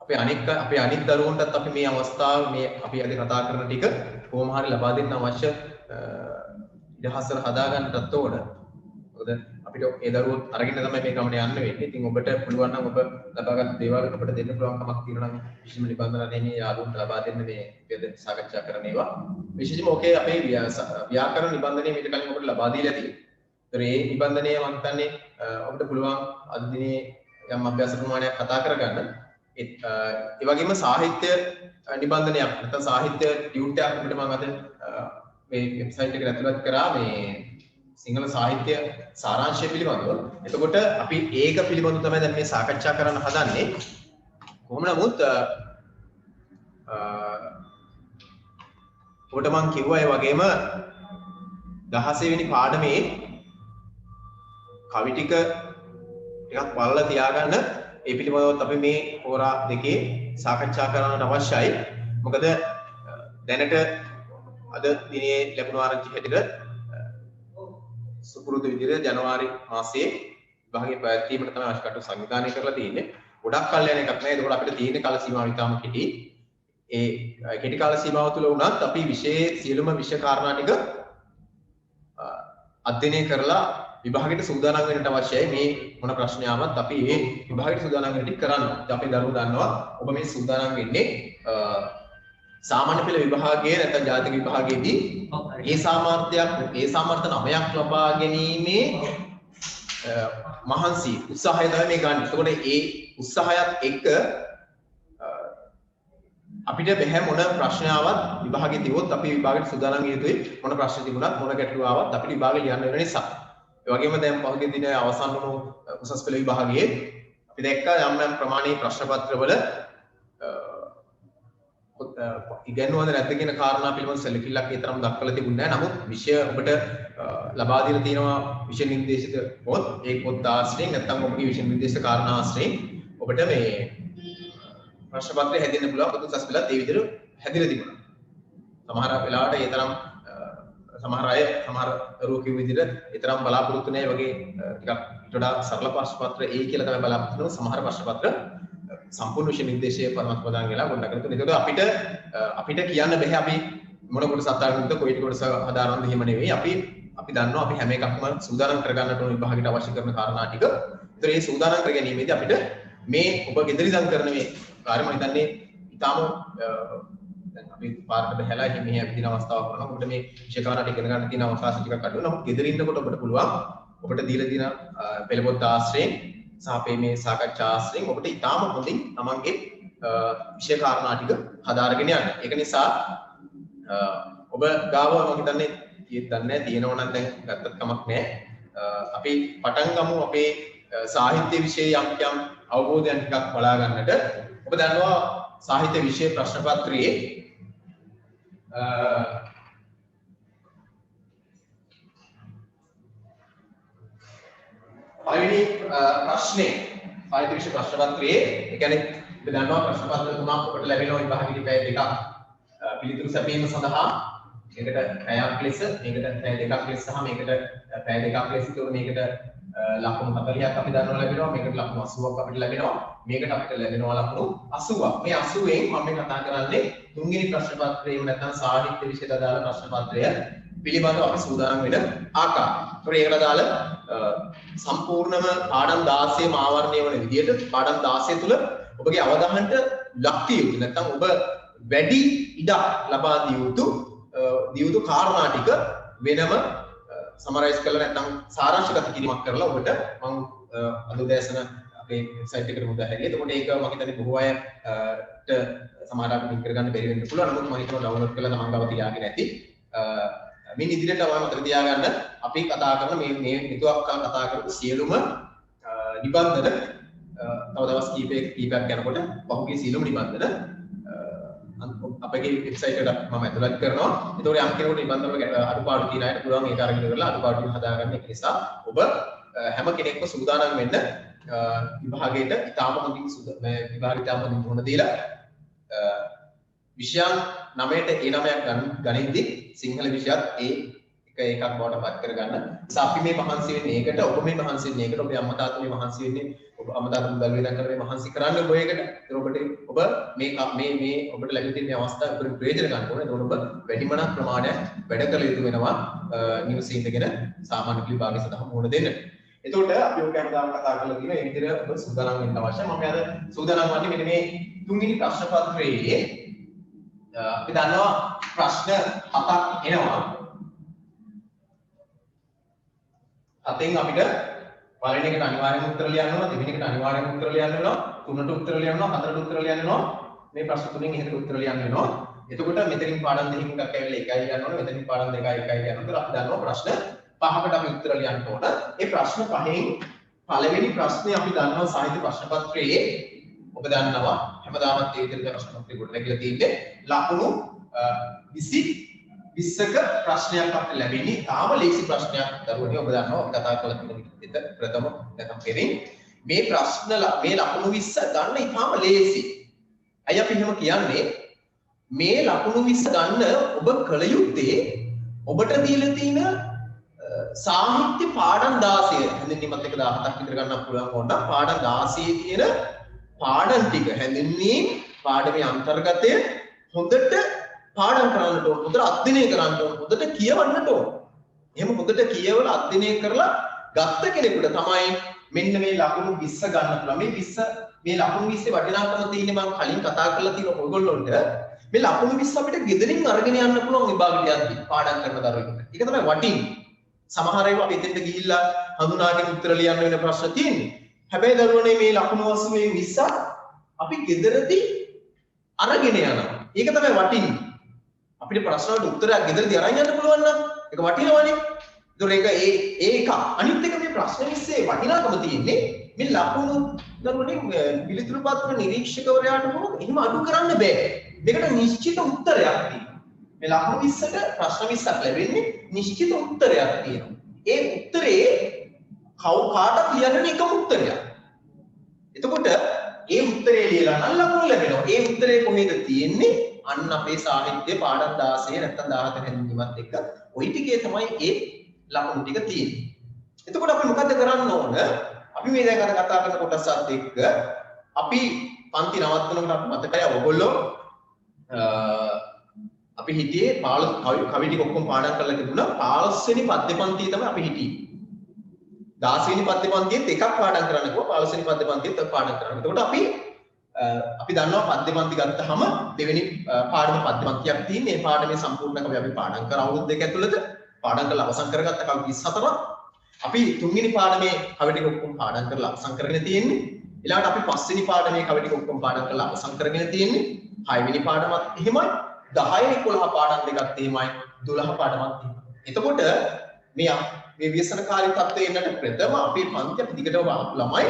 අපේ අනිත් දරුවන්ටත් අපි මේ අවස්ථාව මේ අපි අද කතා කරන ටික කොහොම හරි ලබා දෙන්න අවශ්‍ය ඉඩහසර හදා ගන්නටත් ඕන. මොකද අපිට ඒ දරුවෝ අරගෙන තමයි මේ ගමන යන්න වෙන්නේ. ඉතින් ඔබට පුළුවන් නම් ඔබ ලබාගත් දේවල් අපිට දෙන්න පුළුවන් කමක් තියෙනවා නම් විශේෂම නිබන්ධන නැහැ යාළුවන්ට ලබා දෙන්න මේ වෙද සාකච්ඡා කරන ඒවා. විශේෂයෙන්ම ඔකේ අපේ ව්‍යාකරණ නිබන්ධනය මීට කලින් ඔබට ලබා දීලා තියෙනවා. ඒතර මේ නිබන්ධනය මම හිතන්නේ ඔබට පුළුවන් අද දිනේ යම් අභ්‍යාස ප්‍රමාණයක් කතා කරගන්න. ඒ වගේම සාහිත්‍ය නිබන්ධනයක් නැත්නම් සාහිත්‍ය ටියුට් එකක් අපිට මම අද මේ වෙබ්සයිට් එකට ඇතුළත් කරා මේ සිංහල සාහිත්‍ය සාරාංශය පිළිබඳව. එතකොට අපි ඒක පිළිබඳව තමයි දැන් මේ සාකච්ඡා කරන්න හදන්නේ. කොහොම නමුත් ඔබට මම කිව්වා ඒ වගේම 16 වෙනි පාඩමේ කවි ටික ටිකක් බලලා තියාගන්න. ඒ පිළිබඳව අපි මේ හෝරා දෙකේ සාකච්ඡා කරන්නට අවශ්‍යයි. මොකද දැනට අද දිනේ ලැබුණු ආරංචි හැටියට සුපුරුදු විදිහට ජනවාරි මාසයේ විභාගයේ පැවැත්වීමට තමයි අවශ්‍ය කටයුතු සංවිධානය කරලා තියෙන්නේ. ගොඩක් කල් යන එකක් නෑ. ඒකෝට අපිට තියෙන කාල සීමාව ඉතාම කෙටි. ඒ කෙටි කාල සීමාව තුළ වුණත් අපි විෂයේ සියලුම විෂය කාරණා ටික අධ්‍යයනය කරලා විභාගයට සූදානම් වෙන්නට අවශ්‍යයි. මේ මොන ප්‍රශ්න ආවත් අපි මේ විභාගයට සූදානම් වෙන්න ටික කරන්න. අපේ දරුවෝ දන්නවා ඔබ මේ සූදානම් වෙන්නේ සාමාන්‍ය පෙළ විභාගයේ නැත්නම් ජාතික විභාගයේදී ඒ සාමර්ථ්‍ය 9ක් ලබා ගැනීමේ මහන්සි උත්සාහය තමයි මේ ගන්න. එතකොට ඒ උත්සාහයත් එක්ක අපිට බැහැ මොන ප්‍රශ්නාවක් විභාගයේ තිබොත් අපි විභාගයට සූදානම් විය යුතුයි. මොන ප්‍රශ්න තිබුණත් මොන ගැටලු ආවත් අපිට විභාගය ලියන්න වෙන නිසා. ඒ වගේම දැන් පහුගිය දින අවසන් වුණු උසස් පෙළ විභාගයේ අපි දැක්කා යම් යම් ප්‍රමාණයේ ප්‍රශ්න පත්‍රවල ඉගෙනුවද නැද්ද කියන කාරණා පිළිබඳ සැලකිල්ලක් ඒ තරම් දක්වලා තිබුණේ නැහැ. නමුත් විෂය ඔබට ලබා දීලා තියෙනවා විෂය නිර්දේශිත පොත්. ඒ පොත් ආශ්‍රයෙන් නැත්නම් ඔබගේ විෂය නිර්දේශිත කාරණා ආශ්‍රයෙන් ඔබට මේ ප්‍රශ්න පත්‍රය හැදෙන්න පුළුවන්. පොදු උසස් පෙළත් ඒ විදිහට හැදිලා තිබුණා. සමහර වෙලාවට ඒ තරම් සමහර අය සමහර දරුවෝ කිව්ව විදිහට ඒ තරම් බලාපොරොත්තු නැහැ වගේ ටිකක් ඊට වඩා සරල ප්‍රශ්න පත්‍ර ඒ කියලා තමයි බලාපොරොත්තු වෙනවා. සමහර ප්‍රශ්න පත්‍ර සම්පූර්ණ විෂය නිර්දේශයේ පරමත් ප්‍රදාන වෙලා ගොඩනගන තුන. ඒකට අපිට කියන්න බෑ අපි මොන කොටස අත්හරින්නද කොයි කොටස හදාරන්නද එහෙම නෙවෙයි. අපි දන්නවා අපි හැම එකක්ම සූදානම් කරගන්නට ඕන විභාගයට අවශ්‍ය කරන කාරණා ටික. ඒතර මේ සූදානම් කර ගැනීමේදී අපිට මේ ඔබ ගෙදර ඉඳන් කරන මේ කාර්ය මම හිතන්නේ ඊටාම දැන් අපි පාරට බහැලා මෙහි ඇවිදින අවස්ථාවක් වුණා. ඔබට මේ විෂය කාරණා ටික ඉගෙන ගන්න තියෙන අවකාශ ටිකක් අඩු වෙනවා. නමුත් ගෙදර ඉන්නකොට ඔබට පුළුවන් ඔබට දීලා තියෙන පෙළපොත් ආශ්‍රයෙන් සාපේ මේ සාකච්ඡා ආශ්‍රයෙන් ඔබට ඉතාම හොඳින් තමන්ගේ විෂය කාරණා ටික හදාරගෙන යන්න. ඒක නිසා ඔබ ගාව මම හිතන්නේ දන්නේ තියෙනවා නම් දැන් ගත්තත් කමක් නැහැ. අපි පටන් ගමු අපේ සාහිත්‍ය විෂයේ යම් අවබෝධයන් ටිකක් බලා ගන්නට. ඔබ දන්නවා සාහිත්‍ය විෂය ප්‍රශ්න පත්‍රයේ පළවෙනි ප්‍රශ්නේ සාහිත්‍ය විෂය ප්‍රශ්න පත්‍රයේ ඒ කියන්නේ අපි දන්නවා ප්‍රශ්න පත්‍ර තුනක් ඔබට ලැබෙනවා විභාගයේ පැය දෙකක් පිළිතුරු සැපීම සඳහා. මේකට පැයක් ලෙස, මේකට පැය දෙකක් ලෙස සහ මේකට පැය දෙකක් ලෙස තුන මේකට ලකුණු 40ක් අපි දන්නවා ලැබෙනවා. මේකට ලකුණු 80ක් අපිට ලැබෙනවා. මේකට අපිට ලැබෙනවා ලකුණු 80ක්. මේ 80න් මම මේ කතා කරන්නේ තුන්වෙනි ප්‍රශ්න පත්‍රයේම නැත්නම් සාහිත්‍ය විෂයට අදාළ ප්‍රශ්න පත්‍රය පිළිබඳව අපි සූදානම් වෙන ආකාරය. ඒකට අදාළ සම්පූර්ණම පාඩම් 16 මාවරණය වන විදිහට පාඩම් 16 තුල ඔබගේ අවධානයට ලක් විය යුතු නැත්නම් ඔබ වැඩි ඉඩක් ලබා දිය යුතු කාරණා ටික වෙනම සමරයිස් කරලා නැත්නම් සාරාංශගත කිරීමක් කරලා ඔබට මම අද උදෑසන අපේ වෙබ්සයිට් එකට මුදා හැරියා. එතකොට ඒක මම හිතන්නේ බොහෝ අයට සමහරවිට ලින්ක් කරගන්න බැරි වෙන්න පුළුවන්. නමුත් මම හිතනවා ඩවුන්ලෝඩ් කරලා තමන් ගාව තියාගෙන ඇති. මින් ඉදිරියට ඔයාලා මතක තියාගන්න අපි කතා කරන මේ නිතුවක් කතා කරපු සියලුම නිබන්ධන තව දවස් කීපයක් යනකොට පහුගිය සියලුම නිබන්ධන අපගේ වෙබ්සයිට් එකට මම ඇතුළත් කරනවා. ඒතකොට යම් කෙනෙකුට නිබන්ධන වල අඩුපාඩු තියෙන අයට පුළුවන් ඒක අරගෙන ඉවරලා අඩුපාඩු ටික හදාගන්න. ඒක නිසා ඔබ හැම කෙනෙක්ම සූදානම් වෙන්න විභාගයට ඉතාම හොඳින් විභාගයට ඉතාම හොඳින් මුහුණ දීලා විෂයන් 9ට ඒ 9ක් ගනිද්දී සිංහල විෂයත් ඒ එකක් බවට පත් කරගන්න. අපි මේ මහන්සි වෙන්නේ ඒකට, ඔබ මේ මහන්සි වෙන්නේ ඒකට, ඔබේ අම්මා තාත්තා මේ මහන්සි වෙන්නේ, ඔබ අම්මා තාත්තා මුදල් වේදම් කරලා මේ මහන්සි කරන්නේ ඔබ ඒකට. ඒක ඔබ මේ ඔබට ලැබී තියෙන අවස්ථාව ඔබට ප්‍රයෝජන ගන්න ඕනේ. එතකොට ඔබ වැඩිමනක් ප්‍රමාණයක් වැඩ කළ යුතු වෙනවා නිවසේ ඉඳගෙන සාමාන්‍ය විභාගය සඳහා මුහුණ දෙන්න. එතකොට අපි ඔය හැමදාම කතා කරලා තියෙන මේ විදිහට ඔබ සූදානම් වෙන්න අවශ්‍යයි. මම අද සූදානම් වන්නේ මෙන්න මේ තුන්වෙනි ප්‍රශ්න පත්‍රයේ අපි දන්නවා ප්‍රශ්න 7ක් එනවා. 7න් අපිට පළවෙනි එකට අනිවාර්යෙන්ම උත්තර ලියන්න ඕන, දෙවෙනි එකට අනිවාර්යෙන්ම උත්තර ලියන්න ඕන, තුනට උත්තර ලියන්න ඕන, හතරට උත්තර ලියන්න ඕන. මේ ප්‍රශ්න තුනෙන් එහෙකට උත්තර ලියන්න වෙනවා. එතකොට මෙතනින් පාඩම් දෙකකින් එකක් ඇවිල්ලා එකයි ලියන්න ඕන, මෙතනින් පාඩම් දෙකයි එකයි ලියන්න ඕන. අපි දන්නවා ප්‍රශ්න 5කට අපි උත්තර ලියන්න ඕන. ඒ ප්‍රශ්න 5න් පළවෙනි ප්‍රශ්නේ අපි දන්නවා සාහිත්‍ය ප්‍රශ්න පත්‍රයේ ඔබ දන්නවා හැමදාමත් ඒ විදිහට ප්‍රශ්න පත්‍රය කොට නැගිලා තියෙන්නේ ලකුණු 20ක ප්‍රශ්නයක් අපිට ලැබෙන්නේ. තාම ලේසි ප්‍රශ්නයක් දරුවනේ ඔබ දන්නවා අපි කතා කරලා තියෙන විදිහට ප්‍රථම නැත්නම් පෙරින් මේ ප්‍රශ්න මේ ලකුණු 20 ගන්න ඉතාම ලේසි. අය අපි එහෙම කියන්නේ මේ ලකුණු 20 ගන්න ඔබ කල යුත්තේ ඔබට දීලා තියෙන සාහිත්‍ය පාඩම් 16 හැඳින්වීමත් එක 17ක් විතර ගන්න පුළුවන් වුණා. පාඩම් 16 තියෙන පාඩම් ටික හැඳින්වීම පාඩමේ අන්තර්ගතය හොඳට පාඩම් කරන්නට ඕන, හොඳට අධ්‍යයනය කරන්නට ඕන, හොඳට කියවන්නට ඕන. එහෙම හොඳට කියවලා අධ්‍යයනය කරලා ගත්ත කෙනෙකුට තමයි මෙන්න මේ ලකුණු 20 ගන්න පුළුවන්. මේ 20 මේ ලකුණු 20 වටිනාකම තියෙන්නේ මම කලින් කතා කරලා තියෙන ඔයගොල්ලොන්ට මේ ලකුණු 20 අපිට ගෙදරින් අරගෙන යන්න පුළුවන් විභාගයට යද්දී පාඩම් කරන දරුවෙකුට. ඒක තමයි වටින්නේ. සමහර ඒවා අපි එතෙන්ට ගිහිල්ලා හඳුනාගෙන උත්තර ලියන්න වෙන ප්‍රශ්න තියෙන්නේ. හැබැයි දරුවනේ මේ ලකුණු වශයෙන් 20 අපි ගෙදරදී අරගෙන යනවා. ඒක තමයි වටින්නේ. අපිට ප්‍රශ්න වලට උත්තරයක් ගෙදරදී අරන් යන්න පුළුවන් නම් ඒක වටිනවනේ. ඒක ඒක අනිත් එක මේ ප්‍රශ්න 20 වටිනාකම තියෙන්නේ මේ ලකුණු දරුවනේ පිළිතුරු පත්‍ර නිරීක්ෂකවරයාට හෝ එහෙම අඩු කරන්න බෑ. දෙකට නිශ්චිත උත්තරයක් තියෙනවා. මේ ලකුණු 20ට ප්‍රශ්න 20ක් ලැබෙන්නේ නිශ්චිත උත්තරයක් තියෙනවා. ඒ උත්තරේ කාටත් ලියන්න එකම උත්තරයක්. එතකොට ඒ උත්තරේ ලියලා නම් ලකුණු ලැබෙනවා. ඒ උත්තරේ කොහෙද තියෙන්නේ? අන්න අපේ සාහිත්‍ය පාඩම් 16 නැත්නම් 17 හැඳින්වීමත් එක්ක ওই ටිකේ තමයි ඒ ලකුණු ටික තියෙන්නේ. එතකොට අපි මොකද කරන්න ඕන? අපි මේ දැන් අර කතා කරන කොටසත් එක්ක අපි පන්ති නවත්වනකොට අපිට මතකයි ඔයගොල්ලෝ අපි හිටියේ 15 කවි ටික ඔක්කොම පාඩම් කරලා තිබුණා. 15 වෙනි පද්‍ය පන්තියේ තමයි අපි හිටියේ. 16 වෙනි පද්‍ය පන්තියේත් එකක් පාඩම් කරන්න කිව්වා. 15 වෙනි පද්‍ය පන්තියේත් එකක් පාඩම් කරන්න. එතකොට අපි දන්නවා පද්‍ය පන්ති ගත්තාම දෙවෙනි පාඩම පද්‍ය පන්තියක් තියෙන්නේ. ඒ පාඩමේ සම්පූර්ණ කවි අපි පාඩම් කර අවුරුදු දෙක ඇතුළත පාඩම් කරලා අවසන් කරගත්ත කවි 24ක්. අපි තුන්වෙනි පාඩමේ කවි ටික ඔක්කොම පාඩම් කරලා අවසන් කරගෙන තියෙන්නේ. ඊළඟට අපි පස්වෙනි පාඩමේ කවි ටික ඔක්කොම පාඩම් කරලා අවසන් කරගෙන තියෙන්නේ. 6 වෙනි පාඩමත් එහෙමයි. 10 11 පාඩම් දෙකක් එහෙමයි. 12 පාඩමත් එහෙමයි. එතකොට මේ ව්‍යසනකාරී තත්ත්වයේ ඉන්නට ප්‍රථම අපේ පන්ති අපි දිගටම ළමයි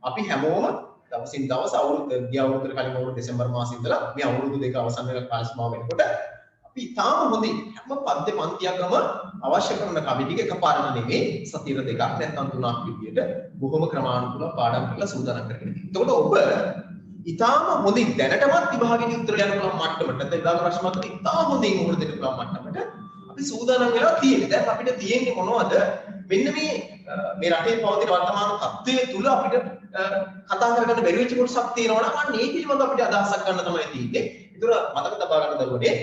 අපි හැමෝම දවසින් දවස් ගිය අවුරුද්දට කලින් අවුරුදු දෙසැම්බර් මාසයේ ඉඳලා මේ අවුරුදු දෙක අවසන් වෙන කාල සීමාව වෙනකොට අපි තාම හොඳින් හැම පද්‍ය පන්තියකම අවශ්‍ය කරන කවි ටික එකපාරට නෙමෙයි සතිය දෙකක් නැත්නම් තුනක් විදියට බොහොම ක්‍රමානුකූලව පාඩම් කරලා සූදානම් කරගෙන ඉන්නේ. එතකොට ඔබ ඊටාම හොඳින් දැනටමත් විභාගෙදී උත්තර ගන්න පුළුවන් මට්ටමට නැත්නම් විභාග ප්‍රශ්න පත්‍රෙ ඊටාම හොඳින් උත්තර දෙන්න පුළුවන් මට්ටමට අපි සූදානම් වෙලා තියෙන්නේ. දැන් අපිට තියෙන්නේ මොනවද? මෙන්න මේ රටේ පවතින වර්තමාන තත්ත්වයේ තුල අපිට කතා කරගන්න බැරි වෙච්ච කොටසක් තියෙනවා නම් අන්න ඒ පිළිබඳව අපිට අදහසක් ගන්න තමයි තියෙන්නේ. ඒතර මතක තබා ගන්න දරුවනේ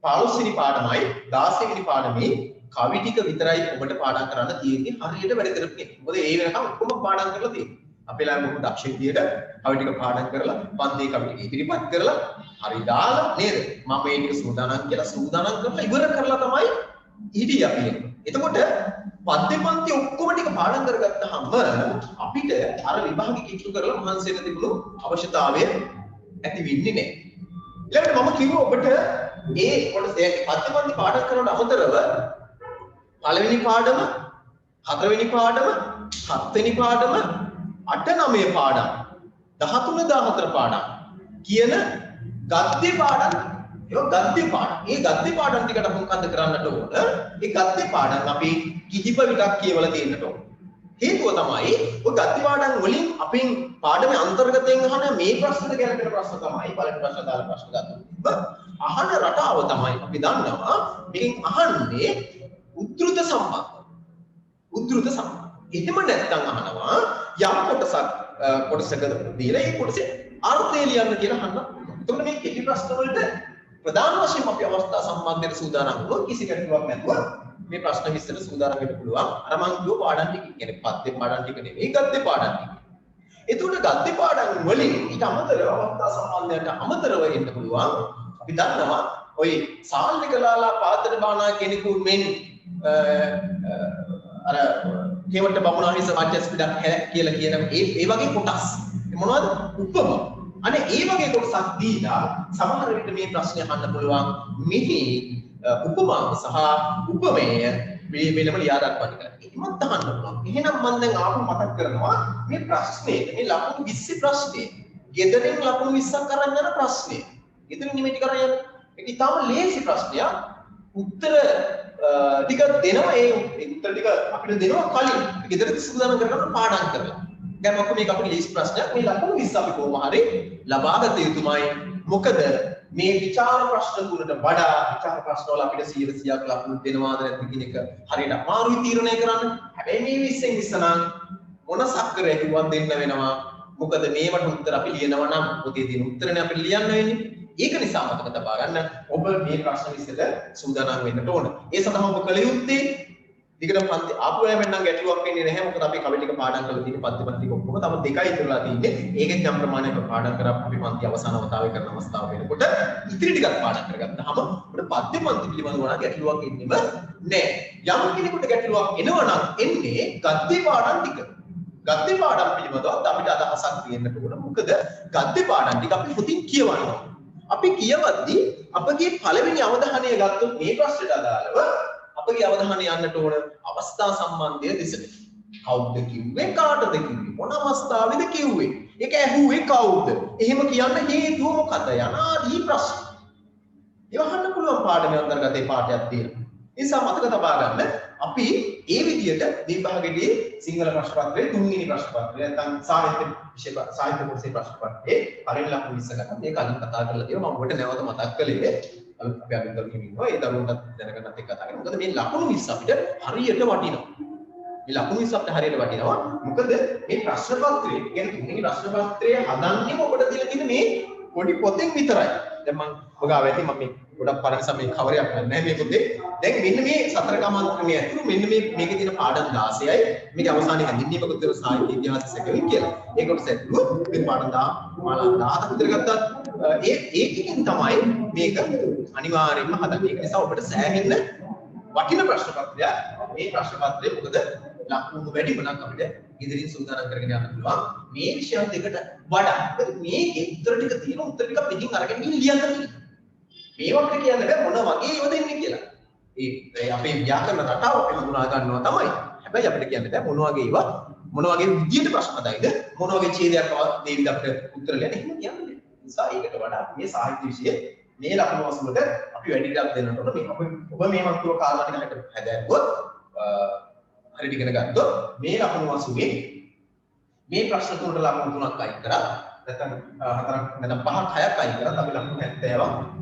15 වෙනි පාඩමයි 16 වෙනි පාඩමේ කවි ටික විතරයි ඔබට පාඩම් කරන්න තියෙන්නේ. හරියට වැඩ කරපු එක. මොකද ඒ වෙනකම් ඔක්කොම පාඩම් කරලා තියෙන්නේ. අපේ ළම බොහොම දක්ෂ විදියට කවි ටික පාඩම් කරලා පන්තියේ කවි ටික ඉදිරිපත් කරලා හරි දාලා නේද? මම මේ ටික සූදානම් කියලා සූදානම් කරලා ඉවර කරලා තමයි හිටියේ අපි. එතකොට පද්‍ය පන්ති ඔක්කොම ටික පාඩම් කරගත්තාම අපිට අර විභාගෙ කිට්ටු කරලා මහන්සි වෙන තිබුණු අවශ්‍යතාවය ඇති වෙන්නේ නැහැ. ඊළඟට මම කිව්වා ඔබට ඒ කොටස පද්‍ය පන්ති පාඩම් කරනට අමතරව පළවෙනි පාඩම, හතරවෙනි පාඩම, හත්වෙනි පාඩම, 8 9 පාඩම්, 13 14 පාඩම් කියන ගද්‍ය පාඩම් ගද්‍ය පාඩම්. ඒ ගද්‍ය පාඩම් ටිකට මොකක්ද කරන්නට ඕන? ඒ ගද්‍ය පාඩම් අපි කිහිප විටක් කියවලා තියෙන්නට ඕන. හේතුව තමයි ඔය ගද්‍ය පාඩම් වලින් අපෙන් පාඩමේ අන්තර්ගතයෙන් අහන මේ ප්‍රශ්නට ගැලපෙන ප්‍රශ්න තමයි පළවෙනි ප්‍රශ්න දාලා ප්‍රශ්න ගන්න. අහන රටාව තමයි අපි දන්නවා මේකෙන් අහන්නේ උද්දෘත සම්බන්ධ. උද්දෘත සම්බන්ධ. එහෙම නැත්නම් අහනවා යම් කොටසක දීලා ඒ කොටසේ අර්ථය ලියන්න කියලා අහන්න. එතකොට මේ කෙටි ප්‍රශ්න වලට ප්‍රධාන වශයෙන් අපි අවස්ථා සම්බන්ධයෙන් සූදානම් වුණොත් කිසි ගැටලුවක් නැතුව මේ ප්‍රශ්න විස්තර සූදානම් වෙන්න පුළුවන්. අර මං කියව පාඩම් ටික කියන්නේ පද්‍ය පාඩම් ටික නෙවෙයි ගද්‍ය පාඩම් ටික. එතකොට ගද්‍ය පාඩම් වලින් ඊට අමතරව අවස්ථා සම්බන්ධයට අමතරව එන්න පුළුවන්. අපි දන්නවා ඔය සාල්නිකලාලා පාතර බානා කෙනෙකු මෙන් අර හේවට බමුණා හිස මැචස් පිටක් කියලා කියන ඒ වගේ කොටස්. මොනවද? උපමා. අනේ ඒ වගේ කොටසක් දීලා සමහර විට මේ ප්‍රශ්නේ අහන්න පුළුවන් මෙහි උපමාව සහ උපමේය මේ වෙනම ලියා දක්වන්න කියලා. ඒකමත් අහන්න පුළුවන්. එහෙනම් මම දැන් ආපහු මතක් කරනවා මේ ප්‍රශ්නේ මේ ලකුණු 20 ප්‍රශ්නේ. ගෙදරින් ලකුණු 20ක් අරන් යන ප්‍රශ්නේ. ගෙදරින් නිමෙටි කරන් යන. ඒක ඉතාම ලේසි ප්‍රශ්නයක්. උත්තර ටික දෙනවා ඒ උත්තර ටික අපිට දෙනවා කලින්. ගෙදරට සූදානම් කරගන්න පාඩම් කරලා. දැන් මොකද මේක අපේ ලේසි ප්‍රශ්නයක්. මේ ලකුණු 20 අපි කොහොම හරි ලබා ගත යුතුමයි. මොකද මේ විචාර ප්‍රශ්න තුනට වඩා විචාර ප්‍රශ්න වල අපිට 100%ක් ලකුණු දෙනවාද නැද්ද කියන එක හරියට අමාරුයි තීරණය කරන්න. හැබැයි මේ 20න් 20 නම් මොන සක්කරය කිව්වත් දෙන්න වෙනවා. මොකද මේවට උත්තර අපි ලියනවා නම් පොතේ තියෙන උත්තරනේ අපිට ලියන්න වෙන්නේ. ඒක නිසා මතක තබා ගන්න ඔබ මේ ප්‍රශ්න 20ට සූදානම් වෙන්න ඕන. ඒ සඳහා ඔබ කළ යුත්තේ දිගටම පන්ති ආපු අය වෙන්නම් ගැටලුවක් වෙන්නේ නැහැ. මොකද අපි කවි ටික පාඩම් කරලා තියෙන පන්ති ටික ඔක්කොම තම දෙකයි ඉතුරුලා තියෙන්නේ. ඒකෙන් යම් ප්‍රමාණයක පාඩම් කරා අපි පන්ති අවසාන වතාවේ කරන අවස්ථාව වෙනකොට ඉතිරි ටිකක් පාඩම් කරගත්තාම අපිට පන්ති පිළිබඳව නම් ගැටලුවක් එන්නෙම නැහැ. යම් කෙනෙකුට ගැටලුවක් එනවා නම් එන්නේ ගද්‍ය පාඩම් ටික. ගද්‍ය පාඩම් පිළිබඳව අපිට අදහසක් තියෙන්න ඕන. මොකද ගද්‍ය පාඩම් ටික අපි පොතින් කියවනවා. අපි කියවද්දී අපගේ පළවෙනි අවධානය ගත්තොත් මේ ප්‍රශ්නට අදාළව අපගේ අවධානය යන්නට ඕන අවස්ථා සම්බන්ධය දෙසට. කවුද කිව්වේ කාටද කිව්වේ මොන අවස්ථාවේද කිව්වේ ඒක ඇහුවේ කවුද එහෙම කියන්න හේතුව මොකද යනාදී ප්‍රශ්න. ඒව අහන්න පුළුවන් පාඩමේ අන්තර්ගත ඒ පාඩයක් තියෙනවා. ඒ නිසා මතක තබා ගන්න අපි ඒ විදිහට විභාගයේදී සිංහල ප්‍රශ්න පත්‍රයේ තුන්වෙනි ප්‍රශ්න පත්‍රය නැත්නම් සාහිත්‍ය කොටසේ ප්‍රශ්න පත්‍රයේ පරිණ ලකුණු 20 ගන්න. ඒක අනිත් කතා කරලා තියෙනවා මම ඔබට නැවත මතක් කළේ. අපි අද දරුවෝ ඉන්නවා ඒ දරුවන්ට දැනගන්නත් එක්ක කතා කරමු. මොකද මේ ලකුණු 20 අපිට හරියට වටිනවා. මේ ලකුණු 20 අපිට හරියට වටිනවා. මොකද මේ ප්‍රශ්න පත්‍රයේ කියන්නේ තුන්වෙනි ප්‍රශ්න පත්‍රයේ හදන්නේ ඔබට දීලා තියෙන මේ පොඩි පොතෙන් විතරයි. දැන් මම ඔගාව ඇති මම මේ ගොඩක් පරිස්සම් මේ කවරයක් නැහැ මේ පොතේ. දැන් මෙන්න මේ සතර කමාන්තරණයේ ඇතුළු මෙන්න මේකේ තියෙන පාඩම් 16යි. මේක අවසානයේ හැඳින්වීමකුත් තියෙන සාහිත්‍ය ඉතිහාස සැකවින් කියලා. ඒකට ඇතුළු මේ පාඩම් 17ක් විතර ගත්තා. ඒකෙන් තමයි මේක අනිවාර්යයෙන්ම හදන්නේ. ඒක නිසා ඔබට සෑහෙන්න වටින ප්‍රශ්න පත්‍රයක්. මේ ප්‍රශ්න පත්‍රය මොකද ලකුණු වැඩි වුණාක් අපිට ඉදිරියෙන් සූදානම් කරගෙන යන්න පුළුවන්. මේ විෂයන් දෙකට වඩා මේකේ උත්තර ටික තියෙන උත්තර ටික පිටින් අරගෙන ලියන්න තියෙනවා. මේවට කියන්න බෑ මොන වගේ ඒවා දෙන්නේ කියලා. ඒ අපේ ව්‍යාකරණ රටාව අපි හඳුනා ගන්නවා තමයි. හැබැයි අපිට කියන්න බෑ මොන වගේ ඒවා මොන වගේ විදියට ප්‍රශ්න හදයිද මොන වගේ ඡේදයක් දෙවිද අපිට උත්තර ලියන්න එහෙම කියන්නේ. නිසා ඒකට වඩා මේ සාහිත්‍ය විෂයේ මේ ලකුණු වශයෙන් අපි වැඩි ඉඩක් දෙන්නට ඕන. මේ ඔබ මේ මන්තුව කාලා ටිකකට හැදෑරුවොත් හරියට ඉගෙන ගත්තොත් මේ ලකුණු වශයෙන් මේ ප්‍රශ්න තුනට ලකුණු 3ක් අයින් කරා නැත්නම් 4ක් නැත්නම් 5ක් 6ක් අයින් කරා අපි ලකුණු 70ක්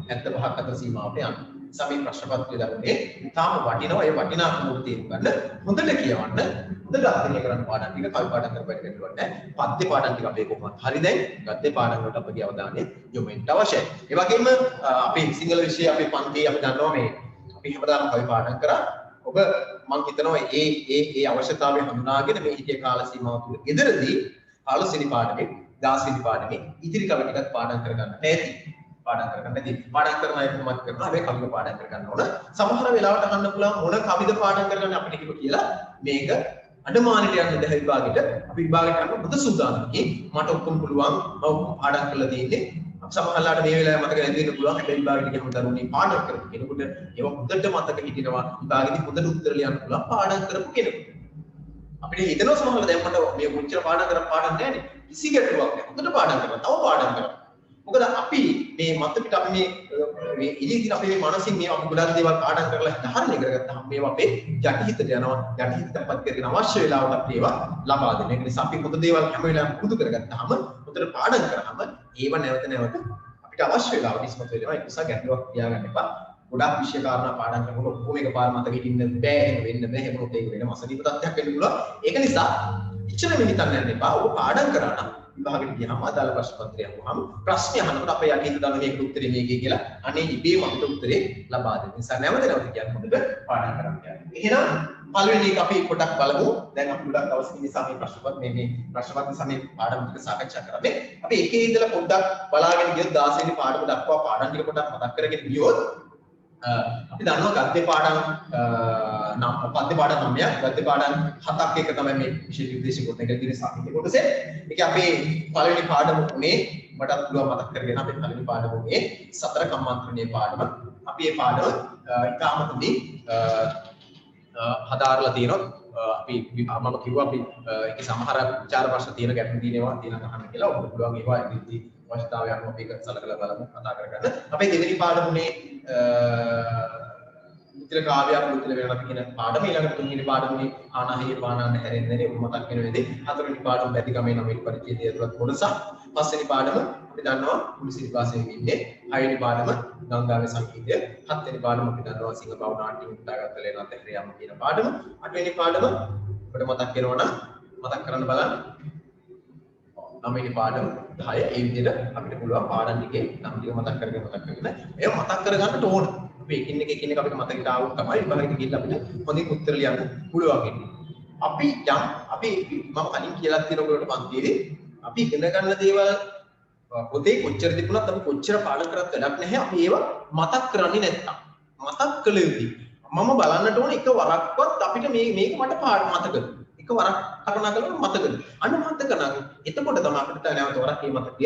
75ක් අතර සීමාවට යනවා. සමේ ප්‍රශ්න පත්‍රය දරුනේ තාම වටිනවා. ඒ වටිනාකම තේරුම් ගන්න හොඳට කියවන්න හොඳට අධ්‍යයනය කරන්න පාඩම් ටික කවි පාඩම් කරපැයි දෙන්නුවත් නැහැ. පද්‍ය පාඩම් ටික අපේ කොහොමද හරි දැන් ගද්‍ය පාඩම් වලට අපගේ අවධානය යොමු වෙන්න අවශ්‍යයි. ඒ වගේම අපේ සිංහල විෂය අපේ පන්තියේ අපි දන්නවා මේ අපි හැමදාම කවි පාඩම් කරා. ඔබ මම හිතනවා ඒ අවශ්‍යතාවය හඳුනාගෙන මේ හිතේ කාල සීමාව තුළ ඉදිරියේදී 15 වෙනි පාඩමේ 10 වෙනි පාඩමේ ඉදිරි කවි ටිකක් පාඩම් කරගන්න නැති පාඩම් කරගන්න නැති පාඩම් කරන අය කොහොමද කරනවා හැබැයි කවිය පාඩම් කරගන්න ඕන. සමහර වෙලාවට අහන්න පුළුවන් මොන කවිද පාඩම් කරගන්න අපිට කිව්ව කියලා මේක අඩමානට යන දෙහ විභාගෙට අපි විභාගයට යන්න හොඳ සූදානම්කේ මට ඔක්කොම පුළුවන් මම පාඩම් කරලා තියෙන්නේ. සමහරලාට මේ වෙලාවේ මතක නැති වෙන්න පුළුවන් හැබැයි විභාගෙට ගියම දරුවනේ පාඩම් කරපු කෙනෙකුට ඒව හොඳට මතක හිටිනවා. විභාගෙදී හොඳට උත්තර ලියන්න පුළුවන් පාඩම් කරපු කෙනෙකුට. අපිට හිතනවා සමහරවල් දැන් මට මේ මුචිර පාඩම් කරලා පාඩම් නැහැනේ. කිසි ගැටලුවක් නැහැ. හොඳට පාඩම් කරනවා. තව පාඩම් කරනවා. මොකද අපි මේ මත පිට අපි මේ ඉලිදින අපේ මනසින් මේ අපි ගොඩක් දේවල් පාඩම් කරලා ධාරණය කරගත්තාම මේවා අපේ යටිහිතට යනවා. යටිහිතටපත් කරගෙන අවශ්‍ය වෙලාවට අපි ඒවා ලබා දෙන්න. ඒ නිසා අපි හොඳ දේවල් හැම වෙලාවෙම පුරුදු කරගත්තාම හොඳට පාඩම් කරාම ඒව නැවත නැවත අපිට අවශ්‍ය වෙලාවට ඉස්මතු වෙනවා. ඒ නිසා ගැටලුවක් තියාගන්න එපා. ගොඩක් විෂය කාරණා පාඩම් කරනකොට ඔක්කොම එකපාර මතකෙ ඉන්න බෑ එහෙම වෙන්න බෑ එහෙම උත් ඒක වෙන මසදීප තත්ත්වයක් වෙන්න පුළුවන් ඒක නිසා ඉච්චර මෙහිතන්න යන්න එපා ඔබ පාඩම් කරා නම් විභාගෙට ගියාම අදාළ ප්‍රශ්න පත්‍රය අහුවාම ප්‍රශ්න අහනකොට අපේ යටින් දාන මේක උත්තරේ මේකේ කියලා අනේ ඉබේම අපිට උත්තරේ ලබා දෙන්න. නිසා නැවත කියන්නේ හොඳට පාඩම් කරන්න කියන්නේ. එහෙනම් පළවෙනි එක අපි පොඩක් බලමු. දැන් අපි ගොඩක් අවශ්‍ය නිසා මේ ප්‍රශ්නපත් මේ ප්‍රශ්නපත් නිසා මේ පාඩම් ටික සාකච්ඡා කරන්නේ. අපි එකේ ඉඳලා පොඩ්ඩක් බලාගෙන ගියොත් 16 වෙනි පාඩම දක්වා පාඩම් ටික පොඩ්ඩක් මතක් කරගෙන ගියොත් අපි දන්නවා ගද්‍ය පාඩම් නම් පද්‍ය පාඩම් 9ක් ගද්‍ය පාඩම් 7ක් එක තමයි මේ විශේෂ නිර්දේශ කොට එක දිනේ සාහිත්‍ය කොටසේ. ඒක අපේ පළවෙනි පාඩම උනේ මටත් පුළුවන් මතක් කරගෙන අපේ පළවෙනි පාඩම උනේ සතර කම්මන්ත්‍රණයේ පාඩම. අපි මේ පාඩම ඉතාමත්දී හදාarලා තියෙනවා. අපි මම කිව්වා අපි ඒකේ සමහර විචාර ප්‍රශ්න තියෙන ගැටලු තියෙනවා අහන්න කියලා. ඔබට පුළුවන් ඒවා ඉදිරි අවශ්‍යතාවයක් අපි ඒක සලකලා බලමු කතා කරගන්න. අපේ දෙවෙනි පාඩමුනේ මුත්‍ර කාව්‍යයක් මුත්‍ර වෙනත් කියන පාඩම ඊළඟට තුන්වෙනි පාඩමුනේ ආනාහිය පානාන්න හැරෙන්නේ මතක් වෙන වෙලේ හතරවෙනි පාඩම බැතිකමේ නවීන පරිච්ඡේදය ඇතුළත් කොටස. පස්වෙනි පාඩම අපි දන්නවා කුඩු සිරිපාසයෙන් ඉන්නේ. හයවෙනි පාඩම ගංගාවේ සංගීතය. හත්වෙනි පාඩම අපි දන්නවා සිංහ බව නාට්‍ය මුක්තාගත ලේනත් හැරියම කියන පාඩම. අටවෙනි පාඩම ඔබට මතක් වෙනවනම් මතක් කරන්න බලන්න. නවවෙනි පාඩම 10 ඒ විදිහට අපිට පුළුවන් පාඩම් ටිකේ නම් ටික මතක් කරගෙන ඒක මතක් කරගන්නට ඕන. අපි එකින් එක අපිට මතකයට ආවොත් තමයි ඉබහකට ගිහිල්ලා අපිට හොඳින් උත්තර ලියන්න පුළුවන් වෙන්නේ. අපි මම කලින් කියලා තියෙන ඔයගොල්ලෝට පන්තියේදී අපි ඉගෙන ගන්න දේවල් පොතේ කොච්චර තිබුණත් අපි කොච්චර පාඩම් කරත් වැඩක් නැහැ. අපි ඒවා මතක් කරන්නේ නැත්තම්. මතක් කළ යුතුයි. මම බලන්නට ඕනේ එක වරක්වත් අපිට මේක මට පාඩම් මතකද? එක වරක් කරුණා කළොත් මතකද? අන්න මතක නම් එතකොට තමයි අපිට නැවත වරක් මේ මතකය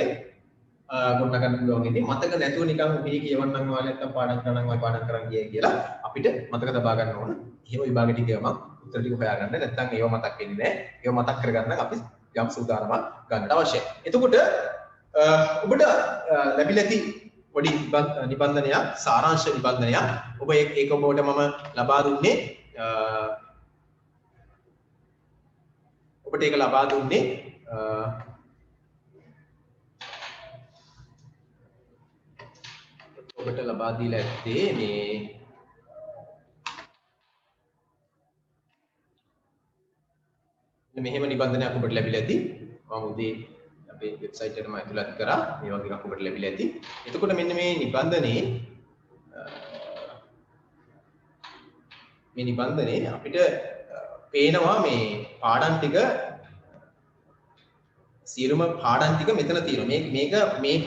ගොඩ ගන්න පුළුවන් ඉන්නේ. මතක නැතුව නිකන් මේ කියවන්නම් වාලේ නැත්තම් පාඩම් කරනම් වයි පාඩම් කරන් ගියයි කියලා අපිට මතක තබා ගන්න ඕන. එහෙම විභාගෙට ගියම උත්තර ටික හොයාගන්න නැත්තම් ඒව මතක් වෙන්නේ නැහැ. ඒව මතක් කරගන්න අපි යම් සූදානමක් ගන්නට අවශ්‍යයි. එතකොට ඔබට ලැබිලා ඇති පොඩි නිබන්ධනයක් සාරාංශ නිබන්ධනයක් ඔබ ඒක ඔබට මම ලබා දුන්නේ ඔබට ඒක ලබා දුන්නේ ඔබට ලබා දීලා ඇත්තේ මෙහෙම නිබන්ධනයක් ඔබට ලැබිලා ඇති. මම උදේ අපේ වෙබ්සයිට් එකටම ඇතුළත් කරා. මේ වගේ එකක් ඔබට ලැබිලා ඇති. එතකොට මෙන්න මේ නිබන්ධනේ අපිට පේනවා මේ පාඩම් ටික සියලුම පාඩම් ටික මෙතන තියෙනවා. මේ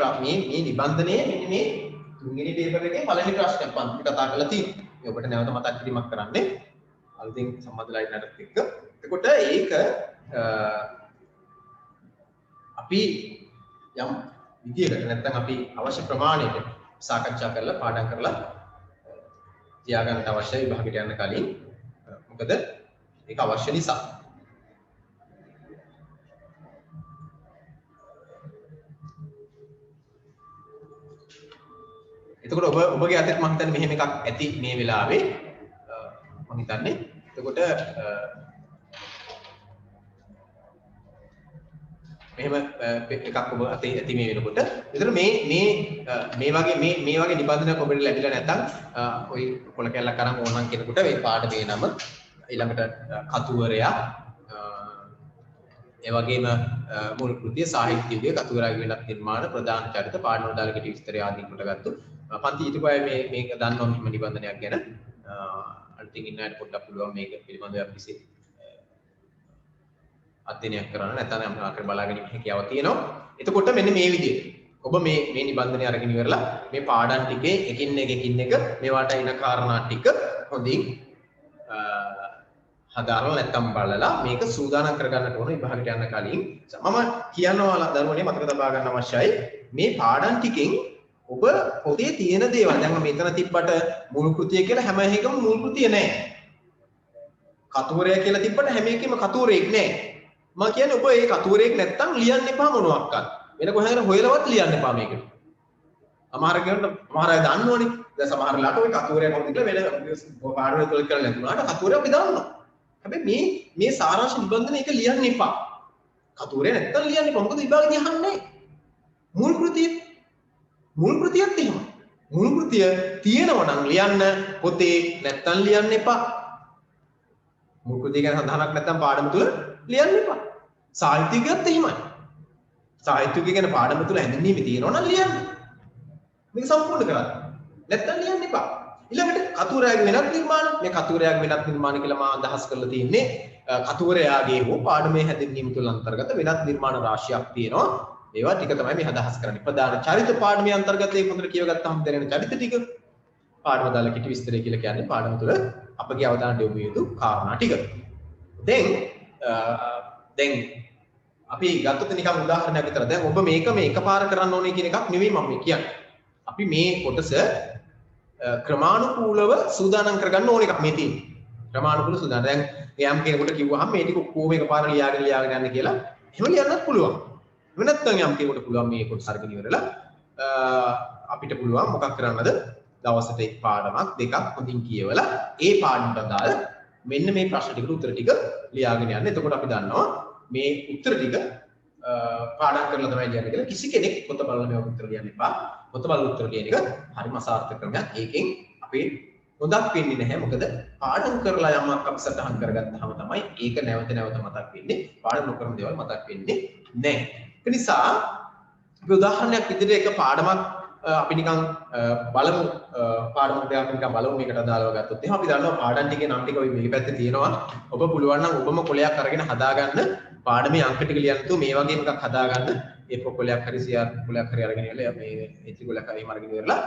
නිබන්ධනයේ මෙන්න මේ තුන්වෙනි පේපර් එකේ පළවෙනි ප්‍රශ්නයක් පන්ති කතා කරලා තියෙනවා. මේ ඔබට නැවත මතක් කිරීමක් කරන්නේ අලුතින් සම්බන්ධලා ඉන්නටත් එක්ක. එතකොට ඒක අපි යම් විදියකට නැත්නම් අපි අවශ්‍ය ප්‍රමාණයට සාකච්ඡා කරලා පාඩම් කරලා තියාගන්න අවශ්‍යයි විභාගයට යන්න කලින්. මොකද ඒක අවශ්‍ය නිසා. එතකොට ඔබගේ අතට මම හිතන්නේ මෙහෙම එකක් ඇති මේ වෙලාවේ මම හිතන්නේ. එතකොට මෙහෙම එකක් ඔබ අතේ ඇති මේ වෙනකොට. ඒතර මේ වගේ නිබන්ධනයක් ඔබට ලැබිලා නැත්නම් ඔය පොළ කැල්ලක් අරන් ඕනනම් කෙනෙකුට මේ පාඩමේ නම ඊළඟට කතුවරයා ඒ වගේම මුල් කෘතිය සාහිත්‍ය යුගයේ කතුවරයාගේ වෙනත් නිර්මාණ ප්‍රධාන චරිත පාඩම දාලා කෙටි විස්තරය ආදී කොටගත්තු පන්ති ඊටපය මේක දන්නවා මෙහෙම නිබන්ධනයක් ගැන අලුතින් ඉන්න අයට පොඩ්ඩක් පුළුවන් මේක පිළිබඳව අපි අධ්‍යයනයක් කරන්න නැත්නම් අපිට ආකාර බලාගෙන ඉන්න හැකියාව තියෙනවා. එතකොට මෙන්න මේ විදිහට ඔබ මේ නිබන්ධනය අරගෙන ඉවරලා මේ පාඩම් ටිකේ එකින් එක මේවට එන කාරණා ටික හොඳින් හදාරලා නැත්නම් බලලා මේක සූදානම් කරගන්නට ඕන විභාගයට යන්න කලින්. මම කියනවා දරුවනේ මතක තබා ගන්න අවශ්‍යයි මේ පාඩම් ටිකෙන් ඔබ පොතේ තියෙන දේවල් දැන් මම මෙතන තිබ්බට මුල් කෘතිය කියලා හැම එකම මුල් කෘතිය නෑ. කතුවරයා කියලා තිබ්බට හැම එකෙම කතුවරෙක් නෑ. මම කියන්නේ ඔබ ඒ කතුවරෙක් නැත්තම් ලියන්න එපා මොනවාක්වත්. වෙන කොහෙන්ද හොයලවත් ලියන්න එපා මේකට. සමහර කෙනෙක්ට සමහර අය දන්නවනේ. දැන් සමහර ලාට ඔය කතුවරයා කොහොමද කියලා වෙන පාඩම තුල කරලා නැතුණාට කතුවරයා අපි දන්නවා. හැබැයි මේ සාරාංශ නිබන්ධන එක ලියන්න එපා. කතුවරයා නැත්තම් ලියන්න එපා. මොකද විභාගෙදී අහන්නේ මුල් කෘතියත් එහෙම. මුල් කෘතිය තියෙනවා නම් ලියන්න පොතේ නැත්තම් ලියන්න එපා. මුල් කෘතිය ගැන සඳහනක් නැත්තම් පාඩම තුල ලියන්න එපා. සාහිත්‍යයකත් එහෙමයි. සාහිත්‍යය ගැන පාඩම තුල හැඳින්වීම තියෙනවා නම් ලියන්න. මේක සම්පූර්ණ කරන්න. නැත්තම් ලියන්න එපා. ඊළඟට කතුවරයාගේ වෙනත් නිර්මාණ මේ කතුවරයාගේ වෙනත් නිර්මාණ කියලා මම අදහස් කරලා තියෙන්නේ කතුවරයාගේ හෝ පාඩමේ හැඳින්වීම තුල අන්තර්ගත වෙනත් නිර්මාණ රාශියක් තියෙනවා. ඒවා ටික තමයි මේ අදහස් කරන්නේ. ප්‍රධාන චරිත පාඩමේ අන්තර්ගතයේ හොඳට කියවගත්තාම දැනෙන චරිත ටික පාඩම දාලා කිටි විස්තරය කියලා කියන්නේ පාඩම තුළ අපගේ අවධානය යොමු යුතු කාරණා ටික. දැන් අපි ගත්තොත් නිකන් උදාහරණයක් විතර. දැන් ඔබ මේක එකපාර කරන්න ඕනේ කියන එකක් නෙවෙයි මම කියන්නේ. අපි මේ කොටස ක්‍රමානුකූලව සූදානම් කරගන්න ඕන එකක් මේ තියෙන්නේ. ක්‍රමානුකූල සූදානම්. දැන් යම් කෙනෙකුට කිව්වහම මේ ටික ඔක්කොම එකපාර ලියාගෙන යන්න කියලා එහෙම ලියන්නත් පුළුවන්. එහෙම නැත්නම් යම් කෙනෙකුට පුළුවන් මේ කොටස අරගෙන ඉවරලා අපිට පුළුවන් මොකක් කරන්නද? දවසට එක් පාඩමක් දෙකක් හොඳින් කියවලා ඒ පාඩමට අදාළ මෙන්න මේ ප්‍රශ්න ටිකට උත්තර ටික ලියාගෙන යන්න. එතකොට අපි දන්නවා මේ උත්තර ටික පාඩම් කරලා තමයි ලියන්නේ කියලා. කිසි කෙනෙක් පොත බලලා මේ උත්තර ලියන්න එපා. පොත බලලා උත්තර ලියන එක හරිම අසාර්ථක ක්‍රමයක්. ඒකෙන් අපේ හොඳක් වෙන්නේ නැහැ. මොකද පාඩම් කරලා යමක් අපි සටහන් කරගත්තාම තමයි ඒක නැවත නැවත මතක් වෙන්නේ. පාඩම් නොකරන දේවල් මතක් වෙන්නේ නැහැ. ඒ නිසා අපි උදාහරණයක් විදිහට එක පාඩමක් අපි නිකන් බලමු පාඩමක් දෙකක් නිකන් බලමු මේකට අදාළව ගත්තොත් එහෙනම් අපි දන්නවා පාඩම් ටිකේ නම් ටික ඔය මේ පැත්තේ තියෙනවා. ඔබ පුළුවන් නම් ඔබම කොලයක් අරගෙන හදාගන්න පාඩමේ අංක ටික ලියන්න තු මේ වගේ එකක් හදාගන්න. ඒ කොලයක් හරි CR කොලයක් හරි අරගෙන ඉවරලා මේ ඒ කොලයක් හරි අරගෙන ඉවරලා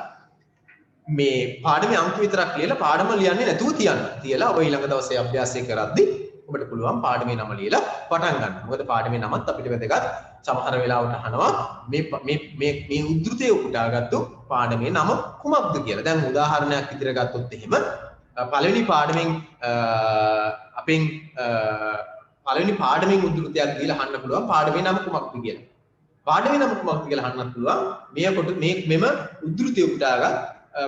මේ පාඩමේ අංක විතරක් ලියලා පාඩම ලියන්නේ නැතුව තියන්න. තියලා ඔබ ඊළඟ දවසේ අභ්‍යාසය කරද්දී ඔබට පුළුවන් පාඩමේ නම ලියලා පටන් ගන්න. මොකද පාඩමේ නමත් අපිට වැදගත්. සමහර වෙලාවට අහනවා මේ උද්ෘතය උපුටාගත්තු පාඩමේ නම කුමක්ද කියලා. දැන් උදාහරණයක් විදිහට ගත්තොත් එහෙම පළවෙනි පාඩමෙන් අපෙන් පළවෙනි පාඩමෙන් උද්ෘතයක් දීලා අහන්න පුළුවන් පාඩමේ නම කුමක්ද කියලා. පාඩමේ නම කුමක්ද කියලා අහන්නත් පුළුවන්. මෙම උද්ෘතය උපුටාගත්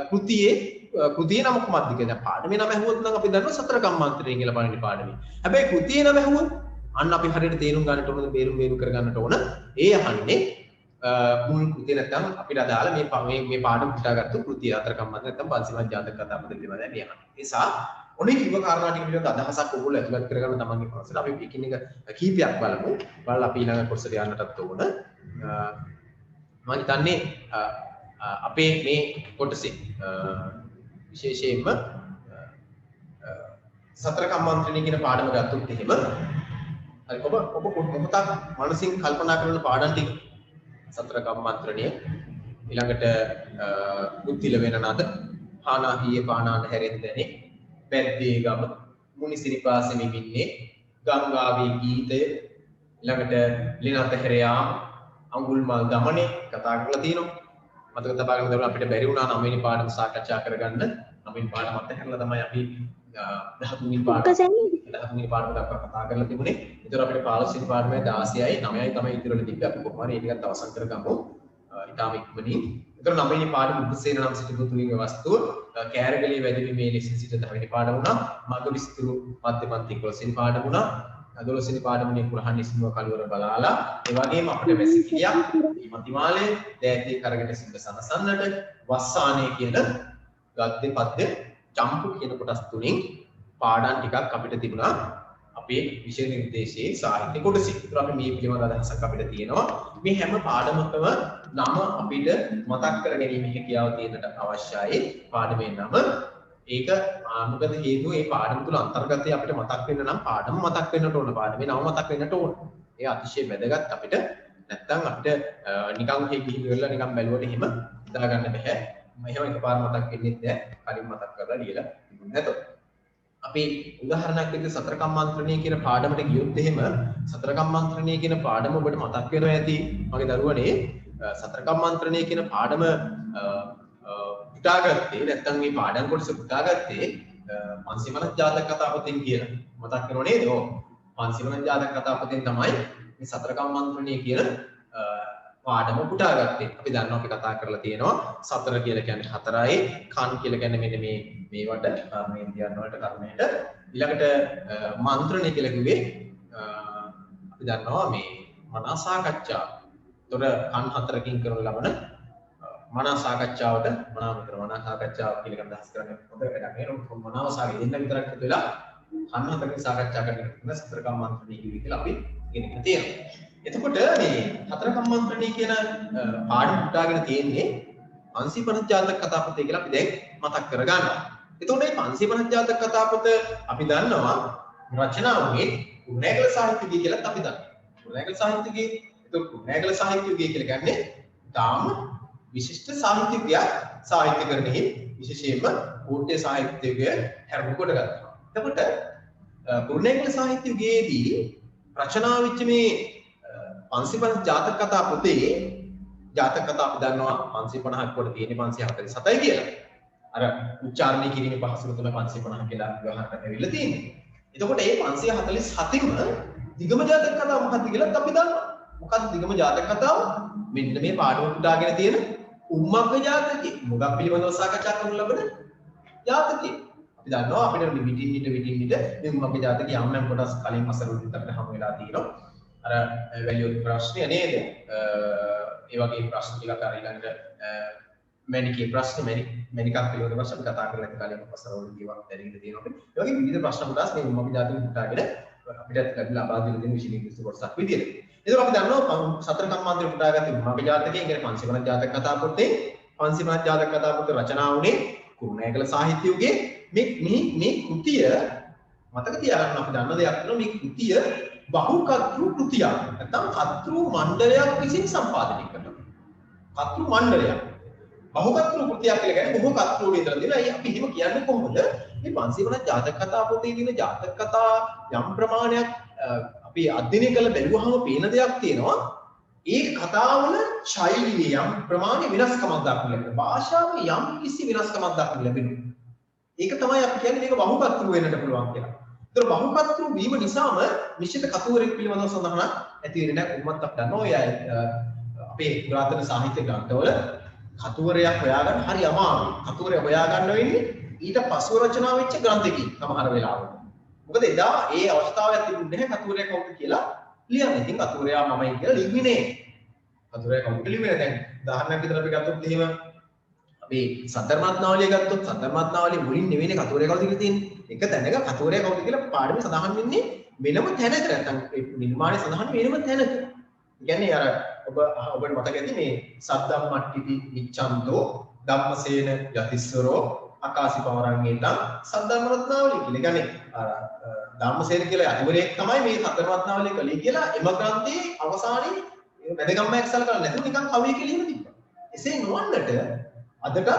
කෘතියේ නම කුමක්ද කියලා. පාඩමේ නම ඇහුවොත් නම් අපි දන්නවා සතර කම්මාන්තරණය කියලා පළවෙනි පාඩමේ. හැබැයි කෘතියේ නම ඇහුවොත් අන්න අපි හරියට තේරුම් ගන්නට ඕන බේරුම් කරගන්නට ඕන. ඒ අහන්නේ මුල් කෘතිය නැත්නම් අපිට අදාළ මේ පාඩම පුටාගත්තු කෘතිය අතර කම්මත් නැත්නම් පන්සිමත් ජාතක කතා පද පිළිබඳව ලියන්න. ඒ නිසා ඔනේ කිව්ව කාරණා ටික පිළිබඳව අදහසක් ඔයගොල්ලෝ ඇතුළත් කරගන්න තමන්ගේ කොටසට අපි එකින් එක කීපයක් බලමු. බලලා අපි ඊළඟ කොටසට යන්නටත් ඕන. මම හිතන්නේ අපේ මේ කොටසේ විශේෂයෙන්ම සතර කම්මන්ත්‍රණය කියන පාඩම ගත්තොත් එහෙම හරි ඔබ මොකක්ද මනසින් කල්පනා කරන පාඩම් ටික සතර කම්මන්ත්‍රණය ඊළඟට බුද්ධිල වෙන නද හානාහියේ පානාන හැරෙන්දනේ පැද්දේ ගම මුනිසිරිපාසෙ මිමින්නේ ගංගාවේ ගීතය ඊළඟට ලිනත හැරයාම අඟුල්මල් දමනේ කතා කරලා තියෙනවා. මතක තබා ගන්න දරුවෝ අපිට බැරි වුණා 9 වෙනි පාඩම සාකච්ඡා කරගන්න. 9 වෙනි පාඩම අතහැරලා තමයි අපි 13 වෙනි පාඩම දක්වා කතා කරලා තිබුණේ. ඒතර අපිට 15 වෙනි පාඩමේ 16යි 9යි තමයි ඉදිරියට තිබ්බේ. අපි කොහොම හරි ඒකත් අවසන් කරගමු. ඊටාම ඉක්මනින්. ඒතර 9 වෙනි පාඩම උපසේන නම් සිටු පුතුගේ වස්තුව කෑරගලේ වැඩිවීමේ ලෙසින් සිට 10 වෙනි පාඩම වුණා. මග විස්තරු මධ්‍ය පන්ති 11 වෙනි පාඩම වුණා. 12 වෙනි පාඩමනේ කුරහන් ඉස්මුව කලවර බලාලා ඒ වගේම අපිට මෙසිකියක් මතිමාලේ දෑතේ කරගෙන සිට සනසන්නට වස්සානේ කියන ගද්‍ය පද්‍ය චම්පු කියන කොටස් තුنين පාඩම් ටිකක් අපිට තිබුණා අපේ විෂය නිර්දේශයේ සාහිත්‍ය කොටසේ. ඒතර අපි මේ පිළිබඳ අදහසක් අපිට තියෙනවා. මේ හැම පාඩමකම නම අපිට මතක් කර ගැනීම හැකියාව තියෙන්නට අවශ්‍යයි. පාඩමේ නම ඒක මොකද හේතුව ඒ පාඩම තුල අන්තර්ගතය අපිට මතක් වෙන්න නම් පාඩම මතක් වෙන්නට ඕන. පාඩමේ නම මතක් වෙන්නට ඕන. ඒ අතිශය වැදගත් අපිට. නැත්තම් අපිට නිකන් ගිහින් ඉවරලා නිකන් බැලුවට එහෙම දාගන්න බෑ. එහෙම එකපාර මතක් වෙන්නේ නැහැ. කලින් මතක් කරලා ලියලා තිබුණ නැතොත්. අපි උදාහරණයක් විදිහට සතර කම්මන්ත්‍රණය කියන පාඩමට ගියොත් එහෙම සතර කම්මන්ත්‍රණය කියන පාඩම ඔබට මතක් වෙනවා ඇති. මගේ දරුවනේ සතර කම්මන්ත්‍රණය කියන පාඩම පුටාගත්තේ නැත්නම් මේ පාඩම් කොටස පුටාගත්තේ පන්සිමන ජාතක කතාපතෙන් කියලා. මතක් කරනව නේද? ඔව්. පන්සිමන ජාතක කතාපතෙන් තමයි මේ සතර කම්මන්ත්‍රණය කියන පාඩම පුටාගත්තේ. අපි දන්නවා අපි කතා කරලා තියෙනවා සතර කියලා කියන්නේ හතරයි, කන් කියලා කියන්නේ මෙන්න මේවට මේ ධ්‍යාන වලට කර්මයට. ඊළඟට මන්ත්‍රණය කියලා කිව්වේ අපි දන්නවා මේ මනස සාකච්ඡා. ඒතොර කන් හතරකින් කරන ලබන මනා සාකච්ඡාවට මනා සාකච්ඡාව කියලා එකක් දහස් කරන්නේ හොඳ වැඩක් නේ. මනාව සාකච්ඡා දෙන්න විතරක් එකතු වෙලා කන්න හතරකින් සාකච්ඡා කරන්න කියන සතර කම්මන්ත්‍රණී කියලා අපි ඉගෙන තියෙනවා. එතකොට මේ හතර කම්මන්ත්‍රණී කියන පාඩම පුටාගෙන තියෙන්නේ 550 ජාතක කතාපතේ කියලා අපි දැන් මතක් කරගන්නවා. එතකොට මේ 550 ජාතක කතාපත අපි දන්නවා රචනාවේ කුරුණෑගල සාහිත්‍යය කියලා අපි දන්නවා. කුරුණෑගල සාහිත්‍යයේ එතකොට කුරුණෑගල සාහිත්‍යය කියලා කියන්නේ තාම විශිෂ්ට සාහිත්‍යයක් සාහිත්‍යකරණෙහි විශේෂයෙන්ම කෝට්ටේ සාහිත්‍යය හැරපු කොට ගන්නවා. එතකොට කුරුණෑගල සාහිත්‍යයේදී රචනා වෙච්ච මේ 550 ජාතක කතා පොතේ ජාතක කතා අපි දන්නවා 550ක් කොට තියෙන්නේ 547යි කියලා. අර උච්චාරණය කිරීමේ පහසුකම තමයි 550 කියලා ව්‍යවහාර කරලා තියෙන්නේ. එතකොට මේ 547ම දිගම ජාතක කතාව මොකක්ද කියලා අපි දන්නවා. මොකක්ද දිගම ජාතක කතාව? මෙන්න මේ පාඩම පුටාගෙන තියෙන උම්මග්ග ජාතකේ. මොකක් පිළිබඳව සාකච්ඡා කරනු ලබන ජාතකේ. අපි දන්නවා අපිට විටින් විට මේ උම්මග්ග ජාතකයේ යම් යම් කොටස් කලින් අසරුත් විතරට හමු වෙලා තියෙනවා. අර වැලියොත් ප්‍රශ්නය නේද? ඒ වගේ ප්‍රශ්න ටිකක් අර ඊළඟට මැනිකේ ප්‍රශ්න මැනිකක් පිළිබඳව ප්‍රශ්න කතා කරලා ඉතින් කලින් පසරවල ජීවත් දැරීගෙන තියෙනවා. ඒ වගේ විවිධ ප්‍රශ්න කොටස් මේ උම්මග්ග ජාතකෙ පුටාගෙන අපිට ලබා දෙන විශේෂ ඉංග්‍රීසි කොටසක් විදියට. ඒක අපි දන්නවා සතර කම්මාන්තර පුටාගත්ත උම්මග්ග ජාතකයේ කියන්නේ 550 ජාතක කතා පොතේ 550 ජාතක කතා පොතේ රචනා වුණේ කුරුණෑගල සාහිත්‍යයේ මේ කෘතිය මතක තියාගන්න අපි දන්න දෙයක් වෙනවා මේ කෘතිය බහුකතෘ කෘතියක් නැත්නම් කතෘ මණ්ඩලයක් විසින් සම්පාදනය කරනවා. කතෘ මණ්ඩලයක්. බහුකතෘ කෘතියක් කියලා කියන්නේ බොහෝ කතෘ වල ඉඳලා දෙනවා. අපි එහෙම කියන්නේ කොහොමද? මේ 550 ජාතක කතා පොතේ තියෙන ජාතක කතා යම් ප්‍රමාණයක් අපි අධ්‍යයනය කළ බැලුවහම පේන දෙයක් තියෙනවා. ඒ කතාවල ශෛලියේ යම් ප්‍රමාණය වෙනස්කමක් දක්වන්න ලැබෙනවා. භාෂාවේ යම් කිසි වෙනස්කමක් දක්වන්න ලැබෙනවා. ඒක තමයි අපි කියන්නේ මේක බහුකතෘ වෙන්නට පුළුවන් කියලා. ඒතර බහුකතෘ වීම නිසාම නිශ්චිත කතුවරෙක් පිළිබඳව සඳහනක් ඇති වෙන්නේ නැහැ. උම්මත් අපි දන්නවා ඔය අපේ පුරාතන සාහිත්‍ය ග්‍රන්ථවල කතුවරයක් හොයාගන්න හරි අමාරුයි. කතුවරය හොයාගන්න වෙන්නේ ඊට පසුව රචනා වෙච්ච ග්‍රන්ථකින් සමහර වෙලාවට. මොකද එදා ඒ අවස්ථාවක් තිබුණේ නැහැ කතුවරයා කවුද කියලා ලියන්න. ඉතින් කතුවරයා මමයි කියලා ලිව්වේ නෑ. කතුවරයා කවුද ලිව්වේ දැන් උදාහරණයක් විතර අපි ගත්තොත් එහෙම අපි සතරමාත්නාවලිය ගත්තොත් සතරමාත්නාවලිය මුලින් නෙවෙයිනේ කතුවරයා කවුද කියලා තියෙන්නේ. එක තැනක කතුවරයා කවුද කියලා පාඩමේ සඳහන් වෙන්නේ වෙනම තැනක නැත්නම් ඒ නිර්මාණය සඳහන් වෙනම තැනක. කියන්නේ අර ඔබට මතක ඇති මේ සද්දම්මට්ටිති නිච්ඡන්තෝ ධම්මසේන යතිස්සරෝ අකාසි පවරංගේතං සද්ධර්ම රත්නාවලිය කියලා. කියන්නේ ධම්මසේන කියලා අතිවරයෙක් තමයි මේ සතර රත්නාවලිය කලේ කියලා එම ග්‍රන්ථයේ අවසානයේ වැදගත්ම එක්සල් කරලා නැතුව නිකන් කවිය කියලා එහෙම තිබ්බා. එසේ නොවන්නට අදට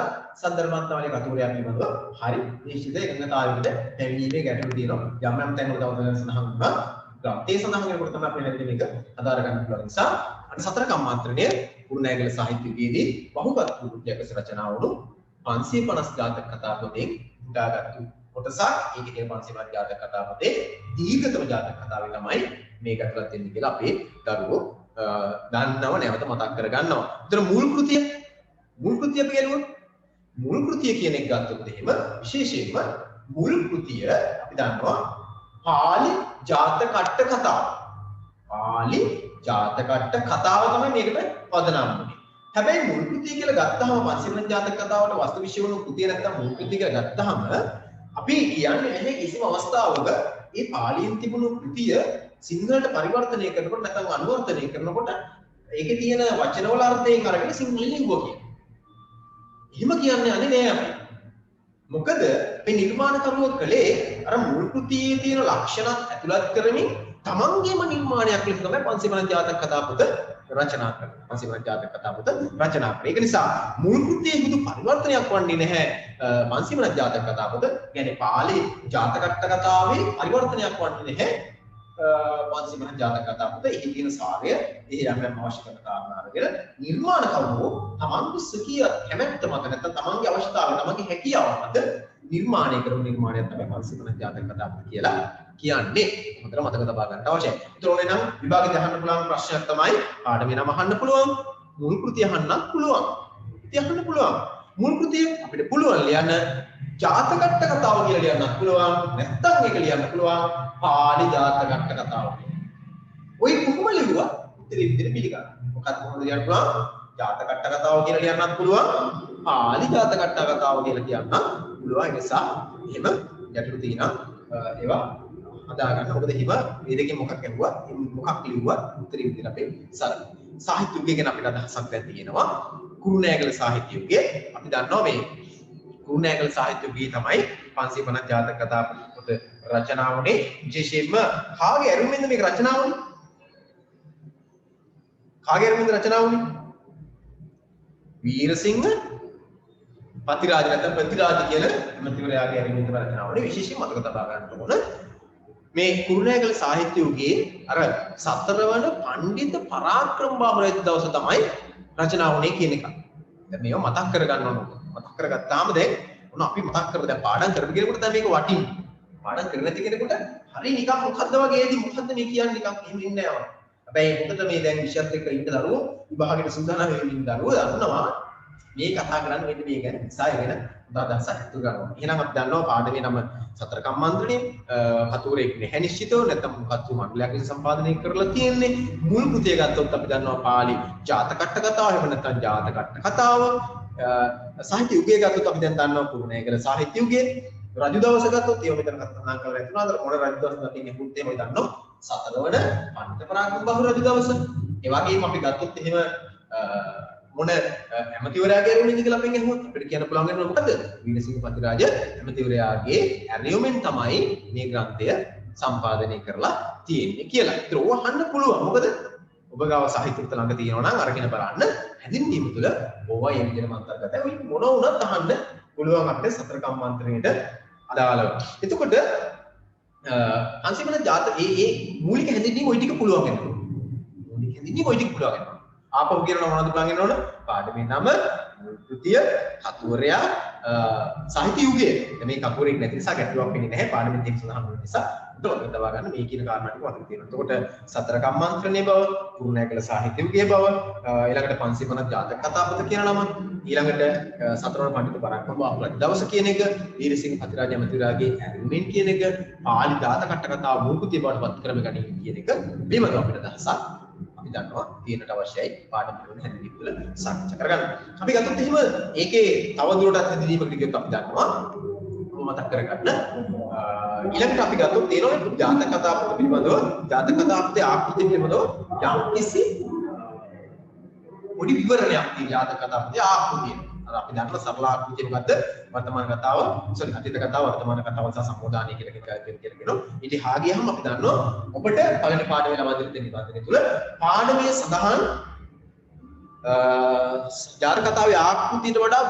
සද්ධර්ම රත්නාවලිය කතුවරයා පිළිබඳව හරි නිශ්චිත එකඟතාවයකට පැමිණීමේ ගැටලු තියෙනවා. යම් යම් තැන්වල තව සඳහන් වුණා. ග්‍රන්ථයේ සඳහන් වෙනකොට තමයි අපි මෙන්න මේක අදාර ගන්න පුළුවන් නිසා අර සතර කම්මාන්ත්‍රණය කුරුණෑගල සාහිත්‍යයේදී බහුකතෘ කෘතියක රචනා වුණු 550 ජාතක කතා පොතෙන් උදාගත්තු කොටසක්. ඒකේ 550 ජාතක කතා පොතේ දීර්ඝතම ජාතක කතාවේ තමයි මේක ඇතුළත් වෙන්නේ කියලා අපේ දරුවෝ දන්නව නැවත මතක් කරගන්නවා. ඒතර මුල් කෘතිය අපි කියනකොට මුල් කෘතිය කියන එක ගත්තොත් එහෙම විශේෂයෙන්ම මුල් කෘතිය අපි දන්නවා පාලි ජාතකට්ට කතාව. පාලි ජාතකට්ට කතාව තමයි මේකට පදනම් වෙන්නේ. හැබැයි මුල් කෘතිය කියලා ගත්තාම 550 ජාතක කතාවට වස්තු විශ්ය වුණු කෘතිය නැත්තම් මුල් කෘතිය කියලා ගත්තාම අපි කියන්නේ නැහැ කිසිම අවස්ථාවක මේ පාලියෙන් තිබුණු කෘතිය සිංහලට පරිවර්තනය කරනකොට නැත්නම් අනුවර්තනය කරනකොට ඒකේ තියෙන වචනවල අර්ථයෙන් අරගෙන සිංහලෙන් ලිව්වා කියන. එහෙම කියන්නේ නෑ අපි. මොකද මේ නිර්මාණකරුවෝ කලේ අර මුල් කෘතියේ තියෙන ලක්ෂණත් ඇතුළත් කරමින් තමන්ගේම නිර්මාණයක් ලෙස තමයි 550 ජාතක කතා පොත රචනා කරනවා. 550 ජාතක කතා පොත රචනා කරනවා. ඒක නිසා මුල් කෘතියේ කිතු පරිවර්තනයක් වන්නේ නැහැ 550 ජාතක කතා පොත. කියන්නේ පාලි ජාතකට්ට කතාවේ පරිවර්තනයක් වන්නේ නැහැ 550 ජාතක කතා පොත. ඒකේ තියෙන සාරය ඒ යම් යම් අවශ්‍ය කරන කාරණා අරගෙන නිර්මාණකරුවෝ තමන්ගේ ස්වකීය කැමැත්ත මත නැත්නම් තමන්ගේ අවශ්‍යතාවය තමන්ගේ හැකියාව මත නිර්මාණය කරපු නිර්මාණයක් තමයි 550 ජාතක කතා පොත කියලා කියන්නේ. හොඳට මතක තබා ගන්න අවශ්‍යයි. ඒතර ඕනේ නම් විභාගෙදී අහන්න පුළුවන් ප්‍රශ්නයක් තමයි පාඩමේ නම අහන්න පුළුවන්. මුල් කෘතිය අහන්නත් පුළුවන්. ඉතින් අහන්න පුළුවන්. මුල් කෘතිය අපිට පුළුවන් ලියන්න ජාතකට්ට කතාව කියලා ලියන්නත් පුළුවන්. නැත්නම් ඒක ලියන්න පුළුවන් පාලි ජාතකට්ට කතාව. ඔය කොහොම ලිව්වා? ඉතින් පිළිගන්න. මොකක්ද කොහොමද ලියන්න පුළුවන්? ජාතක කතාව කියලා ලියන්නත් පුළුවන්. පාලි ජාතක කතාව කියලා කියන්න පුළුවන්. ඒ නිසා එහෙම ගැටලු තියෙනවා. ඒවා හදා ගන්න. මොකද හිම මේ දෙකෙන් මොකක් ගැහුවා මොකක් ලිව්වා උත්තරේ විදිහට අපි සරල. සාහිත්‍ය යුගය ගැන අපිට අදහසක් දැන් තියෙනවා. කුරුණෑගල සාහිත්‍ය යුගය අපි දන්නවා මේ කුරුණෑගල සාහිත්‍ය යුගයේ තමයි 550 ජාතක කතා පොත රචනා වුණේ. විශේෂයෙන්ම කාගේ ඇරුමෙන්ද මේක රචනා වුණේ? කාගේ ඇරුමෙන්ද රචනා වුණේ? වීරසිංහ පතිරාජ නැත්නම් ප්‍රතිරාජ කියන ඇමතිවරයාගේ ඇරුමෙන්ද රචනා වුණේ. විශේෂයෙන් මතක තබා ගන්න ඕන මේ කුරුණෑගල සාහිත්‍ය යුගයේ අර සතරවන පඬිත පරාක්‍රම බාහුව දවස තමයි රචනා වුණේ කියන එක. දැන් මේව මතක් කරගන්න ඕන. මතක් කරගත්තාම දැන් මොන අපි මතක් කරලා දැන් පාඩම් කරපු කෙනෙකුට තමයි මේක වටින්නේ. පාඩම් කරන නැති කෙනෙකුට හරි නිකන් මොකද්ද වගේදී මොකද්ද මේ කියන්නේ නිකන් එහෙම ඉන්නේ නැහැ. හැබැයි මොකද මේ දැන් විෂයත් එක්ක ඉන්න දරුවෝ විභාගෙට සූදානම් වෙමින් ඉන්න දරුවෝ දන්නවා මේ කතා කරන්නේ මෙන්න මේ ගැන නිසා ඒ ගැන අදහසක් ඇති කරගන්නවා. එහෙනම් අපි දන්නවා පාඩමේ නම සතර කම්මන්ත්‍රණය කතුරෙක් නැහැ නිශ්චිතව නැත්නම් කතු මණ්ඩලයක් සම්පාදනය කරලා තියෙන්නේ. මුල් කෘතිය ගත්තොත් අපි දන්නවා පාලි ජාතකට්ට කතාව එහෙම නැත්නම් ජාතකට්ට කතාව. සාහිත්‍ය යුගය ගත්තොත් අපි දැන් දන්නවා කුරුණෑගල සාහිත්‍ය යුගය. රජු දවස ගත්තොත් ඒව මෙතන කතා කරලා ඇතුණා. අර මොන රජු දවසද තියෙන්නේ පුත් එහෙම දන්නවා. සතරවන පඬිත පරාක්‍රම බාහුව රජු දවස. ඒ වගේම අපි ගත්තොත් එහෙම මොන ඇමතිවරයාගේ ඇරුමෙන්ද කියලා අපෙන් අහුවොත් අපිට කියන්න පුළුවන් වෙනවා මොකද? වීරසිංහ පතිරාජ ඇමතිවරයාගේ ඇරියුමෙන් තමයි මේ ග්‍රන්ථය සම්පාදනය කරලා තියෙන්නේ කියලා. ඒත් ඕව අහන්න පුළුවන්. මොකද ඔබ ගාව සාහිත්‍යත් ළඟ තියෙනවා නම් අරගෙන බලන්න හැදින්වීම තුළ ඕවා මේ විදිහට අන්තර්ගතයි. ඔය මොන වුණත් අහන්න පුළුවන් අපිට සතර කම්මන්ත්‍රණයට අදාළව. එතකොට අන්තිමට ජාතක ඒ මූලික හැදින්වීම ওই ටික පුළුවන් වෙනවා. මූලික හැදින්වීම ওই ටික පුළුවන් වෙනවා. ආපහු කියනවා මොනවද පුළුවන් වෙනවද? පාඩමේ නම, කෘතිය, කතුවරයා, සාහිත්‍ය යුගය. මේ කතුවරෙක් නැති නිසා ගැටලුවක් වෙන්නේ නැහැ. පාඩමෙන් දෙක සඳහන් වෙන නිසා උදව් තබා ගන්න මේ කියන කාරණා ටික මතක තියෙනවා. එතකොට සතර කම්මන්ත්‍රණයේ බව, කුරුණෑගල සාහිත්‍ය යුගයේ බව, ඊළඟට 550 ජාතක කතාපත කියන නම, ඊළඟට සතරවන පඬිතු පරාක්‍රම බාහුව දවස කියන එක, වීරසිංහ පතිරාජ ඇමතිවරයාගේ ඇරුමෙන් කියන එක, පාලි ජාතකට්ට කතාව මූකුතිය බවට පත් කරම ගැනීම කියන එක බිමද අපිට දහසක් අපි දන්නවා තියෙනට අවශ්‍යයි පාඩම් වල හැදීම වල සාකච්ඡා කරගන්න. අපි ගත්තොත් එහෙම ඒකේ තව දුරටත් හැදීමකට ගියොත් අපි දන්නවා මතක් කරගන්න. ඊළඟට අපි ගත්තොත් තියෙනවා ජාතක කතාපත පිළිබඳව ජාතක කතාපතේ ආකෘතිය පිළිබඳව යම් කිසි පොඩි විවරණයක් තියෙන ජාතක කතාපතේ ආකෘතිය. අර අපි දන්නවා සරල ආකෘතිය මොකද්ද? වර්තමාන කතාව, අතීත කතාව, වර්තමාන කතාව සහ සම්බෝධානය කියලා කියනවා. ඊට හා ගියහම අපි දන්නවා ඔබට පළවෙනි පාඩමේ ලබා දෙන නිබන්ධනය තුල පාඩමේ සඳහන් ජාතක කතාවේ ආකෘතියට වඩා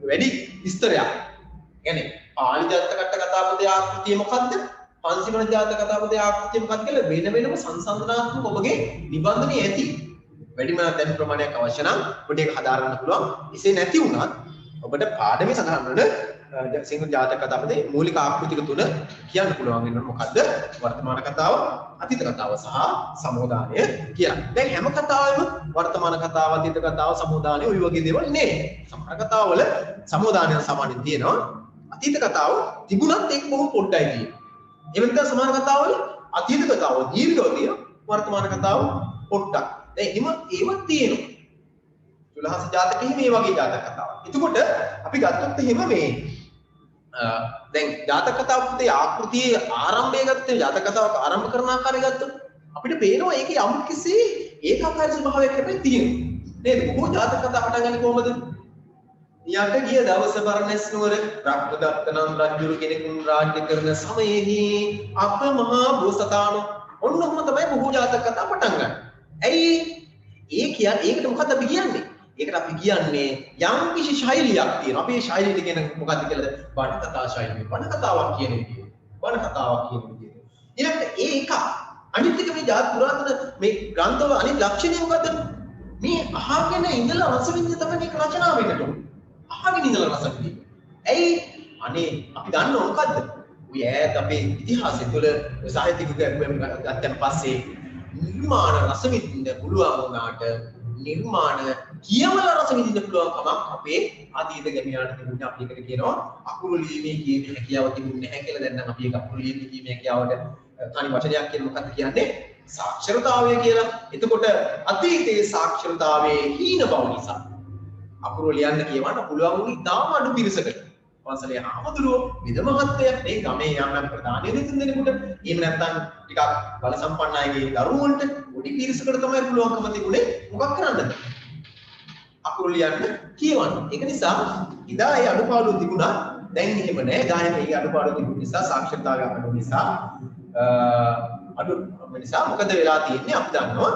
වැඩි විස්තරයක්. يعني පාලි ජාතකට්ට කතාපතේ ආකෘතිය මොකද්ද? 550 ජාතක කතාපතේ ආකෘතිය මොකක්ද කියලා වෙන වෙනම සංසන්දනාත්මක ඔබගේ නිබන්ධනයේ ඇති. වැඩිම දැන් ප්‍රමාණයක් අවශ්‍ය නම් ඔබට ඒක හදා ගන්න පුළුවන්. එසේ නැති වුණත් ඔබට පාඩමේ සඳහන් වන සිංහල ජාතක කතාපතේ මූලික ආකෘතික තුන කියන්න පුළුවන් වෙනවා මොකද්ද? වර්තමාන කතාව, අතීත කතාව සහ සමෝදානය කියලා. දැන් හැම කතාවෙම වර්තමාන කතාව, අතීත කතාව, සමෝදානය ඔය වගේ දේවල් නේ. සමහර කතාවල සමෝදානය සාමාන්‍යයෙන් තියෙනවා. අතීත කතාව තිබුණත් ඒක බොහොම පොඩ්ඩයි තියෙන්නේ. ඒ වෙනද සමහර කතාවල අතීත කතාව දීර්ඝව තියෙනවා. වර්තමාන කතාව පොඩ්ඩක්. දැන් එහෙම ඒවත් තියෙනවා. තුලහස ජාතකෙහි මේ වගේ ජාතක කතාවක්. එතකොට අපි ගත්තොත් එහෙම මේ දැන් ජාතක කතාවේ ආකෘතියේ ආරම්භය ගත්තේ ජාතක කතාවක ආරම්භ කරන ආකාරය ගත්තොත් අපිට පේනවා ඒකේ යම් කිසි ඒකාකාරී ස්වභාවයක් හැබැයි තියෙනවා. නේද? බොහෝ ජාතක කතා පටන් ගන්නේ කොහමද? යට ගිය දවස බරණැස් නුවර රක්තදත්ත නම් රජුරු කෙනෙකුන් රාජ්‍ය කරන සමයේහි අප මහා බෝසතාණෝ ඔන්න ඔහොම තමයි බොහෝ ජාතක කතා පටන් ගන්න. ඇයි ඒ කියන්නේ ඒකට මොකද්ද අපි කියන්නේ? ඒකට අපි කියන්නේ යම් කිසි ශෛලියක් තියෙනවා. අපි මේ ශෛලියට කියන මොකද්ද කියලාද? බණ කතා ශෛලිය. බණ කතාවක් කියන විදිය. බණ කතාවක් කියන විදිය. ඊළඟට ඒක අනිත් එක මේ ජාත පුරාතන මේ ග්‍රන්ථවල අනිත් ලක්ෂණය මොකද්ද? මේ අහගෙන ඉඳලා රස විඳින්න තමයි මේක රචනා වෙන්නට ඕනේ. අහගෙන ඉඳලා රස විඳින්න. ඇයි? අනේ අපි දන්නව මොකද්ද? ඔය ඈත අපේ ඉතිහාසය තුළ සාහිත්‍යික ගත්තන් පස්සේ නිර්මාණ රස විඳින්න පුළුවන් වුණාට නිර්මාණ කියවලා රස විඳින්න පුළුවන් කමක් අපේ අතීත ගැමියාට තිබුණේ. අපි එකට කියනවා අකුරු ලියීමේ කියමේ හැකියාව තිබුණේ නැහැ කියලා. දැන් නම් අපි ඒක අකුරු ලියීමේ කියමේ හැකියාවට තනි වචනයක් කියන මොකක්ද කියන්නේ? සාක්ෂරතාවය කියලා. එතකොට අතීතයේ සාක්ෂරතාවයේ හීන බව නිසා අකුරු ලියන්න කියවන්න පුළුවන් වුණේ තාම අඩු පිරිසකට. පන්සලේ ආමතුරුව විද මහත්තයා මේ ගමේ යම් ප්‍රධානී දෙතුන් දෙනෙකුට එහෙම නැත්නම් ටිකක් බල සම්පන්න අයගේ දරුවන්ට පොඩි පිරිසකට තමයි පුළුවන්කම තිබුණේ මොකක් කරන්නද? අකුරු ලියන්න කියවන්න. ඒක නිසා ඉදා ඒ අඩුපාඩු තිබුණා. දැන් එහෙම නෑ. ගායන මේ අඩුපාඩු තිබුණ නිසා සාක්ෂරතාවය අඩු නිසා අඩු නිසා මොකද වෙලා තියෙන්නේ අපි දන්නවා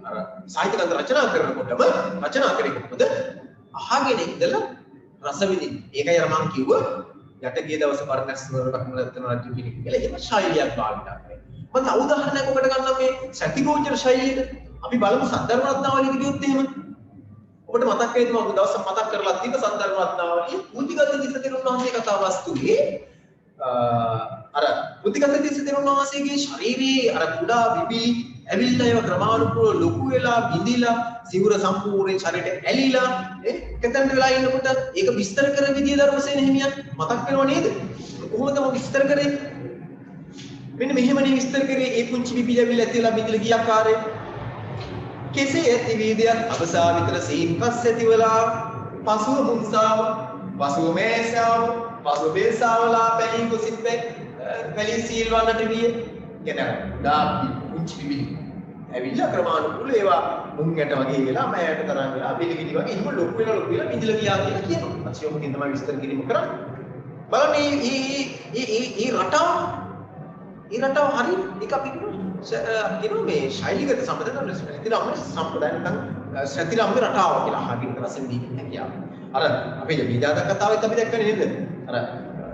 අර සාහිත්‍ය ග්‍රන්ථ රචනා කරනකොටම රචනා කරේ කොහොමද? අහගෙන ඉඳලා රස විඳින්න. ඒකයි අර මම කිව්ව යට ගිය දවස් පරණස්වර රත්නරත්න රජු කෙනෙක් කියලා එහෙම ශෛලියක් භාවිත කරනවා. මම තව උදාහරණයක් ඔබට ගන්නම් මේ සතිගෝචර ශෛලියට. අපි බලමු සද්ධර්ම රත්නාවලියට ගියොත් එහෙම. ඔබට මතක් වෙයිද මම දවසක් මතක් කරලා තිබ්බ සද්ධර්ම රත්නාවලියේ බුද්ධිගත තිස්ස තෙරුන් වහන්සේ කතා වස්තුවේ අර බුද්ධිගත තිස්ස තෙරුන් වහන්සේගේ ශරීරයේ අර කුඩා විබිලි ඇවිල්ලා ඒව ක්‍රමානුකූලව ලොකු වෙලා බිඳිලා සිවුර සම්පූර්ණයෙන් ශරීරයට ඇලිලා එකතැනට වෙලා ඉන්නකොට ඒක විස්තර කර විදිය ධර්මසේන හිමියන් මතක් වෙනව නේද? කොහොමද මම විස්තර කරේ? මෙන්න මෙහෙමනේ විස්තර කරේ ඒ පුංචි විබිලි ඇවිල්ලා ඇතිලා බිඳිලා ගිය ආකාරය. කෙසේ ඇති වීදයක් අවසා විතර සීන් පස් ඇතිවලා පසුව මුන්සාව පසුව මේසාව පසුව බේසාවලා පැලී කුසිත් පැලී සීල් වන්නට විය කියන දාපි පුංචි විබිලි ඇවිල්ලා ක්‍රමානුකූලව ඒවා මුංගට වගේ වෙලා මෑයට තරම් වෙලා පිළිගිනි වගේ එහෙම ලොකු වෙලා බිඳලා ගියා කියලා කියනවා. අසියොමකින් තමයි විස්තර කිරීම කරන්නේ. බලන්න මේ රටාව හරි ඒක අපි කියනවා මේ ශෛලිගත සම්බන්ධන ශ්‍රතිරම්ම සම්ප්‍රදාය නැත්නම් ශ්‍රතිරම්ම රටාව කියලා අහගෙන රසෙන් දීපින් හැකියාව. අර අපේ විද්‍යාත්මක කතාවෙත් අපි දැක්කනේ නේද? අර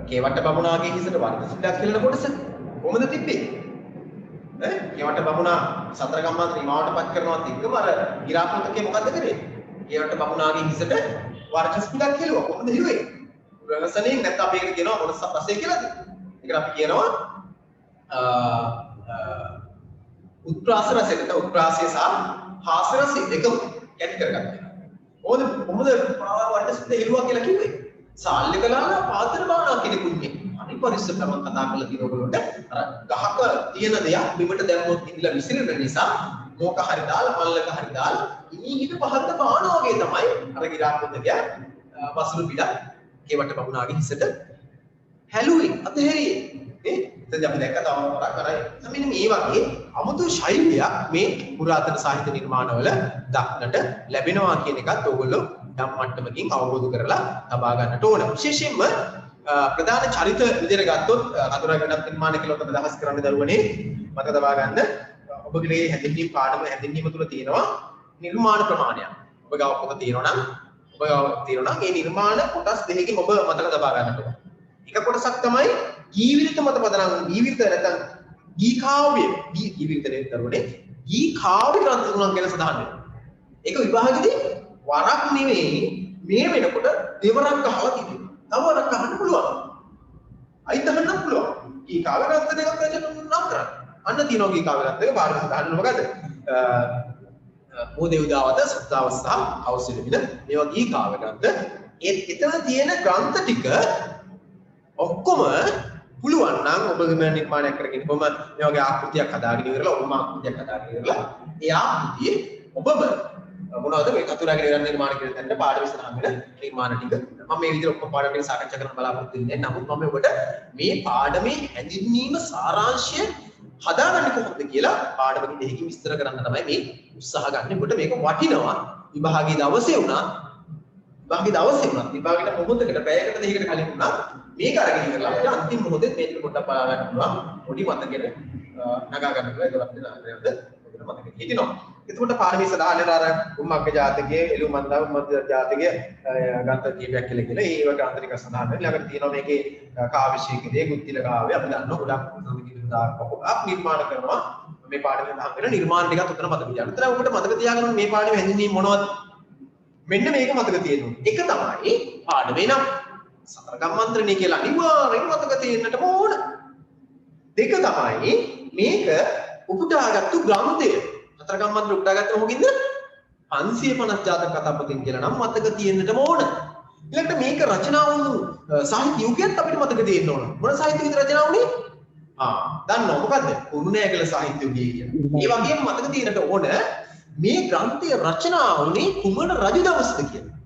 කේවට බමුණාගේ හිසට වර්ග සිද්ධාක් කියලා කොටස කොහොමද තිබ්බේ? කේවට බමුණා සතර ගම්මාන්තර නිමාවටපත් කරනවා තිබ්බම අර ගිරාපොතකේ මොකද්ද කරේ? කේවට බමුණාගේ හිසට වර්ග සිද්ධාක් කියලා කොහොමද හිරුවේ? රසණින් නැත්නම් අපි ඒකට කියනවා මොනස රසය කියලාද? ඒකට අපි කියනවා උත්ප්‍රාස රසය නැත්නම් උත්ප්‍රාසය සහ හාස රසය දෙකම කැටි කරගන්නවා. කොහොමද වර්ණ සිද්ධ හිරුවා කියලා කිව්වේ? සාල්්‍ය කලාලා පාතර බානා කෙනෙකුන්නේ. අනිත් පරිස්සමම කතා කරලා තියෙන ඔයගොල්ලන්ට අර ගහක තියෙන දෙයක් බිමට දැම්මොත් ඉඳලා විසිරෙන නිසා මොක හරි දාලා මල්ලක හරි දාලා ඉනි හිට පහරට බානවා වගේ තමයි අර ගිරාපොතගේ වසුරු පිට කේවට බමුණාගේ හිසට හැලුවේ අතහැරියේ. එතෙන් අපි දැක්ක තව වරක් කරයි. මෙන්න මේ වගේ අමුතු ශෛලියක් මේ පුරාතන සාහිත්‍ය නිර්මාණවල දක්නට ලැබෙනවා කියන එකත් ඕගොල්ලෝ යම් මට්ටමකින් අවබෝධ කරලා තබා ගන්නට ඕන. විශේෂයෙන්ම ප්‍රධාන චරිත විදිහට ගත්තොත් කතුරා ගණන් නිර්මාණ කියලා ඔතන අදහස් කරන්න දරුවනේ මතක තබා ගන්න. ඔබගේ හැදින්වීම පාඩම හැදින්වීම තුල තියෙනවා නිර්මාණ ප්‍රමාණයක්. ඔබ ගාව පොත තියෙනවා නම් ඒ නිර්මාණ කොටස් දෙකකින් ඔබ මතක තබා ගන්නට ඕන. එක කොටසක් තමයි ජීවිත මත පදනම් ජීවිත නැත්නම් ගී කාව්‍ය ජීවිතේ දරුවනේ ගී කාව්‍ය ග්‍රන්ථ තුනක් ගැන සඳහන් වෙනවා. ඒක විභාගෙදී වරක් නෙවෙයි මේ වෙනකොට දෙවරක් අහලා තිබෙනවා. තව වරක් අහන්න පුළුවන්. අයිත් අහන්න පුළුවන්. ගී කාව්‍ය ග්‍රන්ථ දෙකක් ගැන නම් කරන්න. අන්න තියෙනවා ගී කාව්‍ය ග්‍රන්ථ දෙක පාඩම සඳහන් මොකද? මොදේ උදාවත සත්තාවස සහ අවශ්‍ය වෙන මේවා ගී කාව්‍ය ග්‍රන්ථ. එතන තියෙන ග්‍රන්ථ ටික ඔක්කොම පුළුවන් නම් ඔබගේ නිර්මාණයක් කරගෙන ඔබම මේ වගේ ආකෘතියක් හදාගෙන ඉවරලා ඔබම ආකෘතියක් හදාගෙන ඉවරලා ඒ ආකෘතියේ ඔබම මොනවද මේ කතුරාගේ නිර්මාණ කියලා දැන් පාඩම ඉස්සරහම වෙන නිර්මාණ ටික මම මේ විදිහට ඔක්කොම පාඩම් ටික සාකච්ඡා කරන්න බලාපොරොත්තු වෙන්නේ. නමුත් මම ඔබට මේ පාඩමේ හැඳින්වීම සාරාංශය හදාගන්නේ කොහොමද කියලා පාඩමකින් දෙකකින් විස්තර කරන්න තමයි මේ උත්සාහ ගන්න. ඔබට මේක වටිනවා විභාගයේ දවසේ වුණත් විභාගයට මොහොතකට පැයකට දෙකකට කලින් වුණත් මේක අරගෙන ඉඳලා අපිට අන්තිම මොහොතේ මේක පොඩ්ඩක් බලා ගන්න පුළුවන්. පොඩි මතකෙට නගා ගන්න පුළුවන්. ඒක අපිට නේද? ඔබට මතකෙ හිටිනවා. එතකොට පාරමී සදාහනේ අර උම්මග්ග ජාතකයේ එළු මන්දා උම්මග්ග ජාතකයේ ගන්ත කීපයක් කියලා ඒවට අන්තරික සදාහන ළඟට තියෙනවා මේකේ කාව්‍යශීකයේ ගුත්තිල කාව්‍ය අපි දන්නවා ගොඩක් සංකීර්ණතාවක් නිර්මාණ කරනවා. මේ පාඩමෙන් අහන වෙන නිර්මාණ ටිකත් උතන මතක තියාගන්න. ඒතර ඔබට මතක තියාගන්න මේ පාඩමේ හැඳින්වීම මොනවද? මෙන්න මේක මතක තියෙනවා. එක තමයි පාඩමේ නම් සතර ගම්මන්ත්‍රණය කියලා අනිවාර්යෙන් මතක තියෙන්නට ඕන. දෙක තමයි මේක උපුටාගත්තු ග්‍රන්ථය. සතර ගම්මන්ත්‍ර උපුටාගත්ත මොකකින්ද? 550 ජාතක කතාපතින් කියලා නම් මතක තියෙන්නට ඕන. ඊළඟට මේක රචනා වුණු සාහිත්‍ය යුගයත් අපිට මතක තියෙන්න ඕන. මොන සාහිත්‍ය විද රචනා වුණේ? දන්නව මොකද්ද? කුරුණෑගල සාහිත්‍ය යුගය කියලා. ඒ වගේම මතක තියෙන්නට ඕන මේ ග්‍රන්ථයේ රචනා වුණේ කුමන රජු දවසද කියලා.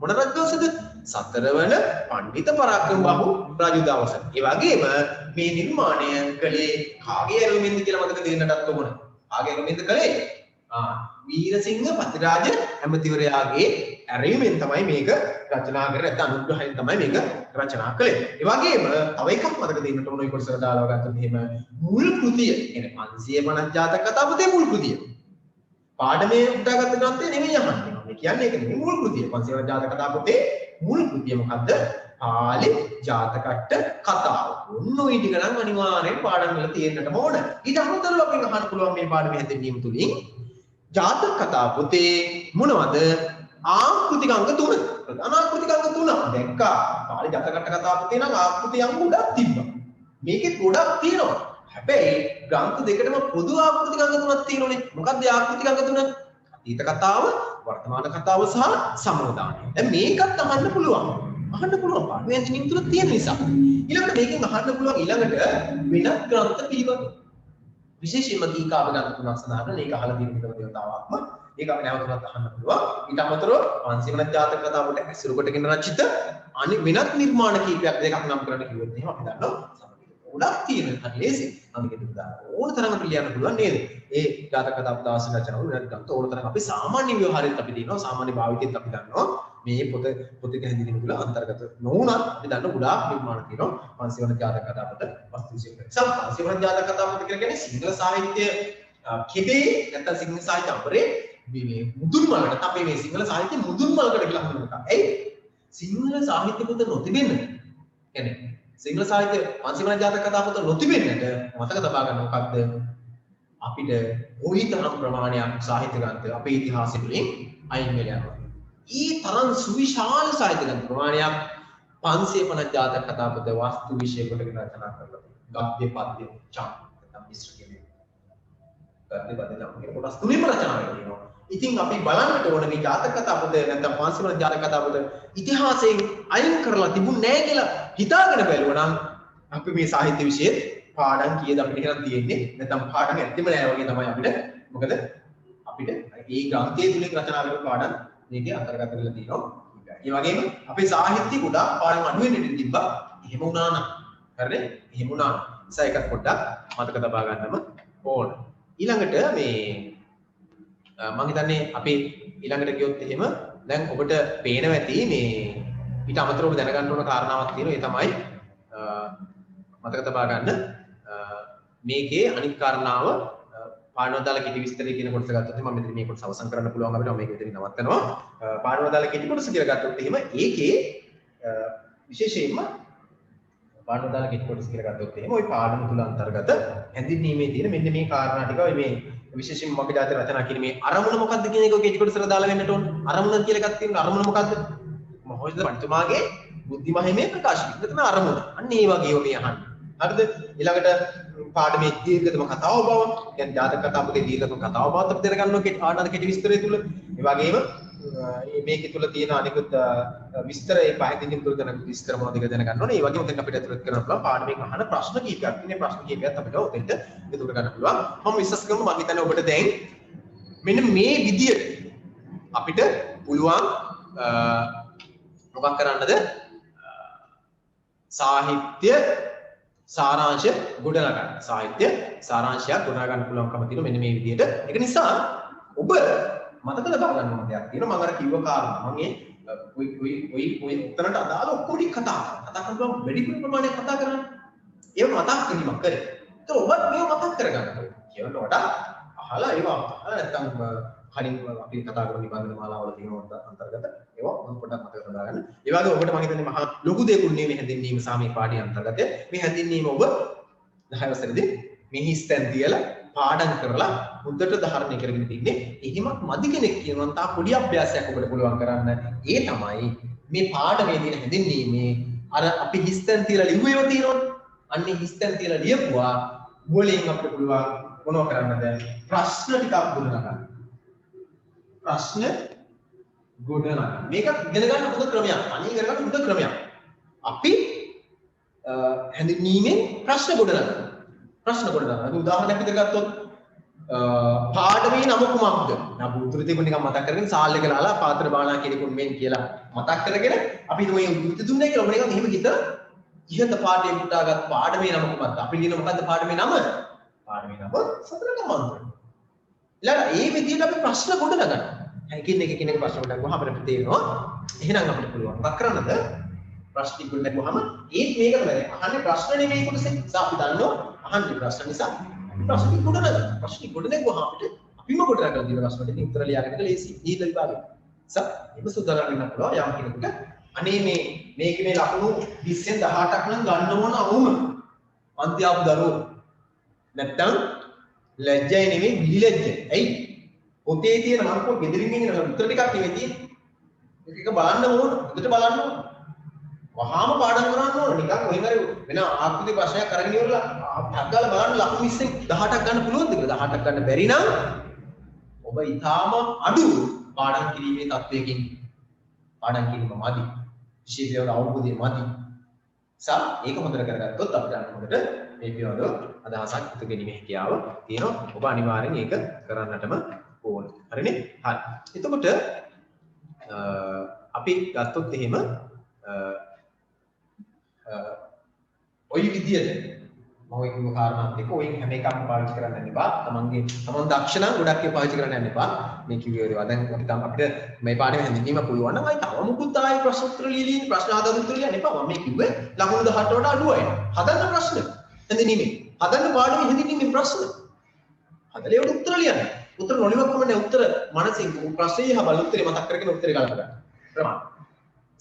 මොන රජු දවසද? සතරවන පණ්ඩිත පරාක්‍රම බහු රජු දවස. ඒ වගේම මේ නිර්මාණය කළේ කාගේ ඇරුමින්ද කියලා මතක තියෙන්නටත් ඕන. කාගේ ඇරුමින්ද කළේ? වීරසිංහ පතිරාජ ඇමතිවරයාගේ ඇරීමෙන් තමයි මේක රචනා කරේ. නැත්නම් අනුග්‍රහයෙන් තමයි මේක රචනා කළේ. ඒ වගේම තව එකක් මතක තියෙන්නට ඕන කොටසට දාලා ගත්තොත් එහෙම මුල් කෘතිය කියන්නේ 550 ජාතක කතා පොතේ මුල් කෘතිය. පාඩමේ උදාගත්ත ග්‍රන්ථය නෙමෙයි අහන්නේ. මේ කියන්නේ ඒක නෙමෙයි මුල් කෘතිය. 550 ජාතක කතා පොතේ මුල් කෘතිය මොකද්ද? පාලි ජාතකට්ට කතාව. උන් ඔය ටික නම් අනිවාර්යෙන් පාඩම් වල තියෙන්නටම ඕන. ඊට අමතරව අපිට අහන්න පුළුවන් මේ පාඩමේ හැදෙන්නීම තුලින් ජාතක කතා පොතේ මොනවද ආකෘතික අංග 3 අනාකෘතික අංග 3 දැක්කා. පාලි ජාතකට්ට කතා පොතේ නම් ආකෘති අංග ගොඩක් තිබ්බා. මේකෙත් ගොඩක් තියෙනවා. හැබැයි ග්‍රන්ථ දෙකටම පොදු ආකෘතික අංග 3ක් තියෙනෝනේ. මොකක්ද ආකෘතික අංග 3? අතීත කතාව, වර්තමාන කතාව සහ සමෝදානය. දැන් මේකත් අහන්න පුළුවන්. අහන්න පුළුවන් පාඩමේ ඇන්ජිනියරින් තුල තියෙන නිසා. ඊළඟට මේකෙන් අහන්න පුළුවන් ඊළඟට වෙනත් ග්‍රන්ථ පිළිබඳ විශේෂයෙන්ම දීකාව ගන්න තුනක් සඳහන් මේක අහලා තියෙන විදිහම දේවතාවක් ඒක අපි නැවතුනත් අහන්න පුළුවන්. ඊට අමතරව 550 ජාතක කතාවට ඇසුරු කොටගෙන රචිත වෙනත් නිර්මාණ කීපයක් දෙකක් නම් කරන්න කිව්වොත් එහෙම අපි දන්නවා ගොඩක් තියෙන හරි ලේසි. නම් මේක දාන්න ඕන තරමට ලියන්න පුළුවන් නේද? ඒ ජාතක කතා දාස රචනාවල වෙනත් ගන්න ඕන තරම් අපි සාමාන්‍ය ව්‍යවහාරෙත් අපි දිනනවා සාමාන්‍ය භාවිතෙත් අපි දන්නවා මේ පොතේ හැදිරීම තුළ අන්තර්ගත නොවුනත් අපි දන්න ගොඩාක් නිර්මාණ තියෙනවා 550 ජාතක කතා පොත වස්තු විශේෂ. 550 ජාතක කතා පොත කියලා කියන්නේ සිංහල සාහිත්‍ය කෙදේ නැත්නම් සිංහල සාහිත්‍ය අපරේ මේ මුදුන් මලකට අපේ මේ සිංහල සාහිත්‍ය මුදුන් මලකට කියලා හඳුන්වනවා. ඇයි? සිංහල සාහිත්‍ය පොත නොතිබෙන්න. කියන්නේ සිංහල සාහිත්‍ය 550 ජාතක කතා පොත නොතිබෙන්නට මතක තබා ගන්න මොකක්ද? අපිට ওই තරම් ප්‍රමාණයක් සාහිත්‍ය ග්‍රන්ථ අපේ ඉතිහාසය තුළින් අයින් වෙලා යනවා. ඊ තරම් සුවිශාල සාහිත්‍ය ග්‍රන්ථ ප්‍රමාණයක් 550 ජාතක කතා පොත වස්තු විෂය කොටගෙන රචනා කරලා තියෙනවා. ගද්‍ය පද්‍ය චම් නැත්නම් මිශ්‍ර කියන්නේ. ගද්‍ය පද්‍ය චම් කියන කොටස් තුනෙම රචනා වෙලා තියෙනවා. ඉතින් අපි බලන්නට ඕන මේ ජාතක කතා පොත නැත්නම් 550 ජාතක කතා පොත ඉතිහාසයෙන් අයින් කරලා තිබුණ නැහැ කියලා හිතාගෙන බැලුවා නම් අපි මේ සාහිත්‍ය විෂයේ පාඩම් කීයද අපිට කියලා තියෙන්නේ නැත්නම් පාඩම් ඇත්තෙම නෑ වගේ තමයි අපිට. මොකද අපිට මේ ග්‍රන්ථයේ තුලින් රචනා කරපු පාඩම් මේකේ අන්තර්ගත කරලා තියෙනවා. ඒ වගේම අපේ සාහිත්‍ය ගොඩාක් පාඩම් අඩු වෙන්න ඉඩ තිබ්බා. එහෙම වුණා නම් හරිනේ? එහෙම වුණා. ඒසයි එකක් පොඩ්ඩක් මතක තබා ගන්නම ඕන. ඊළඟට මේ මම හිතන්නේ අපි ඊළඟට ගියොත් එහෙම දැන් ඔබට පේනවා ඇති මේ ඊට අමතරව ඔබ දැනගන්න ඕන කාරණාවක් තියෙනවා. ඒ තමයි මතක තබා ගන්න මේකේ අනිත් කාරණාව පාඩුවදාල කෙටි විස්තරය කියන කොටස ගත්තොත් මම මෙතන මේ කොටස අවසන් කරන්න පුළුවන් අපිට. මම මේක මෙතනින් නවත්තනවා. පාඩුවදාල කෙටි කොටස කියලා ගත්තොත් එහෙම ඒකේ විශේෂයෙන්ම පාඩුවදාල කෙටි කොටස කියලා ගත්තොත් එහෙම ওই පාඩම තුල අන්තර්ගත හැඳින්වීමේ තියෙන මෙන්න මේ කාරණා ටික ඔය මේ විශේෂයෙන්ම මගේ ජාතක රචනා කිරීමේ අරමුණ මොකක්ද කියන එක ඔය කෙටි කොටසට දාලා වෙන්නට ඕන. අරමුණ කියලා එකක් තියෙනවා. අරමුණ මොකක්ද? මොහොතද පඬිතුමාගේ බුද්ධි මහිමේ ප්‍රකාශ කිරීම අරමුණ. අන්න ඒ වගේ මේ අහන්න. හරිද? ඊළඟට පාඩමේ දීර්ඝතම කතාව බව, කියන්නේ ජාතක කතා පොතේ දීර්ඝතම කතාව බව අපිට දැනගන්න ඕනේ ආනාද කෙටි විස්තරය තුල. ඒ වගේම මේකේ තුල තියෙන අනිකුත් විස්තර ඒ පහදින් තුල දැන විස්තර මොනවද කියලා දැනගන්න ඕනේ. ඒ වගේම දැන් අපිට අතුලත් කරන්න පුළුවන් පාඩමෙන් අහන ප්‍රශ්න කීපයක්. ඉන්නේ ප්‍රශ්න කීපයක් අපිට උදේට ඉතුරු ගන්න පුළුවන්. මම විශ්වාස කරනවා මම හිතන්නේ ඔබට දැන් මෙන්න මේ විදියට අපිට පුළුවන් මොකක් කරන්නද? සාහිත්‍ය සාරාංශ ගොඩනගන්න. සාහිත්‍ය සාරාංශයක් ගොඩනගා ගන්න පුළුවන්කම තියෙනවා මෙන්න මේ විදිහට. ඒක නිසා ඔබ මතක තබා ගන්න ඕන දෙයක් තියෙනවා. මම අර කිව්ව කාරණා. මම ඔය උත්තරට අදාළ ඔක්කොම කතා කරනවා. වැඩිපුර ප්‍රමාණයක් කතා කරන්නේ. ඒක මතක් කිරීමක් කරේ. ඒතර ඔබත් මේව මතක් කරගන්න ඕනේ. කියනකොට අහලා ඒවා අහලා නැත්නම් කලින් අපි කතා කරන නිබන්ධන මාලාවල තියෙන අන්තර්ගත ඒවා මම පොඩ්ඩක් මතක තබා ගන්න. ඒ වගේ ඔබට මම හිතන්නේ මහා ලොකු දෙයක් උන්නේ මේ හැඳින්වීම සහ මේ පාඩිය අන්තර්ගතය. මේ හැඳින්වීම ඔබ 10 වසරේදී මේ හිස්තැන් තියලා පාඩම් කරලා හොඳට ධාරණය කරගෙන තින්නේ. එහෙමත් මදි කෙනෙක් කියනවා නම් තා පොඩි අභ්‍යාසයක් ඔබට පුළුවන් කරන්න. ඒ තමයි මේ පාඩමේ තියෙන හැඳින්වීමේ අර අපි හිස්තැන් තියලා ලිව්වේව තියෙනවනේ. අන්නේ හිස්තැන් තියලා ලියපුවා වලින් අපිට පුළුවන් මොනව කරන්නද? ප්‍රශ්න ටිකක් ගොඩනගන්න. ප්‍රශ්න ගොඩනගන්න. මේක ඉගෙන ගන්න හොඳ ක්‍රමයක්. අනිත් ඉගෙන ගන්න හොඳ ක්‍රමයක්. අපි හැඳින්වීමෙන් ප්‍රශ්න ගොඩනගනවා. ප්‍රශ්න ගොඩනගනවා. අපි උදාහරණයක් විදිහට ගත්තොත් පාඩමේ නම කුමක්ද? අපි උත්තර තිබුණ නිකන් මතක් කරගෙන සාල් එක ලාලා පාත්‍ර බානා කෙනෙකුන් මෙන් කියලා මතක් කරගෙන අපි මේ උත්තර දුන්නේ කියලා ඔබ නිකන් එහෙම හිත ඉහත පාඩේ පුටාගත් පාඩමේ නම කුමක්ද? අපි ලියන මොකද්ද පාඩමේ නම? පාඩමේ නම සතරක මන්ත්‍රය. ඊළඟ ඒ විදිහට අපි ප්‍රශ්න ගොඩනගනවා. එකිනෙක ප්‍රශ්න ගොඩනගුවාම අපිට තේරෙනවා එහෙනම් අපිට පුළුවන් මොකක් කරන්නද? ප්‍රශ්න ගොඩනගුවාම මේක තමයි. අහන්නේ ප්‍රශ්න නෙමෙයි කොටසේ. අපි දන්නවා අහන්නේ ප්‍රශ්න නිසා ප්‍රශ්න ගොඩනගනවා. ප්‍රශ්න ගොඩනගුවාම අපිට අපිම ගොඩනගලා දින ප්‍රශ්න වලින් උත්තර ලියාගෙන ලේසි. ඊළඟ විභාගෙ. ඒක සුද්ධ කරගන්න පුළුවන් යම් කෙනෙකුට අනේ මේකේ ලකුණු 20න් 18ක් නම් ගන්න ඕන අවුම අන්තියාපු දරුවෝ නැත්තම් ලැජ්ජයි නෙමෙයි විලිලැජ්ජයි. ඇයි? පොතේ තියෙන මංකෝ ගෙදරින් එන උත්තර ටිකක් නෙමෙයි තියෙන්නේ. මේක බලන්න ඕන. හොඳට බලන්න ඕන. වහාම පාඩම් කරන්න ඕන. නිකන් කොහෙන් හරි වෙන ආකෘති ප්‍රශ්නයක් අරගෙන ඉවරලා අග්ගාලා බලන්න ලකුණු 20න් 18ක් ගන්න පුළුවන්ද කියලා. 18ක් ගන්න බැරි නම් ඔබ ඊටාම අඩු පාඩම් කිරීමේ තත්වයකින් පාඩම් කිරීම මදි. විශේෂයෙන් අවබෝධය මදි. ඒක හොඳට කරගත්තොත් අපිට හොඳට මේ පිළිබඳව අදහසක් ඉතු ගැනීමේ හැකියාව තියෙනවා. ඔබ අනිවාර්යෙන් ඒක කරන්නටම ඕන. හරිනේ? හරි. එතකොට අපි ගත්තොත් එහෙම ඔය විදියට මම කියපු කාරණාත් එක්ක ඔයින් හැම එකක්ම පාවිච්චි කරන්න යන්න එපා. තමන් දක්ෂ නම් ගොඩක් ඒවා පාවිච්චි කරන්න යන්න එපා. මේ කිව්වේ ඒවා දැන් අපිට මේ පාඩම හැඳින්වීම පුළුවන් නම් අයි තව මුකුත් ආයි ප්‍රශ්න උත්තර ලියලින් ප්‍රශ්න ආදාන උත්තර ලියන්න එපා. මම මේ කිව්වේ ලකුණු 18ට වඩා අඩුවයි. හදන්න ප්‍රශ්න හැඳින්වීමේ. හදන්න පාඩමේ හැඳින්වීමේ ප්‍රශ්න. හදලා ඒවට උත්තර ලියන්න. උත්තර නොලියවක්ම නෑ උත්තර මනසින් ප්‍රශ්නේ හබල උත්තරේ මතක් කරගෙන උත්තරේ ගලප ගන්න. ප්‍රමාණ.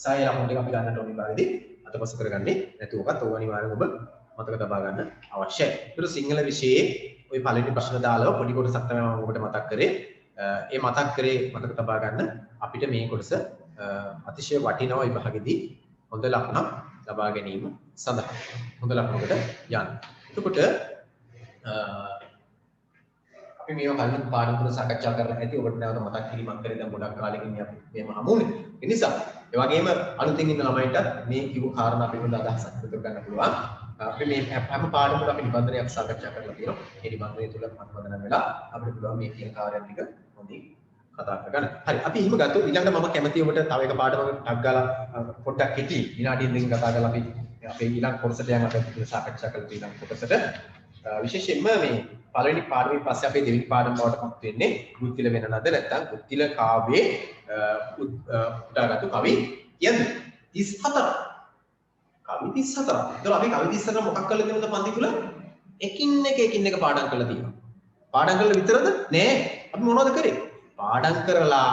සාය ලකුණු ටික අපි ගන්නට ඕනේ බාරදී අතපස කරගන්නේ නැතුව ඔකත් ඕව අනිවාර්යෙන් ඔබ මතක තබා ගන්න අවශ්‍යයි. ඒතර සිංහල විෂයේ ওই පළවෙනි ප්‍රශ්න දාලා පොඩි කොටසක් තමයි මම ඔබට මතක් කරේ. ඒ මතක් කරේ මතක තබා ගන්න අපිට මේ කොටස අතිශය වටිනවා විභාගෙදී හොඳ ලකුණක් ලබා ගැනීම සඳහා. හොඳ ලකුණකට යන්න. එතකොට අපි මේවා කලින් පාඩම් තුන සාකච්ඡා කරලා ඇති ඔබට නැවත මතක් කිරීමක් කරේ දැන් ගොඩක් කාලෙකින් අපි මේව හමුුනේ. ඒ නිසා ඒ වගේම අලුතින් ඉන්න ළමයින්ට මේ කිව්ව කාරණා පිළිබඳ අදහසක් විතර ගන්න පුළුවන්. අපි මේ හැම පාඩමකට අපි නිබන්ධනයක් සාකච්ඡා කරලා තියෙනවා. ඒ නිබන්ධනය තුල මතබදන වෙලා අපිට පුළුවන් මේ කියන කාර්යයන් ටික හොඳින් කතා කරගන්න. හරි අපි එහෙම ගත්තොත් ඊළඟට මම කැමතියි ඔබට තව එක පාඩමක් ටක් ගාලා පොඩ්ඩක් හිටි විනාඩියක් දෙකකින් කතා කරලා අපි අපේ ඊළඟ කොටසට යන්න අපි සාකච්ඡා කරලා ඊළඟ කොටසට විශේෂයෙන්ම මේ පළවෙනි පාඩමෙන් පස්සේ අපේ දෙවෙනි පාඩම බවට පත් වෙන්නේ බුද්ධිල වෙන නද නැත්නම් බුද්ධිල කාව්‍යයේ උදාගත්තු කවි කියන්න 34 කවි 34. ඒතකොට අපි කවි 34 මොකක් කරලා දෙනවද පන්ති තුල? එකින් එක පාඩම් කරලා තියෙනවා. පාඩම් කරලා විතරද? නෑ. අපි මොනවද කරේ? පාඩම් කරලා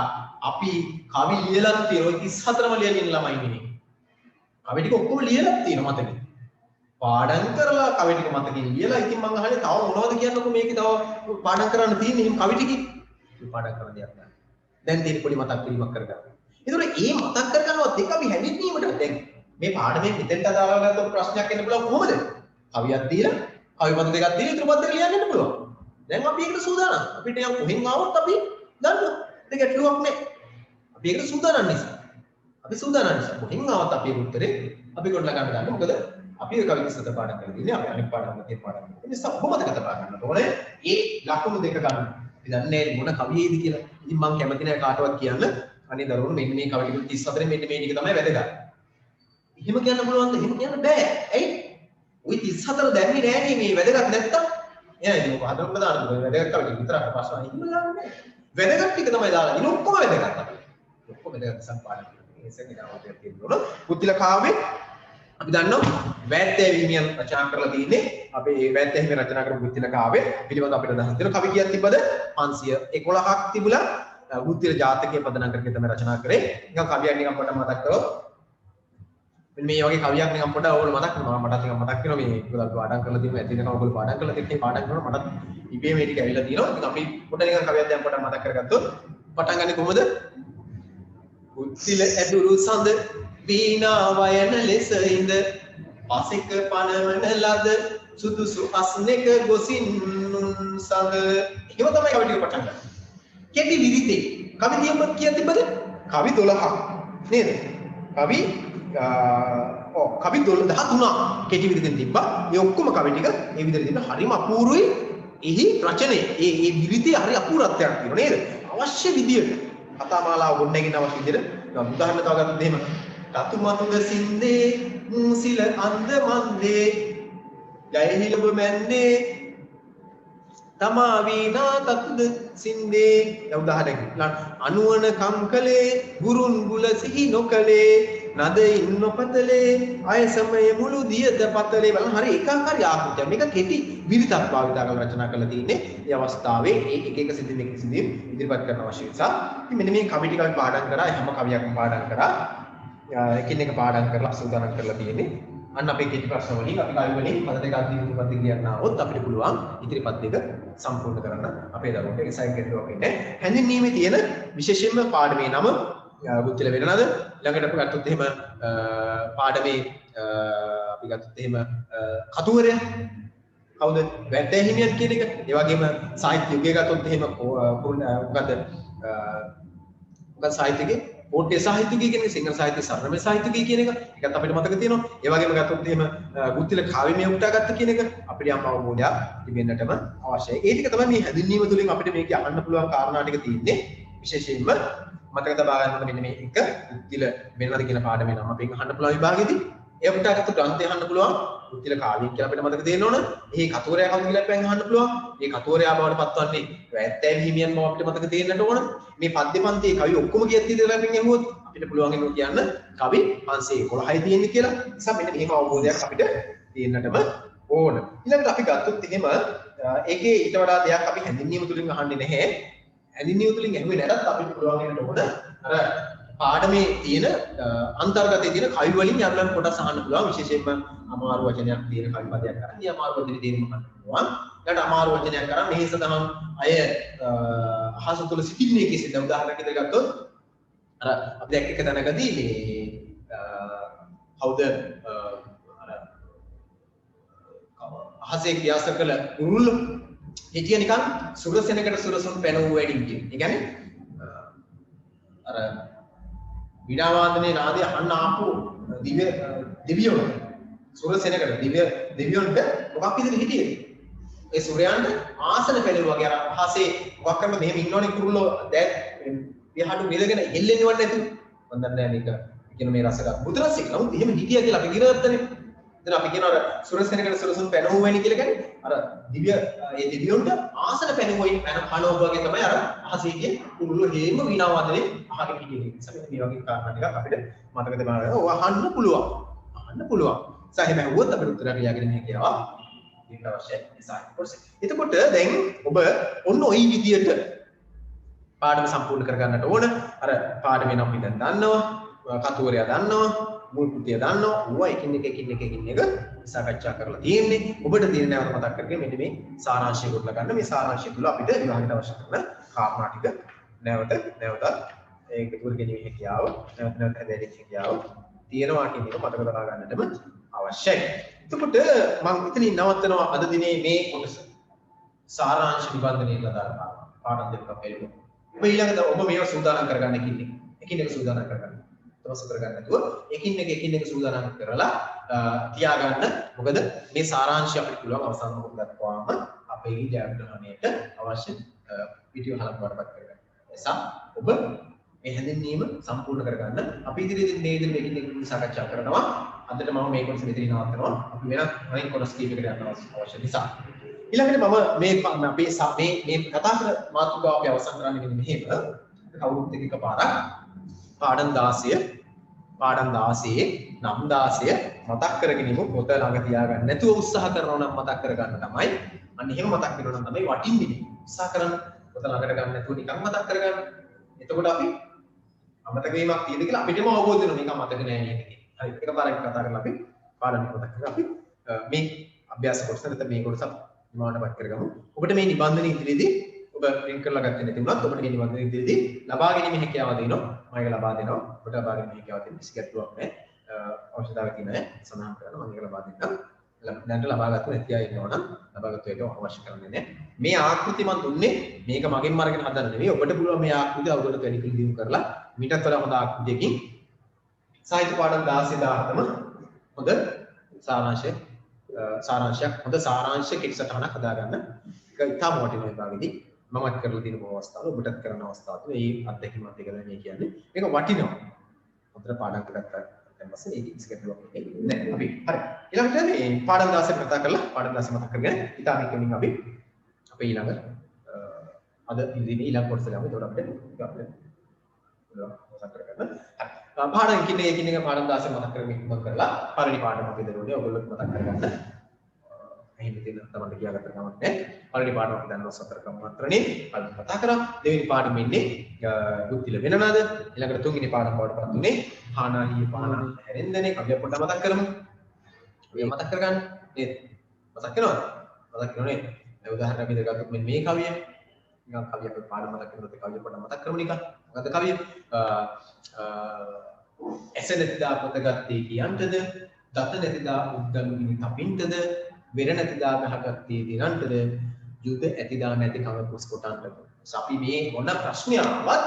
අපි කවි ලියලා තියෙනවා. 34ම ලියගෙන ළමයි ඉන්නේ. කවි ටික ඔක්කොම ලියලා තියෙනවා මතකේ. පාඩම් කරලා කවි ටික මතකෙන් ලියලා ඉතින් මම අහන්නේ තව මොනවද කියන්නකෝ මේකේ තව පාඩම් කරන්න තියෙන්නේ එහෙනම් කවි ටිකේ. පාඩම් කරන්න දෙයක් නෑ. දැන් තියෙන පොඩි මතක් කිරීමක් කරගන්න. ඒතකොට මේ මතක් කරගන්නවත් එක අපි හැඳින්වීමට දැන් මේ පාඩමේ මෙතෙන්ට අදාළව ගත්තොත් ප්‍රශ්නයක් එන්න පුළුවන් කොහොමද? කවියක් දීලා කවි පද දෙකක් දීලා ඊටු පද දෙක ලියන්න යන්න පුළුවන්. දැන් අපි ඒකට සූදානම්. අපිට යම් කොහෙන් ආවොත් අපි දන්නවා. ඒක ගැටලුවක් නෑ. අපි ඒකට සූදානම් නිසා. අපි සූදානම් නිසා කොහෙන් ආවත් අපි උත්තරේ අපි ගොඩනගා ගන්න ගන්න. මොකද අපි ඒ කවි 34 පාඩම් කරලා ඉන්නේ. අපි අනිත් පාඩම් දෙක පාඩම් කරලා. ඒ නිසා ඔබ මතක තබා ගන්න ඕනේ. ඒ ලකුණු දෙක ගන්න. අපි දන්නේ මොන කවියේද කියලා. ඉතින් මම කැමති නෑ කාටවත් කියන්න. අනේ දරුවෝ මෙන්න මේ කවි ටික 34 මෙන්න මේ ටික තමයි වැදගත්. එහෙම කියන්න පුළුවන්ද? එහෙම කියන්න බෑ. ඇයි? ওই 34 දැන්නේ නෑනේ මේ වැදගත් නැත්තම්. එයා ඉතින් ඔක හදන්න දාන්න වැදගත් කවි ටික විතරක් ප්‍රශ්න අහින්න දාන්නේ. වැදගත් ටික තමයි දාලා. ඉතින් ඔක්කොම වැදගත් අපි. ඔක්කොම වැදගත් සම්පාදනය. මේසෙන් ඉතාලි තියෙනවා. බුද්ධිල කාව්වේ අපි දන්නවා වැද්දෑවීමියන් රචනා කරලා තියෙන්නේ. අපි මේ වැද්දෑවීම රචනා කරපු බුද්ධිල කාව්වේ පිළිබඳව අපිට අදහස් දෙන කවි කීයක් තිබ්බද? 511ක් තිබුණා. බුද්ධිල ජාතකයේ පදනම් කරගෙන තමයි රචනා කරේ. නිකන් කවියක් නිකන් පොඩ්ඩක් මතක් කරොත් මේ වගේ කවියක් නිකන් පොඩ්ඩක් ඕගොල්ලෝ මතක් කරනවා. මටත් නිකන් මතක් වෙනවා මේ ඒගොල්ලෝ පාඩම් කරලා තියෙනවා. ඇත්තටම ඕගොල්ලෝ පාඩම් කරලා තියෙන්නේ පාඩම් කරනවා. මටත් ඉබේ මේ ටික ඇවිල්ලා තියෙනවා. ඉතින් අපි පොඩ්ඩක් නිකන් කවියක් දැන් පොඩ්ඩක් මතක් කරගත්තොත් පටන් ගන්නේ කොහොමද? බුද්ධිල ඇදුරු සඳ වීණා වයන ලෙස ඉඳ පසෙක පනවන ලද සුදුසු අස්නෙක ගොසින් සඳ. එහෙම තමයි කවි ටික පටන් ගන්න. කෙටි විරිතේ කවි තියුම්වත් කීයක් තිබ්බද? කවි 12ක් නේද? කවි කවි 13 කෙටි විදිහෙන් තිබ්බා. මේ ඔක්කොම කවි ටික මේ විදිහට තිබ්බා. හරිම අපූර්වයි. එහි රචනයේ ඒ විරිතේ හරි අපූර්වත්වයක් තියෙනවා නේද? අවශ්‍ය විදියට කතාමාලාව ගොඩනැගෙන අවශ්‍ය විදියට උදාහරණ තව ගත්තොත් එහෙම රතු මතුග සින්දේ සිල අන්ද මන්දේ ජයහිලබ මැන්නේ තමා වීනා තතුද සින්දේ උදාහරණයක් අනුවන කම්කලේ ගුරුන් බුල සිහි නොකලේ නදින් නොපතලේ අය සමය මුළු දියද පතලේ බලන්න හරි ඒකාකාරී ආකෘතියක් මේක කෙටි විරිතක් භාවිතා කරලා රචනා කරලා තියෙන්නේ මේ අවස්ථාවේ ඒ එක සිද්ධි ඉදිරිපත් කරන අවශ්‍ය නිසා ඉතින් මෙන්න මේ කවි ටික අපි පාඩම් කරා හැම කවියක්ම පාඩම් කරා එකින් එක පාඩම් කරලා සූදානම් කරලා තියෙන්නේ අන්න අපේ කෙටි ප්‍රශ්න වලින් අපි කවි වලින් පද දෙකක් ඉදිරිපත් කියන්න આવොත් අපිට පුළුවන් ඉදිරිපත් දෙක සම්පූර්ණ කරන්න අපේ දරුවන්ට එක්සයිට් කරනවා කියන්නේ හැඳින්වීමේ තියෙන විශේෂයෙන්ම පාඩමේ නම බුද්ධිල වෙනනද ළඟට අපි ගත්තොත් එහෙම පාඩමේ අපි ගත්තොත් එහෙම කතුවරය කවුද වැද්දහිමියන් කියන එක ඒ වගේම සාහිත්‍ය යුගය ගත්තොත් එහෙම මොකද සාහිත්‍යයේ ඕට්ටේ සාහිත්‍යය කියන්නේ සිංහල සාහිත්‍ය සරණමය සාහිත්‍යය කියන එක ඒකත් අපිට මතක තියෙනවා ඒ වගේම ගත්තොත් එහෙම බුද්ධිල කාව්‍යමය උටාගත්ත කියන එක අපිට යම් අවබෝධයක් තිබෙන්නටම අවශ්‍යයි ඒ ටික තමයි මේ හැඳින්වීම තුළින් අපිට මේක අහන්න පුළුවන් කාරණා ටික තියෙන්නේ විශේෂයෙන්ම මතක තබා ගන්න මෙන්න මේ එක බුද්ධිල වෙනවද කියන පාඩමේ නම අපෙන් අහන්න පුළුවන් විභාගෙදී ඒ උටාගත්ත ග්‍රන්ථය අහන්න පුළුවන් බුද්ධිල කාව්‍යය කියලා අපිට මතක තියෙන්න ඕන එහි කතෝරයා කවුද කියලා අපෙන් අහන්න පුළුවන් මේ කතෝරයා බවට පත්වන්නේ වැද්දෑන් හිමියන් බව අපිට මතක තියෙන්නට ඕන මේ පද්‍ය පන්තියේ කවි ඔක්කොම කියත් ඉතින් අපෙන් ඇහුවොත් අපිට පුළුවන් වෙනවා කියන්න කවි 511යි තියෙන්නේ කියලා. නිසා මෙන්න මෙහෙම අවබෝධයක් අපිට තියෙන්නටම ඕන. ඊළඟට අපි ගත්තොත් එහෙම ඒකේ ඊට වඩා දෙයක් අපි හැඳින්වීම තුලින් අහන්නේ නැහැ. හැඳින්වීම තුලින් ඇහුවේ නැත්නම් අපිට පුළුවන් වෙනට ඕන අර පාඩමේ තියෙන අන්තර්ගතයේ තියෙන කවි වලින් යම් කොටස් අහන්න පුළුවන්. විශේෂයෙන්ම අමාරු වචනයක් තියෙන කවි පදයක් කරන් ඒ අමාරු වචනේ තේරුම ගන්න පුළුවන්. ඊට අමාරු වචනයක් කරන් මෙහි සඳහන් අය අහස තුල සිටින්නේ කෙසේද උදාහරණයක් විදිහට ගත්තොත් අර අපි දැක්ක එක තැනකදී මේ කවුද අර අහසේ ක්‍රියාස කළ උරුල්ල හිටිය නිකන් සුරසෙනකට සුරසුන් පැනවූ වැඩින් කියන. ඒ කියන්නේ අර විනා වාදනයේ නාදය අහන්න ආපු දිව්‍ය දෙවියෝ සුරසෙනකට දිව්‍ය දෙවියන්ට මොකක් විදිහට හිටියේද? ඒ සූර්යයන්ට ආසන පැනවුවා වගේ අර අහසේ මොකක් කරන්න මෙහෙම ඉන්නවනේ කුරුල්ලෝ දැන් එහාට මෙලගෙන හෙල්ලෙන්නේ වට නැතු මම දන්නේ මේක කියන මේ රසක බුදුරසික නමුත් එහෙම හිටියා කියලා අපි කියනවත්තනේ දැන් අපි කියන අර සුරසෙනකට සුරසුන් පැනවුව වෙන්නේ කියලා කියන්නේ අර දිව්‍ය ඒ දෙවියන්ට ආසන පැනවුවයි පැනවුවා වගේ තමයි අර අහසේ ගියේ කුරුල්ලෝ හේම විනා වාදනේ අහගෙන හිටියේ නිසා මේ වගේ කාරණා ටිකක් අපිට මතක තබාගන්න ඕවා අහන්න පුළුවන් සාහිම ඇහුවොත් අපිට උත්තරයක් ලියාගෙන මේ කියනවා ඒක අවශ්‍යයි සාහිත්‍ය කොටස. එතකොට දැන් ඔබ ඔන්න ওই විදියට පාඩම සම්පූර්ණ කරගන්නට ඕන. අර පාඩමේ නම් ඉතින් දන්නවා, කතෝරයා දන්නවා, මුල් කෘතිය දන්නවා. ඕවා එකින් එක සාකච්ඡා කරලා තියෙන්නේ. ඔබට තියෙන නැවත මතක් කරගෙන මෙන්න මේ සාරාංශය ගොඩනගා ගන්න. මේ සාරාංශය තුල අපිට විභාගයට අවශ්‍ය කරන කාරණා ටික නැවතත් ඒක තුල ගෙනීමේ හැකියාව, නැවත හැදෑරීමේ හැකියාව තියෙනවා කියන එක මතක තබා ගන්නටම අවශ්‍යයි. එතකොට මම ඉතින් නවත්තනවා අද දිනේ මේ කොටස. සාරාංශ නිබන්ධනයේ ලදාන පාඩම් දෙකක් පෙළගමු. ඔබ ඊළඟට ඔබ මේව සූදානම් කරගන්න එකින් එක සූදානම් කරගන්න. තවස කරගන්න නැතුව එකින් එක සූදානම් කරලා තියාගන්න. මොකද මේ සාරාංශය අපිට පුළුවන් අවසාන මොකද දක්වාම අපේ ජයග්‍රහණයට අවශ්‍ය වීඩියෝ හලක් වඩපත් කරගන්න. එසා ඔබ මේ හැඳින්වීම සම්පූර්ණ කරගන්න. අපි ඉදිරියේදී මේ ඉදිරියට එකින් එක සාකච්ඡා කරනවා. අදට මම මේ කොටස මෙතන නවත්තනවා. අපි වෙනත් අනිත් කොටස් කීපයකට යන්න අවශ්‍ය නිසා. ඊළඟට මම මේ කතා කර මාතෘකාව අපි අවසන් කරන්නේ මෙන්න මෙහෙම. කවුරුත් එක පාරක් පාඩම් 16 නම් 16 මතක් කරගෙන ඉමු. පොත ළඟ තියාගන්න නැතුව උත්සාහ කරනවා නම් මතක් කරගන්න තමයි. අන්න එහෙම මතක් කරනවා නම් තමයි වටින්නේ. උත්සාහ කරන්න පොත ළඟට ගන්න නැතුව නිකන් මතක් කරගන්න. එතකොට අපි අමතක වීමක් තියෙද කියලා අපිටම අවබෝධ වෙනවා. නිකන් මතක නෑ නේද කියලා. හරි. එකපාරක් කතා කරලා අපි පාඩම් මතක් කරලා අපි මේ අභ්‍යාස කොටස නැත්නම් මේ කොටස නිමාවටපත් කරගමු. ඔබට මේ නිබන්ධන ඉදිරියේදී ඔබ print කරලා ගත්තේ නැති වුණත් ඔබට මේ නිබන්ධන ඉදිරියේදී ලබා ගැනීමේ හැකියාව දෙනවා. මම ඒක ලබා දෙනවා. ඔබට ලබා ගැනීමේ හැකියාව තියෙන කිසි ගැටලුවක් නැහැ. අවශ්‍යතාවය තියෙන අය සඳහන් කරනවා මම ඒක ලබා දෙන්නම්. දැනට ලබා ගත්ත නැති අය ඉන්නවා නම් ලබා ගත්ත එක අවශ්‍ය කරන්නේ නැහැ. මේ ආකෘති මම දුන්නේ මේක මගෙන් අරගෙන හදන්න නෙවෙයි. ඔබට පුළුවන් මේ ආකෘතිය අවුරුද්දට වැඩි දියුණු කරලා මීටත් වඩා හොඳ ආකෘතියකින් සාහිත්‍ය පාඩම් 16 17ම හොඳ සාරාංශයක් හොඳ සාරාංශ කෙටිසටහනක් හදාගන්න ඒක ඉතාම වටිනා විභාගෙදී මමත් කරලා තියෙන බොහෝ අවස්ථාවල ඔබටත් කරන අවස්ථාවල මේ අත්දැකීමත් එක මේ කියන්නේ මේක වටිනවා හොඳට පාඩම් කරගත්තා දැන් පස්සේ ඒක ඉස්කට්ලුවක් නෑ අපි හරි ඊළඟට මේ පාඩම් 16 කතා කරලා පාඩම් 16 මතක් කරගෙන ඉතාම ඉක්මනින් අපි අපේ ඊළඟ අද ඉදිරියේ ඊළඟ කොටසට යමු ඒකට අපිට මතක් කරගන්න පාඩම් එකින් එක පාඩම් 16 මතක් කරගෙන ඉක්මන් කරලා පළවෙනි පාඩම අපි දරුවනේ ඔයගොල්ලෝ මතක් කරගන්න එහෙම තියෙන තමයි කියාගත්ත ගමන් නෑ පළවෙනි පාඩම අපි දන්නවා සතරකම් මාත්‍රනේ අපි කතා කරා දෙවෙනි පාඩම ඉන්නේ බුද්ධිල වෙනනද ඊළඟට තුන්වෙනි පාඩම බවට පත් උනේ හානාහිය පානා හැරෙන්දනේ අපි පොඩ්ඩක් මතක් කරමු ඔය මතක් කරගන්න නේද මතක් කරනවද මතක් කරනනේ දැන් උදාහරණයක් විදිහට ගත්තොත් මෙන්න මේ කවිය නිකන් කවිය අපි පාඩම මතක් කරනකොට කවිය පොඩ්ඩක් මතක් කරමු නිකන් මොකද කවිය ඇස නැතිදා පොත ගත්තේ කියන්ටද දත නැතිදා උද්දලුගිනි තපින්ටද වෙර නැතිදා ගහගත්තේ දිනන්ටද යුද ඇතිදා නැති කම කුස් කොටන්ටද අපි මේ මොන ප්‍රශ්නයක්වත්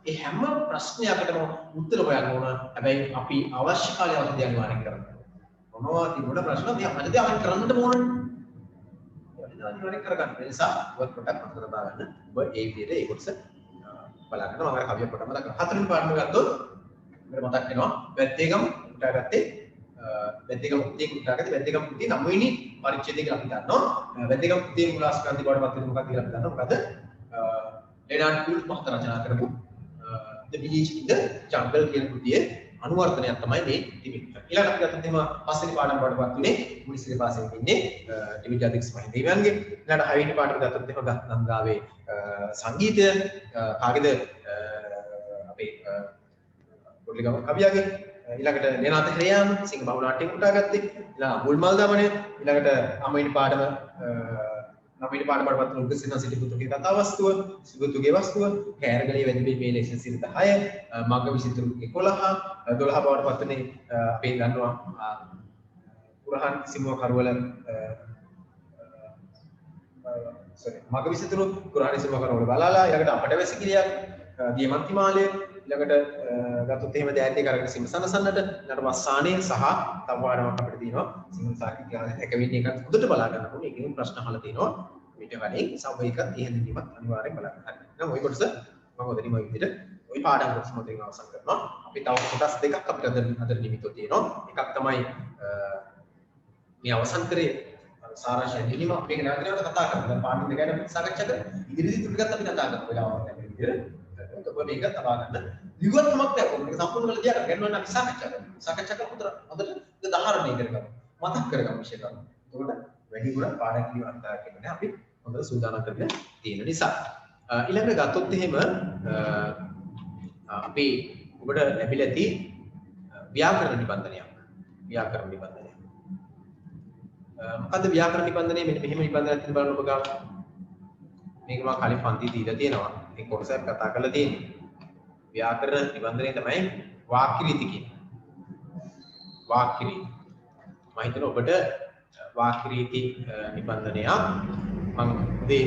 ඒ හැම ප්‍රශ්නයකටම උත්තර හොයන්න ඕන හැබැයි අපි අවශ්‍ය කාලය අවධිය අනිවාර්යෙන් කරන්න මොනවා තිබුණ ප්‍රශ්න අපි අපිට අවශ්‍ය කරන්නට ඕනේ අනිවාර්යෙන් කරගන්න ඒ නිසා ඔබ පොඩ්ඩක් මතක තබා ගන්න ඔබ ඒ විදිහට ඒ කොටස බලන්න මම අර කවිය පොඩ්ඩක් මතක් කරලා හතරවෙනි පාඩම ගත්තොත් මට මතක් වෙනවා වැද්දේගම උටාගත්තේ වැද්දේගම පුතේ උටාගත්තේ වැද්දේගම පුතේ 9 වෙනි පරිච්ඡේදය කියලා අපි දන්නවා වැද්දේගම පුතේ මූලාස්කන්ධය බවට පත් වෙන මොකක්ද කියලා අපි දන්නවා මොකද ලෙනාඩ් කුල් මහතා රචනා කරපු the village in the jungle කියන කෘතියේ අනුවර්තනයක් තමයි මේ තිබෙන්නේ ඊළඟට අපි ගත්තොත් එහෙම පස්වෙනි පාඩම බවට පත් උනේ මුනිසිරි පාසලෙන් ඉන්නේ ඩිවිඩ් ජාතික්ස් මහින්දේවයන්ගේ ඊළඟට හයවෙනි පාඩම ගත්තොත් එහෙම ගංගාවේ සංගීතය කාගේද අපේ පොඩ්ලිගම කවියාගේ ඊළඟට නේනාත හෙරයාම සිංහ බහුල නාට්‍යයක් උටාගත්තේ ඊළඟ මුල්මල් දමනය ඊළඟට 9වෙනි පාඩම 9වෙනි පාඩම වලට පත් උග්ගසින සිටිපුතුගේ කතා වස්තුව සිගුතුගේ වස්තුව කෑරගලේ වැදිබේ මේ ලෙක්ෂන් සිරිත 6 මග්ග විසිතුරු 11 12 බවට පත් උනේ අපි දන්නවා පුරහන් සිංහ කරවල මග විසිතුරු කුරාණි සිංහ කරවල බලාලා ඊළඟට අපට වැසිකිළියක් දියමන්තිමාලය ඊළඟට ගත්තොත් එහෙම දෑත් එක අරගෙන සිම සනසන්නට ඊළඟට වස්සානේ සහ තව පාඩමක් අපිට තියෙනවා සිංහල සාහිත්‍ය එක වෙන්නේ එකත් හොඳට බලා ගන්න ඕනේ ඒකෙන් ප්‍රශ්න අහලා තියෙනවා ඊට කලින් සමයකත් එහෙදින්වත් අනිවාර්යෙන් බලා ගන්න. එහෙනම් ওই කොටස මම ඔතනින්ම විදිහට ওই පාඩම් කොටස මොතෙන් අවසන් කරනවා. අපි තව කොටස් දෙකක් අපිට අද නිමිතෝ තියෙනවා. එකක් තමයි මේ අවසන් කරේ සාරාංශය දෙලිම මේක නැවත කතා කරමු. දැන් පාඩම් දෙක ගැන සාකච්ඡා කරමු. ඉදිරියට ටිකක් අපි කතා කරමු. වෙලාවක් නැහැ විදිහට. ඔබ මේක තබා ගන්න. විවෘතමක් නැහැ. මේක සම්පූර්ණ කරලා තියාගන්න. ගැන අපි සාකච්ඡා කරමු. සාකච්ඡා කරමු හොඳට උදාහරණය කරගමු. මතක් කරගමු විශේෂ කරමු. එතකොට වැඩිපුර පාඩම් කිරීම අන්තර කියන්නේ අපි හොඳට සූදානම් කරගෙන තියෙන නිසා. ඊළඟට ගත්තොත් එහෙම අපි ඔබට ලැබිලා ඇති ව්‍යාකරණ නිබන්ධනයක්. ව්‍යාකරණ නිබන්ධනය. මොකද්ද ව්‍යාකරණ නිබන්ධනය? මෙන්න මෙහෙම නිබන්ධනයක් තියෙන බලන්න ඔබ ගාව. මේක මම කලින් පන්ති දීලා තියෙනවා. මේ කොටසක් කතා කරලා තියෙන්නේ. ව්‍යාකරණ නිබන්ධනය තමයි වාක්‍ය රීති කියන්නේ. වාක්‍ය රීති. මම හිතනවා ඔබට වාක්‍ය රීති නිබන්ධනයක් මම උදේ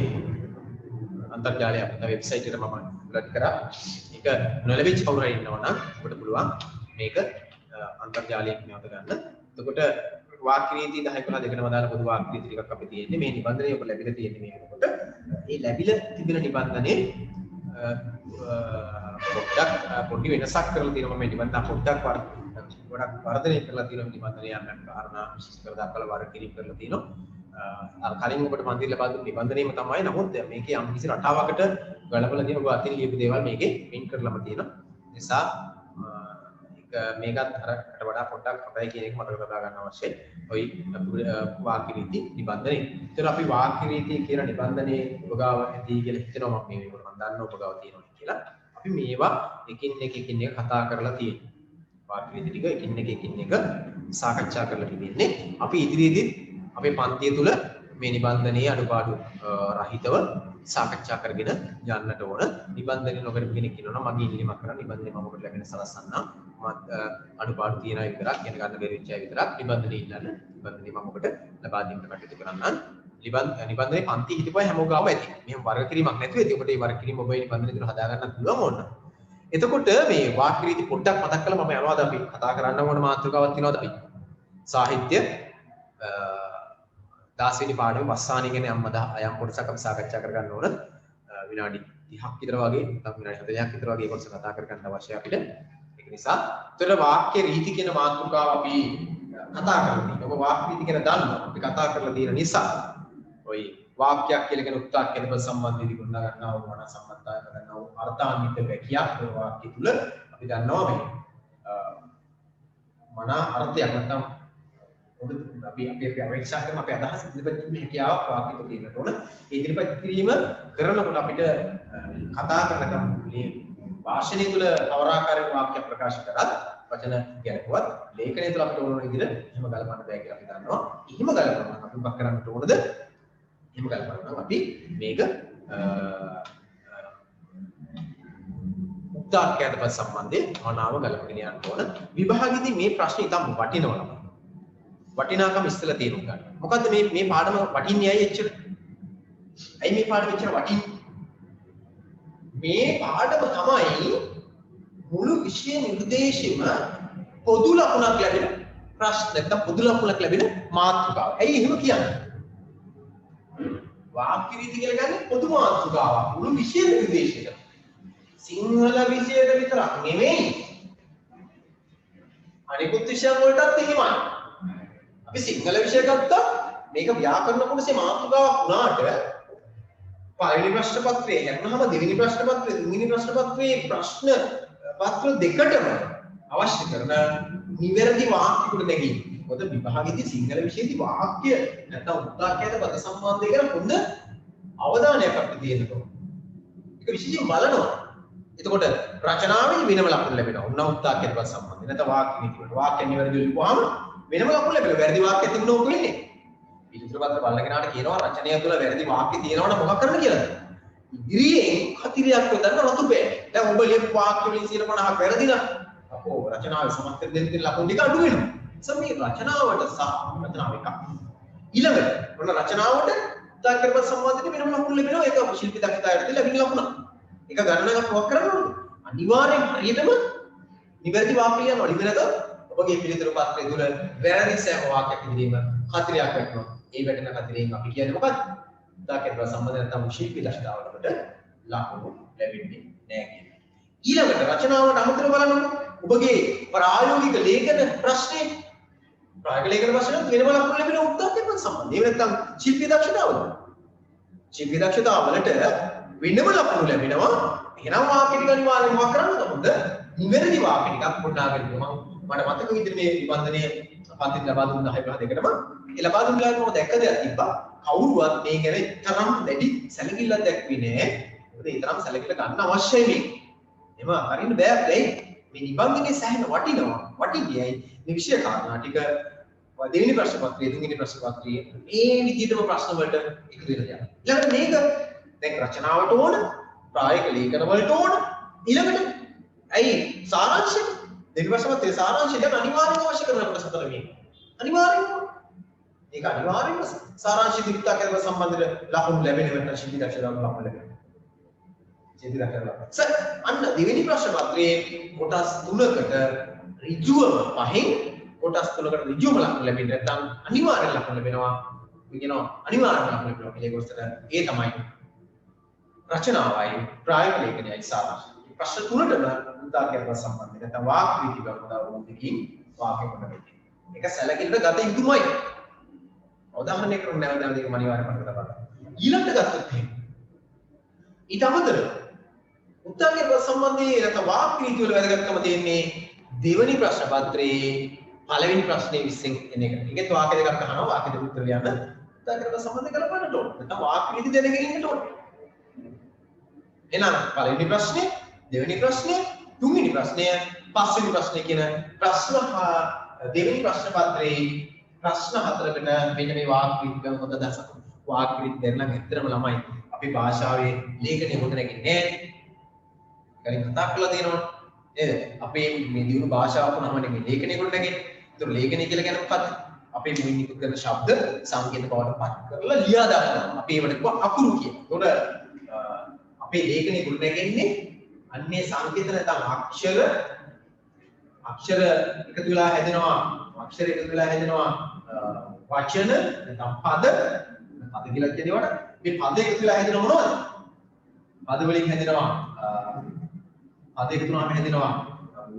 අන්තර්ජාලය අපේ වෙබ්සයිට් එකට මම අප්ලෝඩ් කරා. ඒක නොලැබිච්ච කවුරු හරි ඉන්නවා නම් ඔබට පුළුවන් මේක අන්තර්ජාලයෙන් නැවත ගන්න. එතකොට වාක්‍ය රීති 10 11 දෙකටම දාලා පොදු වාක්‍ය රීති ටිකක් අපි තියෙන්නේ. මේ නිබන්ධනය ඔබ ලැබිලා තියෙන්නේ මේකට. මේ ලැබිලා තිබෙන නිබන්ධනේ පොඩි වෙනසක් කරලා තියෙනවා මේ නිබන්ධන පොඩ්ඩක් ගොඩක් වර්ධනය කරලා තියෙනවා නිබන්ධනය යන්නක් කාරණා විශේෂ කර දක්වලා වර්ග කිරීම කරලා තියෙනවා. අර කලින් ඔබට මන් දීලා බලපු නිබන්ධනයම තමයි. නමුත් මේකේ යම් කිසි රටාවකට ගලපලා තියෙන ඔබ අතින් ලියපු දේවල් මේකේ පින් කරලාම තියෙනවා. ඒ නිසා මේකත් අරකට වඩා පොඩ්ඩක් හොඳයි කියන එක මතක තබා ගන්න අවශ්‍යයි. ওই වාක්‍ය රීති නිබන්ධනේ. ඒතර අපි වාක්‍ය රීති කියන නිබන්ධනේ ඔබ ගාව ඇති කියලා හිතනවා මම මේක මම දන්නවා ඔබ ගාව තියෙනවා කියලා. අපි මේවා එකින් එක කතා කරලා තියෙනවා. වාක්‍ය රීති ටික එකින් එක සාකච්ඡා කරලා තිබෙන්නේ. අපි ඉදිරියේදී අපේ පන්තිය තුල මේ නිබන්ධනයේ අඩුපාඩු රහිතව සාකච්ඡා කරගෙන යන්නට ඕන. නිබන්ධනය නොකරපු කෙනෙක් ඉන්නවා මගේ ඉල්ලීමක් කරා නිබන්ධනය මම ඔබට ලැබෙන සලස්සන්නම්. මත් අඩුපාඩු තියන අය විතරක් කියන ගන්න බැරි වෙච්ච අය විතරක් නිබන්ධනය ඉල්ලන්න. නිබන්ධනය මම ඔබට ලබා දෙන්න කටයුතු කරන්නම්. නිබන්ධනයේ පන්ති හිටපුවා හැමෝම ගාව ඇති. මෙහෙම වර්ග කිරීමක් නැතුව ඇති. ඔබට මේ වර්ග කිරීම ඔබේ නිබන්ධනය තුන හදා ගන්න පුළුවන් ඕන. එතකොට මේ වාක්‍ය රීති පොඩ්ඩක් මතක් කරලා මම යනවාද අපි කතා කරන්න ඕන මාතෘකාවක් තියෙනවද අපි? සාහිත්‍ය 16 වෙනි පාඩමේ වස්සානි කියන යම් කොටසක් අපි සාකච්ඡා කරගන්න ඕන. විනාඩි 30ක් විතර වගේ නැත්නම් විනාඩි 40ක් විතර වගේ කොටස කතා කරගන්න අවශ්‍යයි අපිට. ඒක නිසා උතර වාක්‍ය රීති කියන මාතෘකාව අපි කතා කරලා තියෙනවා. ඔබ වාක්‍ය රීති කියන දන්නවා. අපි කතා කරලා තියෙන නිසා ඔය වාක්‍යයක් කියලා කියන උත්තරක් කියන සම්බන්ධ විදිහට ගන්නවා වුණා සම්බන්ධතාවය ගන්නවා අර්ථාන්විත වැකියක් ඒ වාක්‍ය තුල අපි දන්නවා මේ මන අර්ථයක් නැත්නම් අපි අපේක්ෂා කරන අපේ අදහස් ඉදිරිපත් කිරීමේ හැකියාවක් වාක්‍ය තුල තියෙන්න ඕන. ඒ ඉදිරිපත් කිරීම කරනකොට අපිට කතා කරන මේ භාෂණය තුල අවරාකාරයෙන් වාක්‍ය ප්‍රකාශ කරත් වචන ගැලපුවත් ලේඛනය තුල අපිට ඕන විදිහට එහෙම ගලපන්න බෑ කියලා අපි දන්නවා. එහෙම ගලපන්න අපි මොකක් කරන්නට ඕනද? එහෙම ගලපන්න අපි මේක උත්තරකයට සම්බන්ධයෙන් මනාව ගලපගෙන යන්න ඕන. විභාගෙදී මේ ප්‍රශ්නේ ඉතාම වටිනවා. වටිනාකම ඉස්සලා තේරුම් ගන්න. මොකද්ද මේ පාඩම වටින්නේ ඇයි එච්චර? ඇයි මේ පාඩම එච්චර වටින්නේ? මේ පාඩම තමයි මුළු විෂය නිර්දේශෙම පොදු ලකුණක් ලැබෙන ප්‍රශ්න නැත්නම් පොදු ලකුණක් ලැබෙන මාතෘකාව. ඇයි එහෙම කියන්නේ? වාක්‍ය රීති කියලා කියන්නේ පොදු මාතෘකාවක් මුළු විෂය නිර්දේශෙට. සිංහල විෂයට විතරක් නෙමෙයි. අනිකුත් විෂයන් වලටත් එහෙමයි. අපි සිංහල විෂය ගත්තා මේක ව්‍යාකරණ කොටසේ මාතෘකාවක් වුණාට පළවෙනි ප්‍රශ්න පත්‍රයේ හැරුණාම දෙවෙනි ප්‍රශ්න පත්‍රයේ තුන්වෙනි ප්‍රශ්න පත්‍රයේ ප්‍රශ්න පත්‍ර දෙකටම අවශ්‍ය කරන නිවැරදි වාක්‍ය කොට නැගීම. මොකද විභාගයේදී සිංහල විෂයේදී වාක්‍ය නැත්නම් උත්තරකයට පද සම්බන්ධය ගැන හොඳ අවධානයක් අපිට තියෙන්න ඕන. ඒක විශේෂයෙන් බලනවා. එතකොට රචනාවේ වෙනම ලකුණු ලැබෙනවා. උන්න උත්තරකයට පද සම්බන්ධය නැත්නම් වාක්‍ය නිකුත් වාක්‍ය නිවැරදිව ලියුවාම වෙනම ලකුණු ලැබෙනවා. වැරදි වාක්‍ය තිබුණොත් මොකද වෙන්නේ? පිළිතුරු පත්‍ර බලන කෙනාට කියනවා රචනය තුළ වැරදි වාක්‍ය තියෙනවනම් මොකක් කරන්න කියලාද? ඉදිරියෙන් කතිරයක් යොදන්න රතු පෑනේ. දැන් ඔබ ලියපු වාක්‍ය වලින් 50%ක් වැරදි නම් අපෝ රචනාවේ සමස්ත දෙන්න ලකුණු ටික අඩු වෙනවා. සමේ රචනාවට සහ රචනාව එකක්. ඊළඟට ඔන්න රචනාවට දායකත්ව සම්බන්ධයෙන් වෙනම ලකුණු ලැබෙනවා. ඒක ශිල්පී දක්ෂතාවයට ලැබෙන ලකුණ. ඒක ගණනයක් මොකක් කරන්න ඕනද? අනිවාර්යෙන් හරියටම නිවැරදි වාක්‍ය ලියන්න ඕනේ. ඉතින් ඔබගේ පිළිතුරු පත්‍රය තුළ වැරදි සෑම වාක්‍යයක් ඉදිරියම කතිරයක් වැටෙනවා. ඒ වැටෙන කතිරයෙන් අපි කියන්නේ මොකක්ද? දායකත්ව සම්බන්ධ නැත්නම් ශිල්පී දක්ෂතාවකට ලකුණු ලැබෙන්නේ නැහැ කියන්නේ. ඊළඟට රචනාවට අමතරව බලන්නකො. ඔබගේ ප්‍රායෝගික ලේඛන ප්‍රශ්නේ ප්‍රායෝගික ලේඛන ප්‍රශ්න වෙනම ලකුණු ලැබෙන උත්තරකයට සම්බන්ධ. ඒ නැත්නම් ශිල්පී දක්ෂතාවවල. ශිල්පී දක්ෂතාවවලට වෙනම ලකුණු ලැබෙනවා. එහෙනම් වාක්‍ය ටික අනිවාර්යයෙන් මොකක් කරන්නද? හොඳ නිවැරදි වාක්‍ය ටිකක් ගොඩනගා ගන්න. මට මතක විදිහට මේ නිබන්ධනයේ පන්ති ලබා දුන්න 10 දෙකටම ඒ ලබා දුන්න වෙලාවට මම දැක්ක දෙයක් තිබ්බා. කවුරුවත් මේ ගැන තරම් දැඩි සැලකිල්ලක් දැක්ුවේ නෑ. මොකද ඒ තරම් සැලකිල්ල ගන්න අවශ්‍යයි මේ. එම අරින්න බෑ ඇයි? මේ නිබන්ධනයේ සෑහෙන වටිනවා. වටින්නේ මේ විෂය කාරණා ටික දෙවෙනි ප්‍රශ්න පත්‍රයේ තුන්වෙනි ප්‍රශ්න පත්‍රයේ මේ විදිහටම ප්‍රශ්න වලට එකතු වෙලා යනවා. ඊළඟට මේක දැන් රචනාවට ඕන, ප්‍රායෝගික ලේඛන වලට ඕන. ඊළඟට ඇයි සාරාංශය දෙවි ප්‍රශ්න පත්‍රයේ සාරාංශය දැන් අනිවාර්යයෙන්ම අවශ්‍ය කරන කොටස තමයි මේ. අනිවාර්යයෙන්ම ඒක අනිවාර්යයෙන්ම සාරාංශ දික්තාකරව සම්බන්ධව ලකුණු ලැබෙන්නේ නැත්නම් ශිල්පී දක්ෂතාවට ලකුණු ලැබෙනවා. ශිල්පී දක්ෂතාවට. සර් අන්න දෙවෙනි ප්‍රශ්න පත්‍රයේ කොටස් 3කට ඍජුවම පහෙන් කොටස් 3කට ඍජුවම ලකුණු ලැබෙන්නේ නැත්නම් අනිවාර්යෙන් ලකුණු ලැබෙනවා. අපි කියනවා අනිවාර්යෙන් ලකුණු ලැබෙනවා කියලා ඒකෝස්තර ඒ තමයි රචනාවයි ප්‍රායෝගික ලේඛනයයි සාරාංශ. ප්‍රශ්න 3ටම උත්තරකයට සම්බන්ධ නැත්නම් වාක්‍ය රීති ගණනාව දෙකකින් වාක්‍ය කොට වෙන්නේ. ඒක සැලකිල්ලට ගත යුතුමයි. උදාහරණයක් කරන්න නැවත දෙක අනිවාර්යයෙන්ම මතක තබා ගන්න. ඊළඟට ගත්තොත් එහෙම. ඊට අමතරව උත්තරකයට සම්බන්ධයෙන් නැත්නම් වාක්‍ය රීති වල වැදගත්කම තියෙන්නේ දෙවෙනි ප්‍රශ්න පත්‍රයේ පළවෙනි ප්‍රශ්නේ 20 එන එක. ඒකත් වාක්‍ය දෙකක් අහනවා වාක්‍ය දෙක උත්තර ලියන්න උත්තරකයට සම්බන්ධ කරගන්නට ඕන. නැත්නම් වාක්‍ය රීති දැනගෙන ඉන්නට ඕන. එහෙනම් පළවෙනි ප්‍රශ්නේ, දෙවෙනි ප්‍රශ්නේ, තුන්වෙනි ප්‍රශ්නය, පස්වෙනි ප්‍රශ්නේ කියන ප්‍රශ්න දෙවෙනි ප්‍රශ්න පත්‍රයේ ප්‍රශ්න 4කට මෙන්න මේ වාක්‍ය රීති හොඳ දසක වාක්‍ය රීති දෙන්න ඇත්තටම ළමයි අපේ භාෂාවේ ලේඛනය හොඳ නැගින්නේ නැහැ. කලින් කතා කරලා තියෙනවා නේද? අපේ මේ දියුණු භාෂාවක නම නෙමෙයි ලේඛනය කොට නැගෙන්නේ. ඒතර ලේඛනය කියලා කියන්නේ මොකක්ද? අපේ මුලින් නිකුත් කරන ශබ්ද සංකේත බවට පත් කරලා ලියා දානවා. අපි ඒවට කියව අකුරු කියලා. ඒතකොට අපේ ලේඛනය කොට නැගෙන්නේ අන්නේ සංකේත නැත්නම් අක්ෂර එකතු වෙලා හැදෙනවා අක්ෂර එකතු වෙලා හැදෙනවා වචන නැත්නම් පද කියලා කියනකොට මේ පද එකතු වෙලා හැදෙන මොනවද? පද වලින් හැදෙනවා පද එකතු වුණාම හැදෙනවා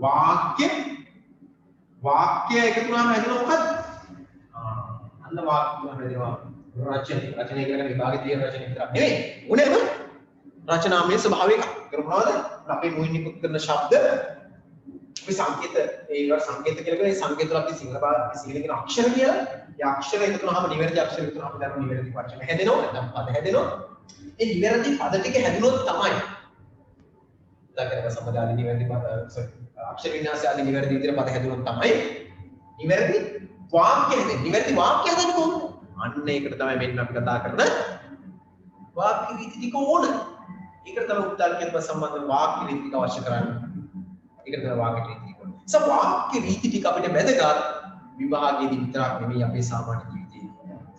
වාක්‍ය එකතු වුණාම හැදෙනවා මොකද්ද? අන්න වාක්‍ය හැදෙනවා රචනය කියලා විභාගයේ තියෙන රචනය විතරක් නෙවෙයි. උනේම රචනාමය ස්වභාවය එකක්. ඒක මොනවද? අපි මුලින් නිකුත් කරන ශබ්ද අපි සංකේත ඒවට සංකේත කියලා කියන සංකේත වල අපි සිංහල කියන අක්ෂර කියලා. ඒ අක්ෂර එකතු වුණාම නිවැරදි අක්ෂර එකතු වුණාම දැන් නිවැරදි වචන හැදෙනවා. නැත්නම් පද හැදෙනවා. ඒ නිවැරදි පද ටික හැදුනොත් තමයි උදාකරක සම්බදාලි නිවැරදි පද අක්ෂර වින්‍යාසය ආදී නිවැරදි විදිහට පද හැදුනොත් තමයි නිවැරදි වාක්‍ය හැදෙන්නේ. නිවැරදි වාක්‍ය හදන්නේ කොහොමද? අන්න ඒකට තමයි මෙන්න අපි කතා කරන වාක්‍ය රීති ටික ඕන. ඒකට තමයි උත්තරකයට සම්බන්ධ වාක්‍ය රීති ටික අවශ්‍ය කරන්නේ. ඒකට තමයි වාක්‍ය රීති ටික ඕන. වාක්‍ය රීති ටික අපිට වැදගත් විභාගයේදී විතරක් නෙමෙයි අපේ සාමාන්‍ය ජීවිතේ.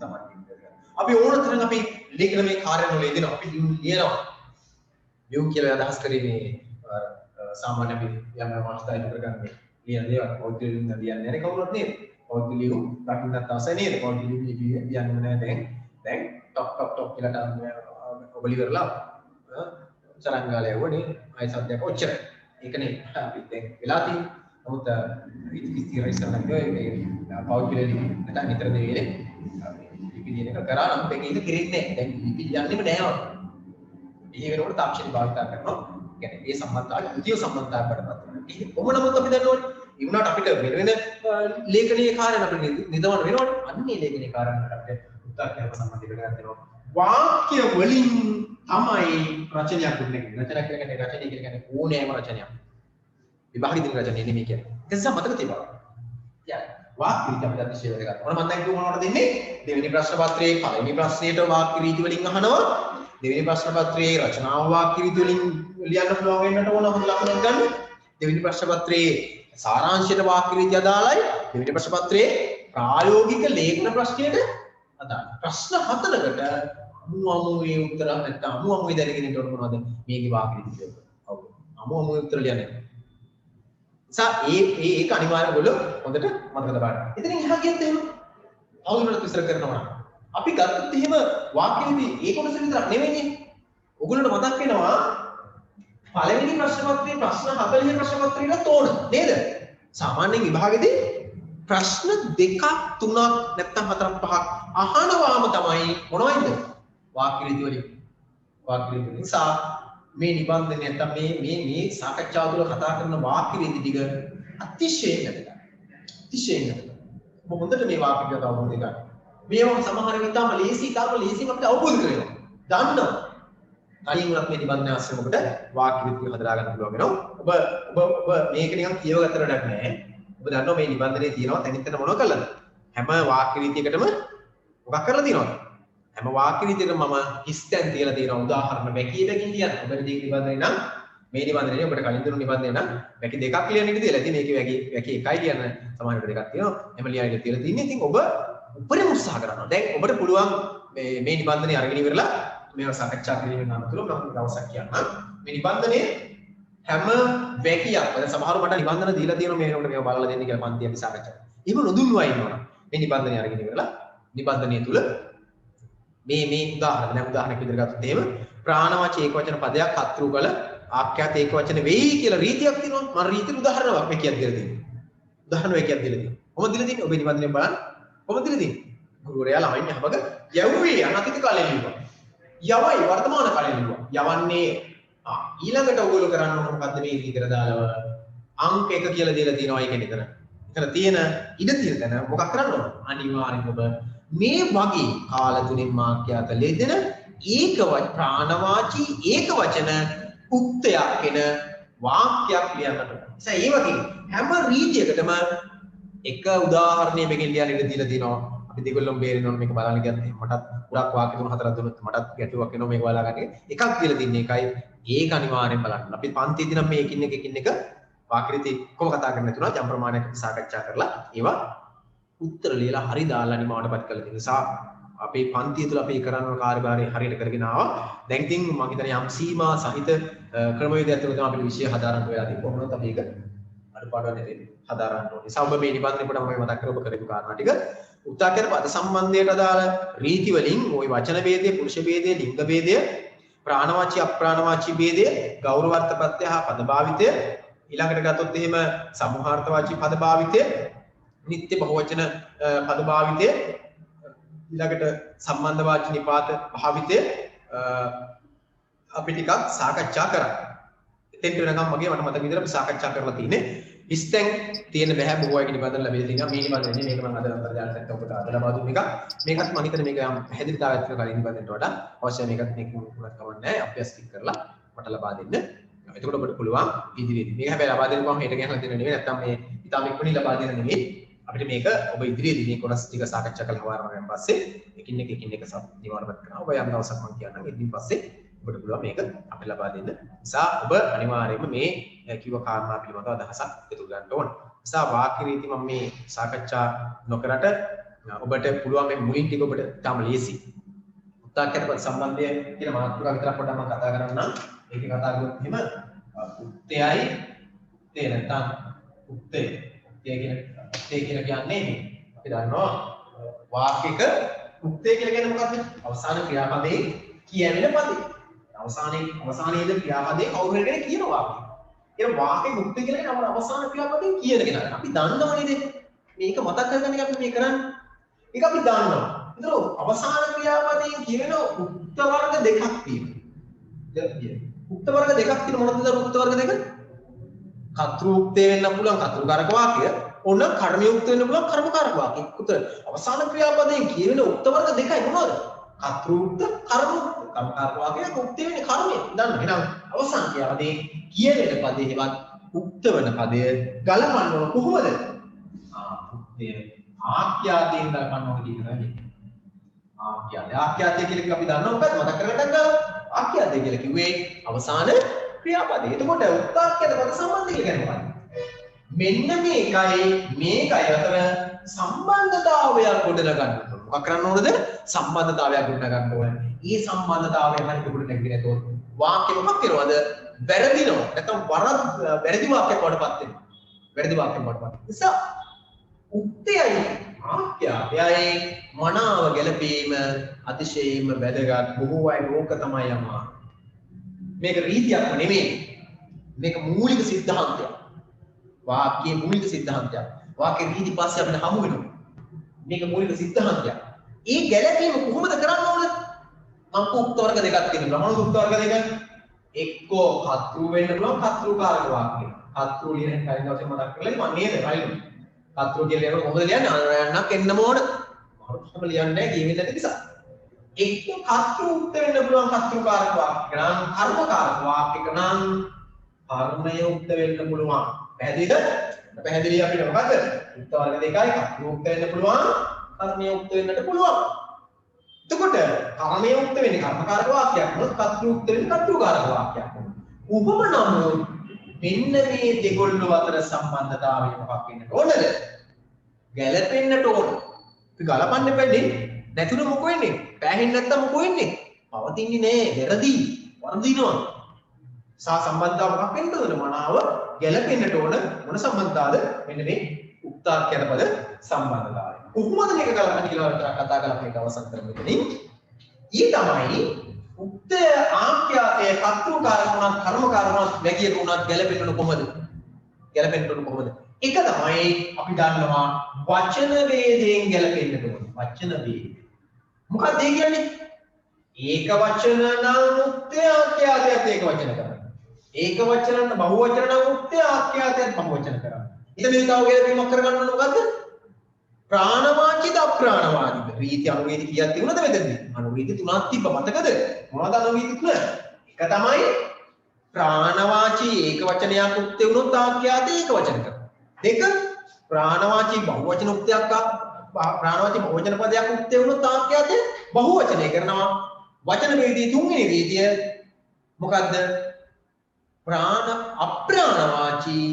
සාමාන්‍ය ජීවිතේ. අපි ඕන තරම් අපි ලේඛනමය කාර්යවල යෙදෙනවා. අපි ලියනවා. ලියුම් කියලා අදහස් කරේ මේ සාමාන්‍ය අපි යම් අවස්ථාවක කරගන්නේ ලියන දේවල් පොත් ලියන්න ලියන්නේ නැහැ කවුරුත් නේද? පොත් ලියුම් දකින්නත් අවශ්‍ය නේද? පොත් ලියුම් ලියන්නේ නැහැ දැන් ටොක් කියලා ඔබ ඉවරලා සරංගාලය වුණේ අය සද්දයක් ඔච්චර. ඒකනේ අපි දැන් වෙලා තියෙන්නේ. නමුත් ඉතිරි ඉස්සරහට මේ පොත් ලියන්නේ නැත්නම් නිතර දෙවියනේ ලිපි ලියන එක කරා නම් මේක ඉතින් කිරින්නේ නැහැ. දැන් ලිපි ලියන්නෙම නැහැ. ඒ වෙනකොට තාක්ෂණික භාවිතා කරනවා. කියන්නේ මේ සම්බන්ධතාවය ද්විතීය සම්බන්ධතාවයකට පත් වෙනවා. ඒක කොහොම නමුත් අපි දන්නවනේ. ඒ වුණාට අපිට වෙන ලේඛනීය කාර්යන අපිට නිදවන්න වෙනවනේ. අන්නේ ලේඛනීය කාර්යනකට අපිට උත්තර කරන සම්බන්ධ ඉගෙන ගන්නවා. වාක්‍ය වලින් තමයි රචනයක් දුන්නේ. රචනයක් කියන්නේ රචනය කියන්නේ ඕනෑම රචනයක්. විභාගෙ දින රචනය නෙමෙයි කියන්නේ. ඒක නිසා මතක තියාගන්න. يعني වාක්‍ය රීති අපිට අතිශය වැදගත්. මොන මම දැන් කිව්ව මොනවද දෙන්නේ? දෙවෙනි ප්‍රශ්න පත්‍රයේ පළවෙනි ප්‍රශ්නයට වාක්‍ය රීති වලින් අහනවා. දෙවෙනි ප්‍රශ්න පත්‍රයේ රචනාව වාක්‍ය රීති වලින් ලියන්න පුළුවන් වෙන්නට ඕන හොඳ ලකුණක් ගන්න. දෙවෙනි ප්‍රශ්න පත්‍රයේ සාරාංශයට වාක්‍ය රීති අදාළයි. දෙවෙනි ප්‍රශ්න පත්‍රයේ ප්‍රායෝගික ලේඛන ප්‍රශ්නයට අදාළයි. ප්‍රශ්න 4කට අමුමේ උත්තර නැත්නම් අමුමේ දැනගෙන ඉන්න ඕන මොනවද? මේකේ වාක්‍ය රීති දෙක. ඔව්. අමුමේ උත්තර ලියන්න. ඒක අනිවාර්යයෙන්ම ඔයගොල්ලෝ හොඳට මතක තබන්න. ඉතින් එහා ගියත් එහෙම අවුලකට විස්තර කරනවා. අපි ගත්තොත් එහෙම වාක්‍ය රීති ඒ කොටස විතරක් නෙවෙයිනේ. ඔයගොල්ලන්ට මතක් වෙනවා පළවෙනි ප්‍රශ්න පත්‍රයේ ප්‍රශ්න 40 ප්‍රශ්න පත්‍රයට තෝරන නේද? සාමාන්‍යයෙන් විභාගෙදී ප්‍රශ්න 2ක් 3ක් නැත්නම් 4ක් 5ක් අහනවාම තමයි මොනවයිද? වාක්‍ය රීති වලින්. වාක්‍ය රීති නිසා මේ නිබන්ධනය නැත්නම් මේ සාකච්ඡාව තුළ කතා කරන වාක්‍ය රීති ටික අතිශයින් වැදගත්. අතිශයින් වැදගත්. මොකද මේ වාක්‍ය ටික අවබෝධ කරගන්න. මේවා සමහර විට තාම ලේසිම අපිට අවබෝධ කරගන්න. දන්නවා. කලින් උනත් මේ නිබන්ධනය ASCII මොකද වාක්‍ය රීති හදා ගන්න පුළුවන් වෙනවා. ඔබ මේක නිකන් කියවගත්තට වැඩක් නැහැ. ඔබ දන්නවා මේ නිබන්ධනයේ තියෙනවා තනින් තන මොනව කළාද? හැම වාක්‍ය රීතියකටම මොකක් කරලා තියෙනවද? හැම වාක්‍ය රීතියකටම මම හිස්තැන් තියලා තියෙනවා. උදාහරණ වැකියකින් කියන්න. ඔබට දී නිබන්ධනය නම් මේ නිබන්ධනයේ ඔබට කලින් දුන්නු නිබන්ධනය නම් වැකි දෙකක් ලියන්න ඉඩ තියලා තියෙන. මේකේ වැකි එකයි කියන්න සමාන දෙකක් තියෙනවා. එහෙම ලියන්න ඉඩ තියලා තින්නේ. ඉතින් ඔබ උපරිම උත්සාහ කරනවා. දැන් ඔබට පුළුවන් මේ නිබන්ධනය අරගෙන ඉවරලා මේවා සාකච්ඡා කිරීමෙන් අනතුරු මම දවසක් කියන්නම්. මේ නිබන්ධනයේ හැම වැකියක් දැන් සමහරව මට නිබන්ධන දීලා තියෙනවා මේකට මේවා බලලා දෙන්න කියලා පන්ති අපි සාකච්ඡා කරා. එහෙම නොදුන්නවා ඉන්නවා. මේ නිබන්ධනය අරගෙන ඉවරලා නිබන්ධනය තුල මේ උදාහරණයක් විදිහට ගත්තොත් එහෙම ප්‍රාණවාචී ඒකවචන පදයක් අත්රු කළ ආඛ්‍යාත ඒකවචන වෙයි කියලා රීතියක් තියෙනවා. මම රීතිය උදාහරණයක් වැකියක් දීලා තියෙනවා. උදාහරණ වැකියක් දීලා තියෙනවා. කොහොමද දීලා තියෙන්නේ? ඔබේ නිබන්ධනය බලන්න. කොහොමද දීලා තියෙන්නේ? ගුරුවරයා ළමයින් අහබග යවුවේ අනාගත කාලේ ලියුවා. යවයි වර්තමාන කාලේ ලියුවා. යවන්නේ ඊළඟට ඔයගොල්ලෝ කරන්න ඕන මොකද්ද මේ විදිහට දාලා අංක 1 කියලා දීලා තියෙනවා ඒකෙන් එතන. එතන තියෙන ඉඩ තියෙන තැන මොකක් කරන්න ඕන? අනිවාර්යෙන්ම ඔබ මේ වගේ කාල තුنين මාක්‍යාත ලෙදෙන ප්‍රාණවාචී ඒකවචන උක්තයක් එන වාක්‍යයක් ලියන්නට ඕන. ඒ වගේ හැම රීතියකටම එක උදාහරණයක් මේකෙන් ලියන්න ඉඩ දීලා තියෙනවා. අපි දෙගොල්ලොම බේරෙනවා මේක බලන්න ගියත් මටත් ගොඩක් වාක්‍ය තුන හතරක් දුන්නොත් මටත් ගැටලුවක් එනවා මේක බලලා ගන්න. එකක් කියලා තින්නේ එකයි ඒක අනිවාර්යෙන් බලන්න. අපි පන්තියේදී නම් මේ එකින් එක වාක්‍ය රීති කොහොම කතා කරන්න තුනා ජම් ප්‍රමාණයක් සාකච්ඡා කරලා ඒවා උත්තර ලියලා හරි දාලා නිමාවටපත් කරලා තියෙන නිසා අපේ පන්තිය තුළ අපි කරන කාර්යභාරය හරියට කරගෙන ආවා. දැන් ඉතින් මම හිතන්නේ යම් සීමා සහිත ක්‍රමවේදයක් තුළ තමයි අපිට විෂය හදාරන්න වෙලා තියෙන්නේ. කොහොමද අපි ඒක අඩුපාඩු නැති හදාරන්න ඕනේ. සමබ මේ නිබන්ධනය කොට මම මතක් කරපු කරපු කාරණා ටික උත්සාහ කරපු අද සම්බන්ධයට අදාළ රීති වලින් ওই වචන ભેදය, පුරුෂ ભેදය, ලිංග ભેදය, ප්‍රාණවාචී අප්‍රාණවාචී ભેදය, ගෞරවාර්ථ ප්‍රත්‍ය හා පද භාවිතය, ඊළඟට ගත්තොත් එහෙම සමූහාර්ථවාචී පද භාවිතය, නිත්‍ය බහුවචන පද භාවිතය, ඊළඟට සම්බන්ධවාචී නිපාත භාවිතය අපි ටිකක් සාකච්ඡා කරා. එතෙන්ට වෙනකම් මගේ මට මතක විදිහට අපි සාකච්ඡා කරලා තියෙන්නේ. ඉස්තෙන් තියෙන බෑ බොහෝ අය නිබන්ධන ලැබෙලා තියෙනවා. මේ නිබන්ධනේ මේක මම අද අන්තර්ජාලයට ඔබට අද ලබා දුන්න එක. මේකත් මම හිතන්නේ මේක යම් පැහැදිලිතාවයක් තියෙන කලින් නිබන්ධනට වඩා අවශ්‍යයි. මේකත් මේක මුලක් කවන්නේ නැහැ. අභ්‍යාස ටික කරලා මට ලබා දෙන්න. එතකොට ඔබට පුළුවන් ඉදිරියේදී. මේක හැබැයි ලබා දෙන්න කොහොම හෙට ගහලා දෙන්න නෙවෙයි. නැත්තම් මේ ඉතාම ඉක්මනින් ලබා දෙන්න නෙවෙයි. අපිට මේක ඔබ ඉදිරියේදී මේ කොටස් ටික සාකච්ඡා කරලා හොයාගෙන පස්සේ එකින් එක නිවාරණය කරනවා. ඔබ යම් දවසක් මම කියන්නම්. ඉතින් පස්සේ ඔබට පුළුවන් මේක අපිට ලබා දෙන්න. නිසා ඔබ අනිවාර්යයෙන්ම මේ කිව්ව කාරණා පිළිබඳව අදහසක් එකතු ගන්න ඕන. නිසා වාක්‍ය රීති මම මේ සාකච්ඡා නොකරට ඔබට පුළුවන් මේ මුලින් ටික ඔබට තාම ලේසි. උත්සාහකරපත් සම්බන්ධය කියන මාතෘකාව විතරක් පොඩ්ඩක් මම කතා කරන්නම්. මේක කතා කරොත් එහෙම උත්තේයි උත්තේ නැත්නම් උත්තේ කියලා කියන්නේ අපි දන්නවා වාක්‍යයක උත්තේ කියලා කියන්නේ මොකක්ද? අවසාන ක්‍රියාපදයේ කියවෙන පදේ. අවසානයේද ක්‍රියාපදේ කවුරු හරි කෙනෙක් කියන වාක්‍යය. ඒ වාක්‍යෙ උත්තේ කියලා කියන්නේ අවසාන ක්‍රියාපදේ කියන කෙනා. අපි දන්නවා නේද? මේක මතක් කරගන්න එක අපි මේ කරන්නේ. ඒක අපි දන්නවා. ඒතර අවසාන ක්‍රියාපදයෙන් කියන උක්ත වර්ග දෙකක් තියෙනවා. උක්ත වර්ග දෙකක් තියෙන මොනවද උක්ත වර්ග දෙක? කර්තෘක්තේ වෙන්න පුළුවන් කර්තෘකාරක වාක්‍ය. ඔන්න කර්මයුක්ත වෙන්න පුළුවන් කර්මකාරක වාක්‍ය. උත්තර අවසාන ක්‍රියාපදයෙන් කියන උක්ත වර්ග දෙකයි මොනවද? කර්තෘක්ත කර්මයුක්ත. කර්මකාරක වාක්‍යය උක්තේ වෙන්නේ කර්මය. දන්න. එහෙනම් අවසාන ක්‍රියාපදේ කියවෙන පදේ හෙවත් උක්ත වෙන පදය ගලපන්න ඕන කොහොමද? උක්තේ ආඛ්‍යාතයෙන් ගලපන්න ඕන කියන එක. ආඛ්‍යාතය කියලා අපි දන්නවා මොකක්ද? මතක් කරගන්න ගන්න. ආඛ්‍යාතය කියලා කිව්වේ අවසාන ක්‍රියාපදේ. එතකොට උත්පාක්‍යද පද සම්බන්ධය කියලා කියන්නේ මොකක්ද? මෙන්න මේකයි අතර සම්බන්ධතාවයක් ගොඩනගා ගන්න ඕන. මොකක් කරන්න ඕනද? සම්බන්ධතාවයක් ගොඩනගා ගන්න ඕන. මේ සම්බන්ධතාවය හරියට ගොඩනගන්නේ නැතොත් වාක්‍ය මොකක් කරනවද? වැරදිනවා. නැත්නම් වැරදි වාක්‍යයක් වඩපත් වෙනවා. වැරදි වාක්‍යයක් වඩපත්. නිසා උක්තයයි ආඛ්‍යාතයයි මනාව ගැලපීම අතිශයින්ම වැදගත්. බොහෝ අය ඕක තමයි යනවා. මේක රීතියක්ම නෙමෙයි. මේක මූලික සිද්ධාන්තයක්. වාක්‍යයේ මූලික සිද්ධාන්තයක්. වාක්‍ය රීති පස්සේ අපිට හමු වෙනවා. මේක මූලික සිද්ධාන්තයක්. ඒ ගැලපීම කොහොමද කරන්න ඕන? මම උක්ත වර්ග දෙකක් තියෙනවා. මොනවද උක්ත වර්ග දෙක? එක්කෝ කර්තෘ වෙන්න පුළුවන් කර්තෘකාරක වාක්‍ය. කර්තෘ ලියන කලින් දවසේ මතක් කරලා මම නේද කලින්. කර්තෘ කියලා ලියනකොට කොහොමද ලියන්නේ? අනරයන්ක් එන්නම ඕන. මම ලියන්නේ නැහැ කියවෙන්නේ නැති නිසා. එක්ක කර්තෘ උක්ත වෙන්න පුළුවන් කර්තෘකාරක වාක්‍ය නම් කර්මකාරක වාක්‍යක නම් කර්මය උක්ත වෙන්න පුළුවන්. පැහැදිලිද? පැහැදිලි අපිට මොකද? උක්ත වර්ග දෙකයි කර්තෘ උක්ත වෙන්න පුළුවන් කර්මය උක්ත වෙන්නට පුළුවන්. එතකොට කර්මය උක්ත වෙන්නේ කර්මකාරක වාක්‍යයක් වුණොත් කර්තෘ උක්ත වෙන්නේ කර්තෘකාරක වාක්‍යයක් වුණොත්. උපමනම මෙන්න මේ දෙකොල්ල අතර සම්බන්ධතාවය මොකක් වෙන්නට ඕනද? ගැලපෙන්නට ඕන. අපි ගලපන්න බැන්නේ නැතුන මොකෝ වෙන්නේ? පෑහෙන්නේ නැත්තම් මොකෝ වෙන්නේ? පවතින්නේ නෑ, වැරදි, වර්ධිනවා. සම්බන්ධතාව මොකක් වෙන්නද? මනාව ගැලපෙන්නට ඕන මොන සම්බන්ධතාවද? මෙන්න මේ උක්තාර්ථයන පද සම්බන්ධතාවය. කොහොමද මේක ගලපන්නේ කියලා කතා කරලා මේක අවසන් කරමු මෙතනින්. ඊ තමයි උක්ත ආඛ්‍යාතයේ කර්තෘකාරක වුණත් කර්මකාරක වුණත් වැකියක වුණත් ගැලපෙන්න කොහොමද? ගැලපෙන්න කොහොමද? එක තමයි අපි දන්නවා වචන වේදයෙන් ගැලපෙන්න ඕන. වචන වේද. මොකක්ද ඒ කියන්නේ? ඒක වචන නම් උක්ත ආඛ්‍යාතයත් ඒක වචන කරනවා. ඒක වචන නම් බහුවචන නම් උක්ත ආඛ්‍යාතයත් බහුවචන කරනවා. ඉතින් මේ තව ගැලපීමක් කරගන්න ඕන මොකද්ද? ප්‍රාණවාචීද අප්‍රාණවාචීද රීති අනුරීති කීයක් තිබුණද මෙතනදී? අනුරීති තුනක් තිබ්බ මතකද? මොනවද අනුරීති තුන? එක තමයි ප්‍රාණවාචී ඒක වචනයක් උක්තේ වුණොත් ආඛ්‍යාතේ ඒක වචන කරනවා. දෙක ප්‍රාණවාචී බහුවචන උක්තයක් ප්‍රාණවාචී බහුවචන පදයක් උක්තේ වුණොත් ආඛ්‍යාතේ බහුවචනය කරනවා. වචන වේදී තුන්වෙනි රීතිය මොකද්ද? අප්‍රාණවාචී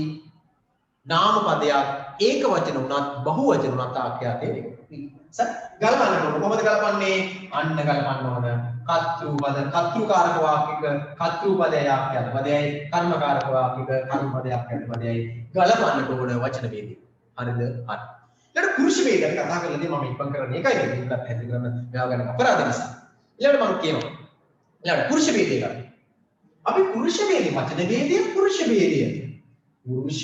නාම පදයක් ඒක වචන උනත් බහුවචන උනත් ආඛ්‍යාතේ වෙනවා. ගලපන්න ඕන. කොහොමද ගලපන්නේ? අන්න ගලපන්න ඕන. කර්තෘපද කර්තෘකාරක වාක්‍යක කර්තෘපදයක් යන පදයයි කර්මකාරක වාක්‍යක කර්මපදයක් යන පදයයි ගලපන්නට ඕන වචන ભેදය. හරිද? හරි. ඊට පුරුෂ ભેදයක් කතා කරලාදී මම ඉක්මන් කරන්නේ ඒකයි මේකට පැහැදිලි කරන්න මෙයා ගැන අපරාධ නිසා. ඊළඟට මම කියනවා. ඊළඟට පුරුෂ ભેදය ගන්න. අපි පුරුෂ ભેදය වචන ભેදය පුරුෂ ભેදය. පුරුෂ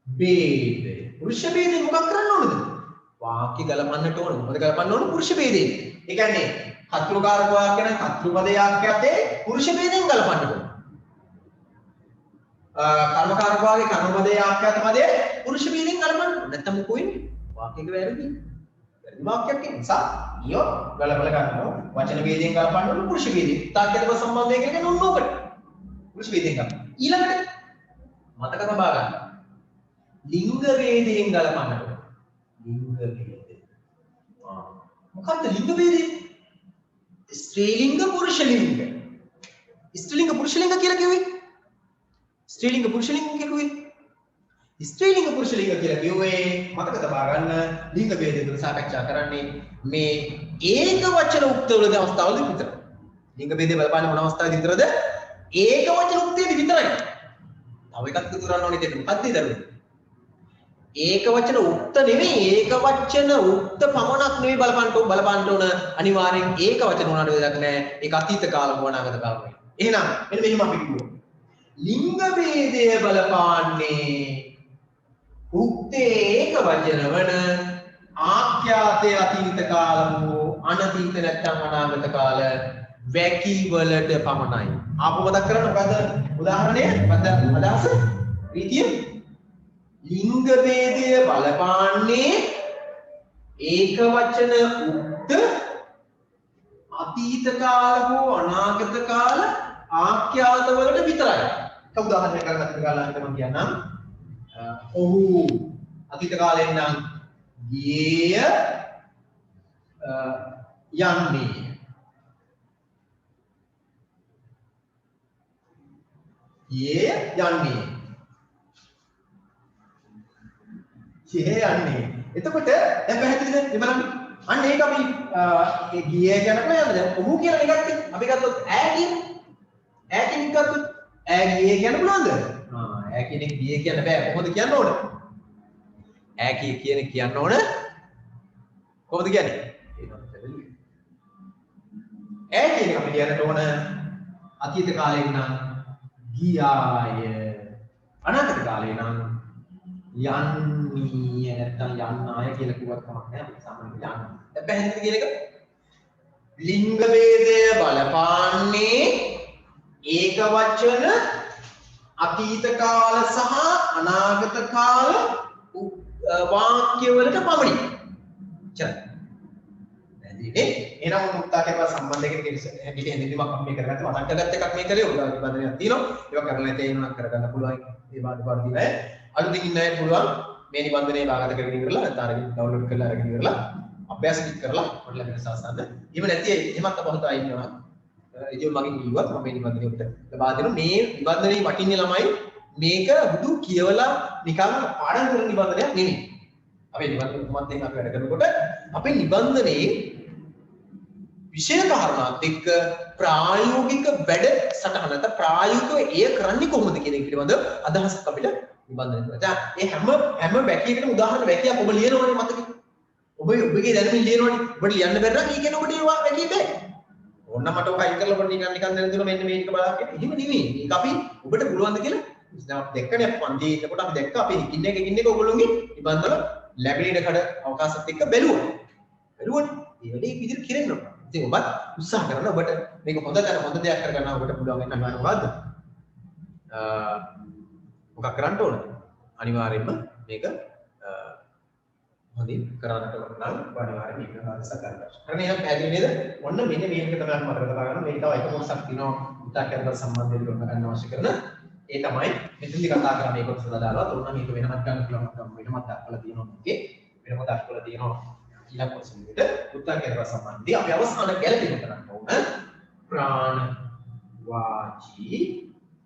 ભેදය. පුරුෂ ભેදය මොකක් කරන්න ඕනද? වාක්‍ය ගලපන්නට ඕන. මොකද ගලපන්න ඕන පුරුෂ ભેදයෙන්. ඒ කියන්නේ කර්තෘකාරක වාක්‍ය නම් කර්තෘපදයක් යතේ පුරුෂ ભેදයෙන් ගලපන්න ඕන. කර්මකාරක වාක්‍ය කර්මපදයක් යත පදේ පුරුෂ ભેදයෙන් ගලපන්න ඕන. නැත්නම් මොකෝ වෙන්නේ? වාක්‍යයක වැරදි. වැරදි වාක්‍යයක් කියන නිසා ඊයෝ ගලපලා ගන්නවා. වචන ભેදයෙන් ගලපන්න ඕන පුරුෂ ભેදයෙන්. තාක්ෂණික සම්බන්ධය කියන්නේ නෝනෝකට. පුරුෂ ભેදයෙන් ගන්න. ඊළඟට මතක තබා ගන්න. ලිංග ભેදයෙන් ගලපන්න ඕන. ලිංග ભેදය. මොකක්ද ලිංග ભેදය? ස්ත්‍රීලිංග පුරුෂලිංග. ස්ත්‍රීලිංග පුරුෂලිංග කියලා කිව්වේ. ස්ත්‍රීලිංග පුරුෂලිංග කියලා කිව්වේ. ස්ත්‍රීලිංග පුරුෂලිංග කියලා කිව්වේ මතක තබා ගන්න ලිංග ભેදය තුන සාකච්ඡා කරන්නේ මේ ඒක වචන උක්තවලද අවස්ථාවලදී විතරයි. ලිංග ભેදය බලපාන මොන අවස්ථාවේදී විතරද? ඒක වචන උක්තයේදී විතරයි. තව එකක් දුර කරන්න ඕනේ දෙන්න. මොකක්ද ඒ දරුවෝ? ඒක වචන උක්ත නෙමෙයි ඒක වචන උක්ත පමණක් නෙමෙයි බලපන්න ඕන අනිවාර්යෙන් ඒක වචන උනාට වෙලක් නැහැ ඒක අතීත කාලම වනාගත කාලම එහෙනම් මෙන්න මෙහිම අපි කිව්වා ලිංග ભેදය බලපාන්නේ උක්තේ ඒක වචන වන ආඛ්‍යාතයේ අතීත කාලම අනතීත නැත්නම් අනාගත කාල වැකි වලට පමණයි ආපහු මතක් කරන්න මොකද උදාහරණය මොකද අදහස රීතිය ලිංග ભેදය බලපාන්නේ ඒක වචන උක්ත අතීත කාල හෝ අනාගත කාල ආඛ්‍යාත වලට විතරයි. එක උදාහරණයක් කරගන්න ගාලාකට මම කියන්නම්. ඔහු අතීත කාලෙන් නම් ගියේය යන්නේ. ගියේ යන්නේ. යන්නේ. එතකොට දැන් පැහැදිලිද? බලන්න. අන්න ඒක අපි ඒ ගියේ කියනකොට යන්නේ. දැන් ඔහු කියලා එකක් තියෙනවා. අපි ගත්තොත් ඈ කියන්නේ. ඈ කියන එක ගත්තොත් ඈ ගියේ කියන්න පුළුවන්ද? ඈ කියන එක ගියේ කියන්න බෑ. කොහොමද කියන්න ඕන? ඈ කියන කියන්න ඕන. කොහොමද කියන්නේ? ඈ කියන එක අපි කියන්න ඕන අතීත කාලේ නම් ගියාය. අනාගත කාලේ නම් යන්නේ නැත්නම් යන්නාය කියලා කිව්වත් කමක් නැහැ අපිට සාමාන්‍යයෙන් යන්න. දැන් පැහැදිලිද කියන එක? ලිංග ભેදය බලපාන්නේ ඒක වචන අතීත කාල සහ අනාගත කාල වාක්‍ය වලට පමණයි. චරයි. පැහැදිලිනේ? එහෙනම් මුක්තාකේපා සම්බන්ධයකට හැටියට හිතීමක් අපි මේ කරගත්ත මතක් කරගත්ත එකක් මේ කරේ උදාහරණ නිබන්ධනයක් තියෙනවා. ඒක කරලා නැතේ වෙනක් කරගන්න පුළුවන්. ඒ බාධා දිනේ අලුතින් ඉන්න අය පුළුවන් මේ නිබන්ධනය භාගත කරගෙන ඉවරලා නැත්නම් අරගෙන ඩවුන්ලෝඩ් කරලා අරගෙන ඉවරලා අභ්‍යාස ටික කරලා මට ලැබෙන සාසනද. එහෙම නැති එහෙමත් අපහසුතාවය ඉන්නවා. ඉතින් මගෙන් කිව්වත් මම මේ නිබන්ධනය උඩ ලබා දෙනවා. මේ නිබන්ධනයේ වටින්නේ ළමයි මේක බුදු කියවලා නිකන් පාඩම් කරන නිබන්ධනයක් නෙමෙයි. අපි නිබන්ධන කොහොමද එහෙම අපි වැඩ කරනකොට අපේ නිබන්ධනයේ විෂය කාරණාත් එක්ක ප්‍රායෝගික වැඩ සටහන නැත්නම් ප්‍රායෝගිකව එය කරන්නේ කොහොමද කියන එක පිළිබඳ අදහසක් අපිට නිබන්ධනය කරනවා. දැන් මේ හැම වැකියකටම උදාහරණ වැකියක් ඔබ ලියනවනේ මතකද? ඔබගේ දැනුමින් ලියනවනේ. ඔබට ලියන්න බැරි නම් ඊගෙන ඔබට ඒවා වැකිය බෑ. ඕන්න මට ඔක අයින් කරලා ඔබට නිකන් දැන දුන්නා මෙන්න මේක බලන්න. එහෙම නෙමෙයි. මේක අපි ඔබට පුළුවන් ද කියලා දැන් අපි දැක්කනේ අපි පන්ති ඉන්නකොට අපි දැක්ක අපි එකින් එක ඔයගොල්ලෝගේ නිබන්ධන ලැබෙන කඩ අවකාශත් එක්ක බැලුවා. බැලුවනේ. මේ වැඩේ විදිහට කෙරෙන්න ඕන. ඉතින් ඔබත් උත්සාහ කරන්න ඔබට මේක හොඳ දෙයක් කරගන්න ඔබට පුළුවන් වෙන මොකද්ද? මොකක් කරන්න ඕන? අනිවාර්යයෙන්ම මේක හොඳින් කරන්නට ඕන නම් අනිවාර්යයෙන් මේක හදස ගන්න. හරිනේ එහෙනම් පැහැදිලි නේද? ඔන්න මෙන්න මේක තමයි මතක තබා ගන්න. මේක තව එක කොටසක් තියෙනවා. උත්තරකරන සම්බන්ධයෙන් ගන්න අවශ්‍ය කරන ඒ තමයි මෙතනදි කතා කරන්නේ මේක කොටස දාලා තෝරන මේක වෙනමත් ගන්න පුළුවන් වෙනමත් දක්වලා තියෙනවා මේකේ. වෙනමත් දක්වලා තියෙනවා. ඊළඟ කොටස විදිහට උත්තරකරන සම්බන්ධي අපි අවසාන ගැලපීම කරන්න ඕන. ප්‍රාණ වාචී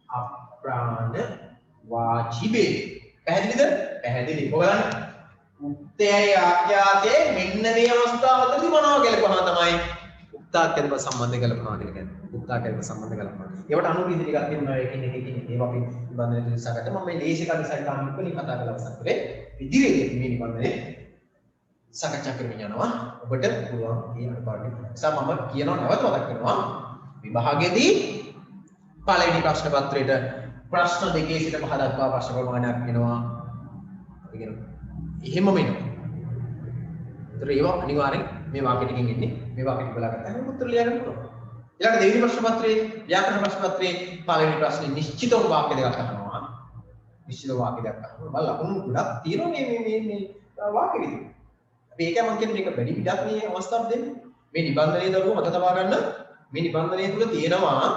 අප්‍රාණ වාචී බේ. පැහැදිලිද? පැහැදිලි. ඔයගලන් උක්තයයි ආඛ්‍යාතයේ මෙන්න මේ අවස්ථාවකදී මොනවා ගැලපුවා තමයි උක්ත උත්තාකේද සම්බන්ධ කළපනවා කියන්නේ. උත්තාකේද සම්බන්ධ කළපනවා. ඒවට අනුව ඉදිරි ටිකක් තිබුණා ඒකින් ඒවා අපි නිබන්ධන දිසා ගත්තා. මම මේ ලේසි කඩ සයිතාන් වලින් කතා කරලා අවසන් කරේ. ඉදිරියේදී මේ නිබන්ධනේ සාකච්ඡා කරමින් යනවා. ඔබට පුළුවන් මේ අනුපාඩු. නිසා මම කියනවා නැවත මතක් කරනවා. විභාගයේදී පළවෙනි ප්‍රශ්න පත්‍රයේට ප්‍රශ්න දෙකේ සිට පහ දක්වා ප්‍රශ්න ප්‍රමාණයක් වෙනවා. අපි කියනවා එහෙමම වෙනවා. ඒතර ඒවා අනිවාර්යෙන් මේ වාක්‍ය ටිකෙන් එන්නේ. මේ වාක්‍ය ටික බලාගත්තාම උත්තර ලියා ගන්න පුළුවන්. ඊළඟ දෙවෙනි ප්‍රශ්න පත්‍රයේ ව්‍යාකරණ ප්‍රශ්න පත්‍රයේ පළවෙනි ප්‍රශ්නේ නිශ්චිතව වාක්‍ය දෙකක් අහනවා. නිශ්චිත වාක්‍ය දෙකක් අහනවා. බල ලකුණු ගොඩක් තියෙනවා මේ වාක්‍ය විදිහට. අපි ඒකයි මම කියන්නේ මේක වැඩි පිටක් මේ අවස්ථාව දෙන්නේ. මේ නිබන්ධනයේ දරුවෝ මත තබා ගන්න මේ නිබන්ධනයේ තුල තියෙනවා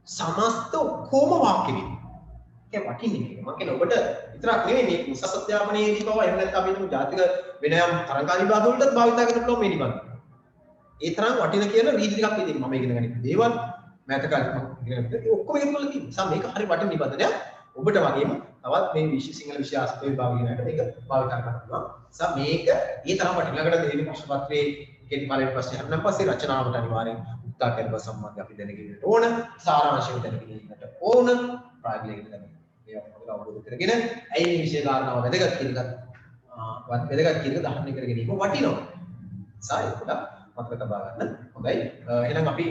සමස්ත ඔක්කොම වාක්‍ය විදිහ. ඒක වටින්නේ මේක. මම කියන්නේ ඔබට විතරක් නෙවෙයි මේ උසස් අධ්‍යාපනයේදී පවා එහෙම නැත්නම් අපි හිතමු ජාතික වෙනයම් තරංකාරී විභාග වලටත් භාවිත කරන්න පුළුවන් මේ නිබන්ධනය. ඒ තරම් වටින කියන රීති ටිකක් ඉතින් මම ඉගෙන ගන්න දේවල් මෑත කාලේ මම ඉගෙන ගත්තා. ඒ ඔක්කොම එකතු කරලා තියෙනවා. මේක හරි වටින නිබන්ධනයක්. ඔබට වගේම තවත් මේ විශේෂ සිංහල විෂය ආස්පද විභාග ඉගෙනකට මේක භාවිත කරන්න පුළුවන්. මේක ඒ තරම් වටින ළඟට දෙවෙනි ප්‍රශ්න පත්‍රයේ එකේ පළවෙනි ප්‍රශ්නේ හරිනම් පස්සේ රචනාවට අනිවාර්යෙන් උත්තරකල්ප සම්බන්ධ අපි දැනගෙන ඉන්න ඕන. සාරාංශය දැනගෙන ඉන්නට ඕන. ප්‍රායෝගික දැනගෙන. මේවා මොකද අවබෝධ කරගෙන ඇයි මේ විෂය කාරණාව වැදගත් කියන එක වැදගත් කියන එක දහන්නේ කර ගැනීම වටිනවා. සායකට මතක තබා ගන්න. හොඳයි. එහෙනම් අපි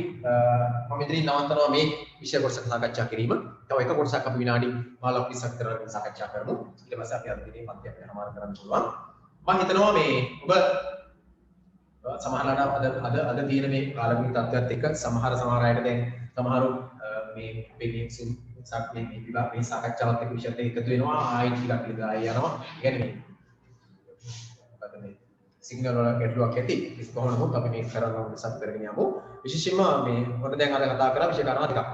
මම ඉදිරියෙන් නවත්තනවා මේ විෂය කොටස සාකච්ඡා කිරීම. තව එක කොටසක් අපි විනාඩි 15ක් 20ක් විතර සාකච්ඡා කරමු. ඊට පස්සේ අපි අද දිනේ මධ්‍යම යනමාර කරන්න පුළුවන්. මම හිතනවා මේ ඔබ සමහරවිට අද තියෙන මේ කාලගුණ තත්ත්වයක් එක්ක සමහර අයට දැන් සමහරු මේ පිළිසින් සාකච්ඡා මේ විභාග මේ සාකච්ඡාවත් එක්ක විෂයත් එක්ක එකතු වෙනවා ආයෙත් ටිකක් ඉඳලා යනවා. කියන්නේ මොකද මේ සිග්නල් වල ගැටලුවක් ඇති. ඒක කොහොමද මොකද අපි මේක කරන්න ඕනේ සත් කරගෙන යමු. විශේෂයෙන්ම මේ මොකද දැන් අද කතා කරා විෂය කාරණා ටිකක්.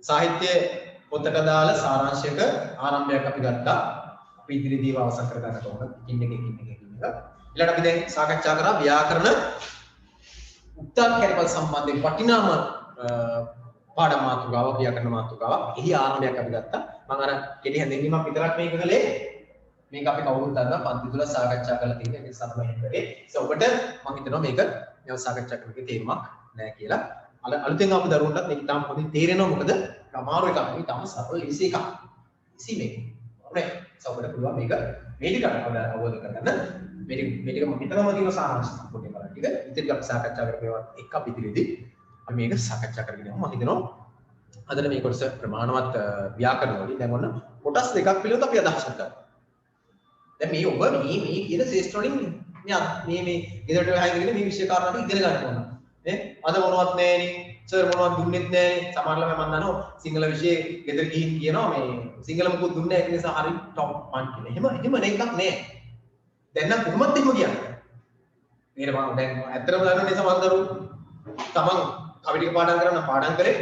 සාහිත්‍ය පොතට දාලා සාරාංශයක ආරම්භයක් අපි ගත්තා. අපි ඉදිරියේදී අවසන් කර ගන්න කොහොමද? එකින් එක. ඊළඟට අපි දැන් සාකච්ඡා කරා ව්‍යාකරණ උත්තරකල්ප සම්බන්ධයෙන් වටිනාම පාඩම් මාතෘකාව ව්‍යාකරණ මාතෘකාව. එහි ආරම්භයක් අපි ගත්තා. මම අර කෙටි හැඳින්වීමක් විතරක් මේක කළේ. මේක අපි කවුරුත් දන්නවා පන්ති තුල සාකච්ඡා කරලා තියෙන එක නිසා තමයි කරේ. ඒක ඔබට මම හිතනවා මේක මේ සාකච්ඡා කරන එකේ තේරුමක් නැහැ කියලා. අලුතෙන් ආපු දරුවන්ටත් මේක තාම පොඩි තේරෙනවා මොකද අමාරු එකක්. මේ තාම සරල ඉසි එකක්. ඉසි මේක. ඔනේ ඔබට පුළුවන් මේක මේ ටික අවබෝධ කරගන්න. මේ ටික මම හිතනවා තියෙන සාරාංශ පොඩි බලන්න ටික. ඉතින් අපි සාකච්ඡා කරපේවත් එක අපි ඉදිරියේදී අපි මේක සාකච්ඡා කරගෙන යමු. මම හිතනවා අදට මේ කොටස ප්‍රමාණවත් ව්‍යාකරණ වලින් දැන් ඔන්න කොටස් දෙකක් පිළිබඳව අපි අදහස් කරගන්නවා. දැන් මේ ඔබ මේ කියන ශේෂ්ත්‍ර වලින් මේ ගෙදරට වෙහාගෙන මේ විෂය කාරණා ටික ඉගෙන ගන්න ඕන. නේ? අද මොනවත් නැහැනේ. සර් මොනවත් දුන්නෙත් නැහැනේ. සමහර ළමයි මම දන්නවා සිංහල විෂයේ ගෙදර ගිහින් කියනවා මේ සිංහල මුකුත් දුන්නේ නැහැ ඒ නිසා හරි টොප් 1 කියලා. එහෙම එකක් නැහැ. දැන් නම් කොහොමද එහෙම කියන්නේ? මේක මම දැන් ඇත්තටම දන්නනේ සමහර දරුවෝ තමන් කවි ටික පාඩම් කරන්න පාඩම් කරේ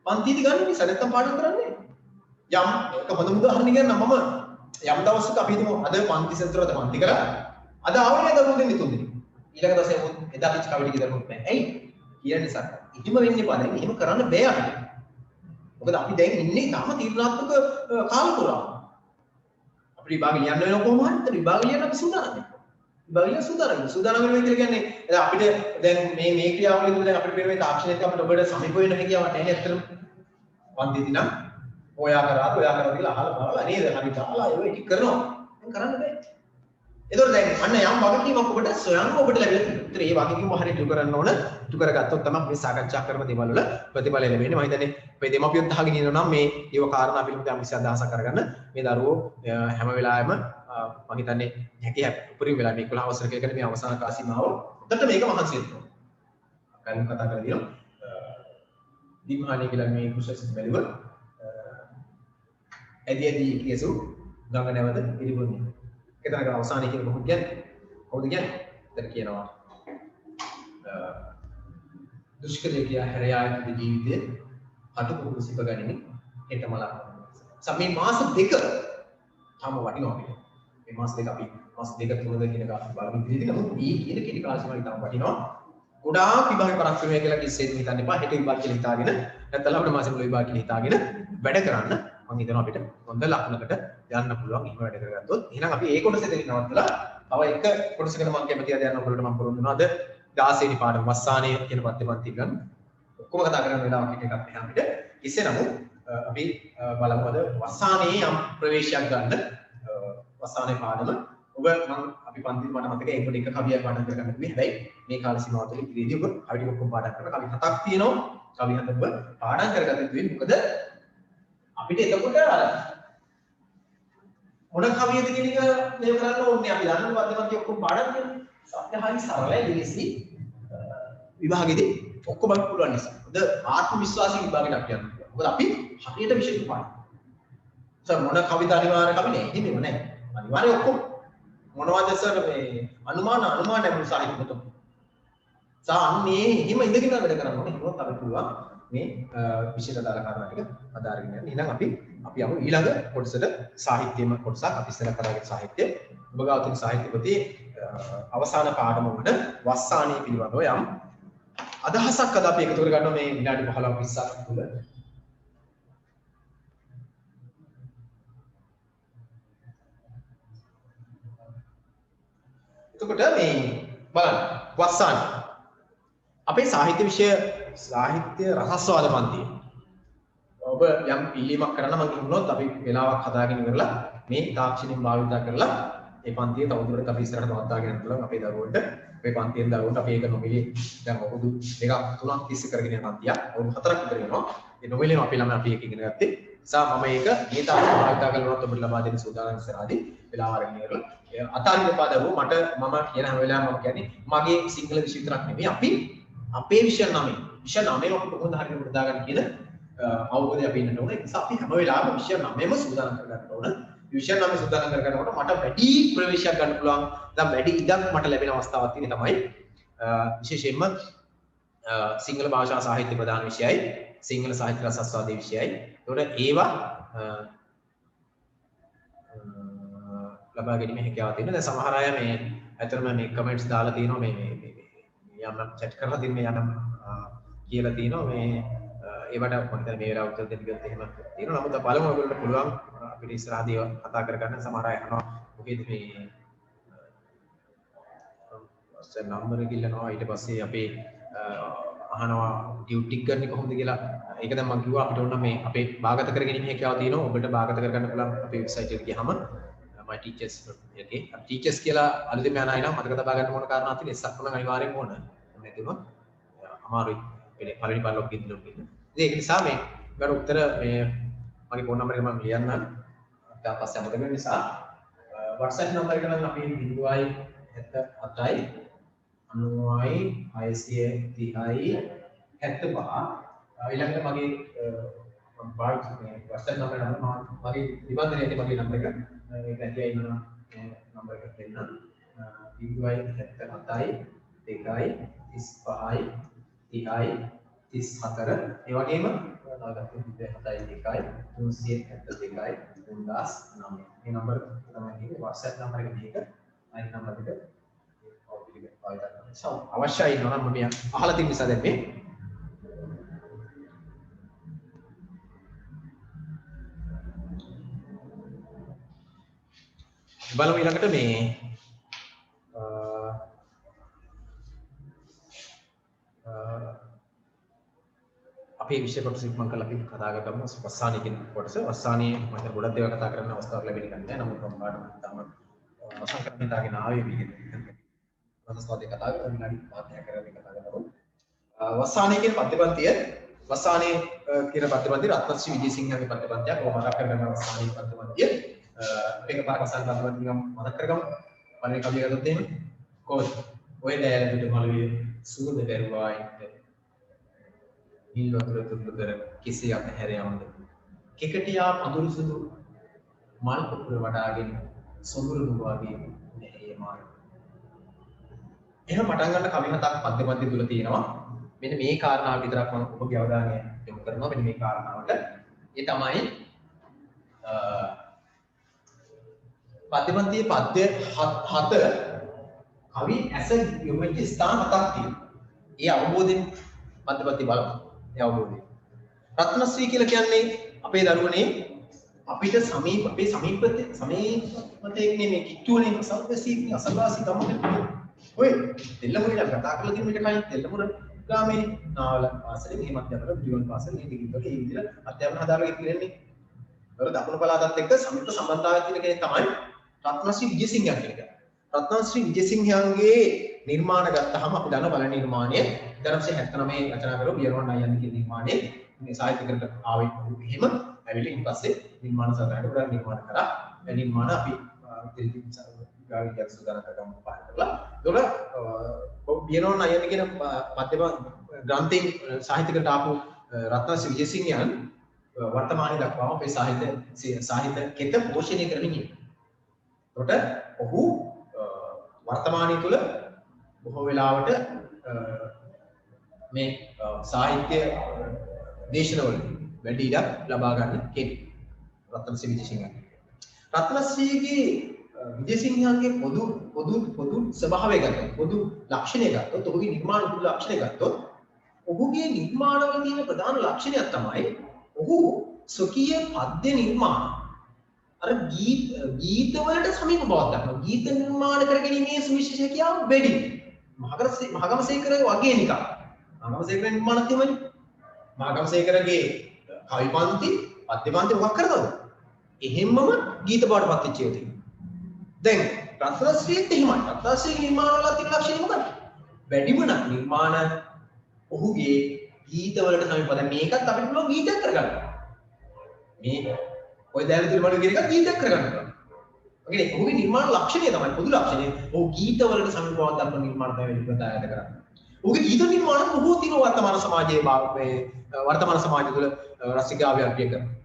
පන්තිදී ගන්න නිසා නැත්තම් පාඩම් කරන්නේ. යම් එක හොඳ උදාහරණයක් ගන්න මම යම් දවසක අපි හිතමු අද පන්ති සෙන්තරවල පන්ති කරා අද ආවනේ දරුවෝ දෙන්නේ තුන් දෙනෙක් ඊළඟ දවසේ එදා පිට කවි ටික දරුවෝ නැහැ ඇයි කියන නිසා එහෙම වෙන්නේ පාඩම් එහෙම කරන්න බෑ අපිට මොකද අපි දැන් ඉන්නේ තාම තීරණාත්මක කාල පුරාම අපිට විභාග ලියන්න වෙන කොහොම හරි විභාග ලියන්න අපි සූදානම් වෙනවා කියලා කියන්නේ දැන් අපිට දැන් මේ ක්‍රියාවලිය තුළ දැන් අපිට පේන මේ තාක්ෂණයත් අපිට ඔබට සමීප වෙන හැකියාවක් නැහැ ඇත්තටම පන්තිදී නම් ඔයා කරා කියලා අහලා බලලා නේද හරි දාලා ඒක ටික කරනවා දැන් කරන්න බෑ ඒතකොට දැන් අන්න යම් වගකීමක් ඔබට ස්වයංව ඔබට ලැබෙලා තියෙනවා. ඒතර ඒ වගකීම හරියට ඉටු කරන්න ඕන. ඉටු කරගත්තොත් තමයි මේ සාකච්ඡා කරන දේවල් වල ප්‍රතිඵල ලැබෙන්නේ. මම හිතන්නේ මේ දෙමාපියොත් අහගෙන ඉන්නවා නම් මේ ඒව කාරණා පිළිබඳව අමිස අදහසක් කරගන්න මේ දරුවෝ හැම වෙලාවෙම මම හිතන්නේ හැකිය උපරිම වෙලා මේ 11 වසර කියකට මේ අවසාන කාසීමාව උඩට මේක මහන්සි වෙනවා. කලින් කතා කරලා දිනවා. දිම්හානි කියලා මේ කුසස් බැලුව ඇදී කියසු ගඟ නැවත පිළිබොන්නේ. එතනක අවසානයේ කියන කොහොමද කියන්නේ? කොහොමද කියන්නේ? එතන කියනවා දුෂ්කරය කියා හැරයාගේ ජීවිතයේ අටුකුරු සිප ගනිමින් හෙටමල. සමේ මාස දෙක තම වටිනවා අපිට. මේ මාස දෙක අපි මාස දෙක තුනද කියන එක බලමින් ඉඳිලා නමුත් මේ කියන කෙටි කාලසීමාවක තම වටිනවා. ගොඩාක් විභාගේ පරක් වෙනවා කියලා කිසිසේත් හිතන්න එපා. හෙට විභාග කියලා හිතාගෙන නැත්නම් අපිට මාසෙ මුල විභාග කියලා හිතාගෙන වැඩ කරන්න මම හිතනවා අපිට හොඳ ලකුණකට යන්න පුළුවන් එහෙම වැඩ කරගත්තොත්. එහෙනම් අපි ඒ කොටසෙදී නවත්තලා තව එක කොටසකට මම කැමතියි දැන් ඔයගොල්ලෝට මම පුරුදු වෙනවාද 16 වෙනි පාඩම වස්සානයේ කියන පත්‍යපන්ති ගන්න ඔක්කොම කතා කරන වෙලාවක් එක එකක් මෙහා අපිට කෙසේ නමුත් අපි බලමු අද වස්සානයේ යම් ප්‍රවේශයක් ගන්න වස්සානයේ පාඩම ඔබ මම අපි පන්ති මට මතකයි ඒකට එක කවියක් පාඩම් කරගන්න කිව්වේ හැබැයි මේ කාල සීමාව තුළ ඉතිරිදී ඔබ කවි ටික ඔක්කොම පාඩම් කරලා කවි 7ක් තියෙනවා කවි 7 ඔබ පාඩම් කරගන්න යුතුයි මොකද අපිට එතකොට අර මොන කවියද කියන එක මෙහෙම කරන්න ඕනේ අපි දන්න පන්ති ඔක්කොම පාඩම් කරනවා සත්‍ය හරි සරලයි දෙලෙසි විභාගෙදී ඔක්කොම බලන්න පුළුවන් නිසා මොකද ආත්ම විශ්වාසයෙන් විභාගෙට අපි යනවා මොකද අපි හරියට විශේෂ පාඩම් මොන කවිද අනිවාර්ය කවි නෑ එහෙම නෑ අනිවාර්ය ඔක්කොම මොනවද සර් මේ අනුමාන ලැබුණු සාහිත්‍ය පොත. සාන්නේ එහෙම ඉඳගෙන වැඩ කරන්න ඕනේ. ඒකත් අපිට පුළුවන් මේ විශේෂ දාලා කාරණා ටික අදාරගෙන යන්න. එහෙනම් අපි යමු ඊළඟ කොටසට සාහිත්‍යම කොටසක් අපි ඉස්සෙල්ලා කරගෙන සාහිත්‍ය ඔබ ගාව තියෙන සාහිත්‍ය පොතේ අවසාන පාඩම වල වස්සානීය පිළිබඳව යම් අදහසක් අද අපි එකතු කරගන්නවා මේ විනාඩි 15 20ක් තුළ. එතකොට මේ බලන්න වස්සාන අපේ සාහිත්‍ය විෂය සාහිත්‍ය රසස්වාද පන්තිය ඔබ යම් පිළිමක් කරන්න මම කිව්වොත් අපි වෙලාවක් හදාගෙන ඉවරලා මේ තාක්ෂණික භාවිත කරලා ඒ පන්තිය තවදුරටත් අපි ඉස්සරහට නවත්වාගෙන යන්න පුළුවන් අපේ දරුවන්ට අපේ පන්තියෙන් දරුවන්ට අපි ඒක නොමිලේ දැන් අවුරුදු 2ක් 3ක් තිස්සේ කරගෙන යන පන්තියක් අවුරුදු 4ක් විතර වෙනවා ඒ නොමිලේ අපි ළමයි අපි ඒක ඉගෙන ගත්තේ නිසා මම ඒක මේ තාක්ෂණික භාවිත කරනකොට ඔබට ලබා දෙන සූදානම් ඉස්සරහදී වෙලාව අරගෙන ඉවරලා අතාරින්න එපා දරුවෝ මට මම කියන හැම වෙලාවෙම මම කියන්නේ මගේ සිංහල විෂය විතරක් නෙමෙයි අපි අපේ විෂය 9 අපිට කොහොමද හරියට උඩ දාගන්න කියන අවබෝධය අපි ඉන්නට ඕනේ ඒ නිසා අපි හැම වෙලාවෙම විෂය 9ම සූදානම් කරගන්න ඕන විෂය 9 සූදානම් කරගන්නකොට මට වැඩි ප්‍රවේශයක් ගන්න පුළුවන් දැන් වැඩි ඉඩක් මට ලැබෙන අවස්ථාවක් තියෙන තමයි විශේෂයෙන්ම සිංහල භාෂා සාහිත්‍ය ප්‍රධාන විෂයයි සිංහල සාහිත්‍ය රසස්වාදී විෂයයි ඒතකොට ඒවා ලබා ගැනීම හැකියාව තියෙනවා. දැන් සමහර අය මේ ඇත්තටම මේ කමෙන්ට්ස් දාලා තියෙනවා මේ යම් chat කරලා තින් මේ යනම් කියලා තියෙනවා මේ ඒවට මම හිතන්නේ මේ වෙලාව උත්තර දෙන්න ගියොත් එහෙම තියෙනවා. නමුත් බලමු ඔයගොල්ලන්ට පුළුවන් අපිට ඉස්සරහදී කතා කරගන්න සමහර අය අහනවා මොකේද මේ නම්බර කිල්ලනවා ඊට පස්සේ අපේ අහනවා ඩියුටි ගන්න කොහොමද කියලා. ඒක දැන් මම කිව්වා අපිට ඕන මේ අපේ භාගත කරගැනීමේ හැකියාව තියෙනවා. ඔබට භාගත කරගන්න පුළුවන් අපේ වෙබ්සයිට් එකට ගියාම my teachers okay teachers කියලා අලුතෙන් යන අය නම් මතක තබා ගන්න ඕන කාරණා තියෙන ඉස්සක් නම් අනිවාර්යෙන් ඕන නැතිව අමාරුයි පළවෙනි පාර ලොග් ඉන් ඉන්න ඒක නිසා මේ ගන්න උත්තර මේ මගේ ෆෝන් නම්බර් එක මම ලියන්නම් ඊට පස්සේ අමතක වෙන නිසා WhatsApp නම්බර එක නම් අපි 077යි 90යි 630යි 75 ඊළඟට මගේ WhatsApp නම්බර එක මගේ නිබන්ධනයේ මගේ නම්බර එක ඒක ඇතියි ඉන්න නම්බර එක දෙන්න 077යි 2යි 35යි 30යි 34 ඒ වගේම නාගත්තේ 7යි 2යි 372යි 3009 මේ නම්බර තමයි තියෙන්නේ WhatsApp නම්බර එක මේක අනිත් නම්බර එක අවශ්‍යයි නෝ නම් මම අහලා තියෙන නිසා දැන් මේ බලමු ඊළඟට මේ අපේ විෂය කොටස ඉක්මන් කරලා අපි කතා කරමු වස්සානී කියන කොටස. වස්සානී මම ගොඩක් දේවල් කතා කරන්න අවස්ථාවක් ලැබෙන්නේ නැහැ. නමුත් මම පාඩම තම අවසන් කරන්න දාගෙන ආවේ මේකෙන්. රසස්වාදී කතා කරලා විනාඩි 5ක් කරලා කතා කරමු. වස්සානී කියන පද්‍යපන්තිය වස්සානී කියන පද්‍යපන්තිය රත්නශ්‍රී විජේසිංහගේ පද්‍යපන්තියක්. ඔබ මතක් කරගන්න වස්සානී පද්‍යපන්තිය. ඒක පාරක් අසන්න පද්‍යපන්තිය නිකම් මතක් කරගමු. පළවෙනි කවිය ගත්තොත් එහෙම කොහොමද? ඔය දැයල පිට මළුවේ සුවඳ දරුවායි නිල් වතුර තුඩු කර කිසි අතහැර යමද කෙකටියා පඳුරු සුදු මල් පොකුර වඩාගෙන සොඳුරු නුවාගේ නැහැ මාන. එහෙනම් පටන් ගන්න කවි හතක් පද්‍යපන්ති තුල තියෙනවා. මෙන්න මේ කාරණාව විතරක් මම ඔබගේ අවධානය යොමු කරනවා. මෙන්න මේ කාරණාවට. ඒ තමයි පද්‍යපන්තියේ පද්‍ය 7 කවි ඇස යොමු වෙච්ච ස්ථාන 7ක් තියෙනවා. ඒ අවබෝධයෙන් පද්‍යපන්ති බලමු. ඒ අවබෝධය. රත්නශ්‍රී කියලා කියන්නේ අපේ දරුවනේ අපිට අපේ සමීපතේ මේ කිට්ටුවනේ සල්පසී අසල්වාසී තමයි ඔය දෙල්ලමුරේ නම් කතා කරලා තියෙන මේක කලින් දෙල්ලමුර ග්‍රාමයේ නාවල පාසලේ මෙහෙමත් යනවා ජීවන පාසලේ මේ දෙකේ ඒ විදිහට අධ්‍යාපන හදාරලා ඉන්නේ. ඒවල දකුණු පළාතත් එක්ක සම්පූර්ණ සම්බන්ධතාවයක් තියෙන කෙනෙක් තමයි රත්නශ්‍රී විජේසිංහයන් කියන එක. රත්නශ්‍රී විජේසිංහයන්ගේ නිර්මාණ ගත්තාම අපි දන්න බල නිර්මාණය 1979 රචනා කරපු බියරෝන් අයියන් කියන නිර්මාණය මේ සාහිත්‍යකරට ආවේ එහෙම ඇවිල්ලා ඊට පස්සේ නිර්මාණ සාධාරණ ගොඩක් නිර්මාණ කරා. ඒ නිර්මාණ අපි දෙලින් ගාවියක් සුදානම් කරගමු පාර කරලා. ඒතකොට බියරෝන් අයියන් කියන මධ්‍යම ග්‍රන්ථයෙන් සාහිත්‍යකරට ආපු රත්නශ්‍රී විජේසිංහයන් වර්තමානයේ දක්වාම අපේ සාහිත්‍ය කෙත පෝෂණය කරමින් ඉන්නවා. ඒකට ඔහු වර්තමානයේ තුල බොහෝ වෙලාවට මේ සාහිත්‍ය දේශනවල වැඩි ඉඩක් ලබා ගන්න කෙනෙක් රත්නශ්‍රී විජේසිංහන්. රත්නශ්‍රීගේ විජේසිංහන්ගේ පොදු ස්වභාවය ගත්තොත් පොදු ලක්ෂණය ගත්තොත් ඔහුගේ නිර්මාණ පොදු ලක්ෂණය ගත්තොත් ඔහුගේ නිර්මාණවල තියෙන ප්‍රධාන ලක්ෂණයක් තමයි ඔහු ස්වකීය පද්‍ය නිර්මාණ අර ගීත වලට සමීප බවක් දක්වනවා. ගීත නිර්මාණ කරගැනීමේ සුවිශේෂ හැකියාව වැඩි. මහගමසේකර වගේ නිකන්. මහගමසේකර නිර්මාණත් එහෙමනේ. මහගමසේකරගේ කවි පන්ති, පද්‍ය පන්ති මොකක් කරනවද? එහෙම්මම ගීත බවට පත් වෙච්ච ඒවා තියෙනවා. දැන් රත්නශ්‍රීත් එහෙමයි. රත්නශ්‍රීගේ නිර්මාණ වල තියෙන ලක්ෂණය මොකක්ද? වැඩිම නිර්මාණ ඔහුගේ ගීත වලට සමීප. දැන් මේකත් අපිට පුළුවන් ගීතයක් කරගන්න. මේ ඔය දැන් තිරමණු කියන එක ගීතයක් කරගන්න පුළුවන්. ඔකේ ඔහුගේ නිර්මාණ ලක්ෂණය තමයි පොදු ලක්ෂණය. ඔහු ගීත වලට සමීපව දක්වන නිර්මාණ තමයි ප්‍රදායද කරන්නේ. ඔහුගේ ගීත නිර්මාණ බොහෝ දින වර්තමාන සමාජයේ මේ වර්තමාන සමාජය තුළ රසිකාවය අධ්‍යය කරනවා.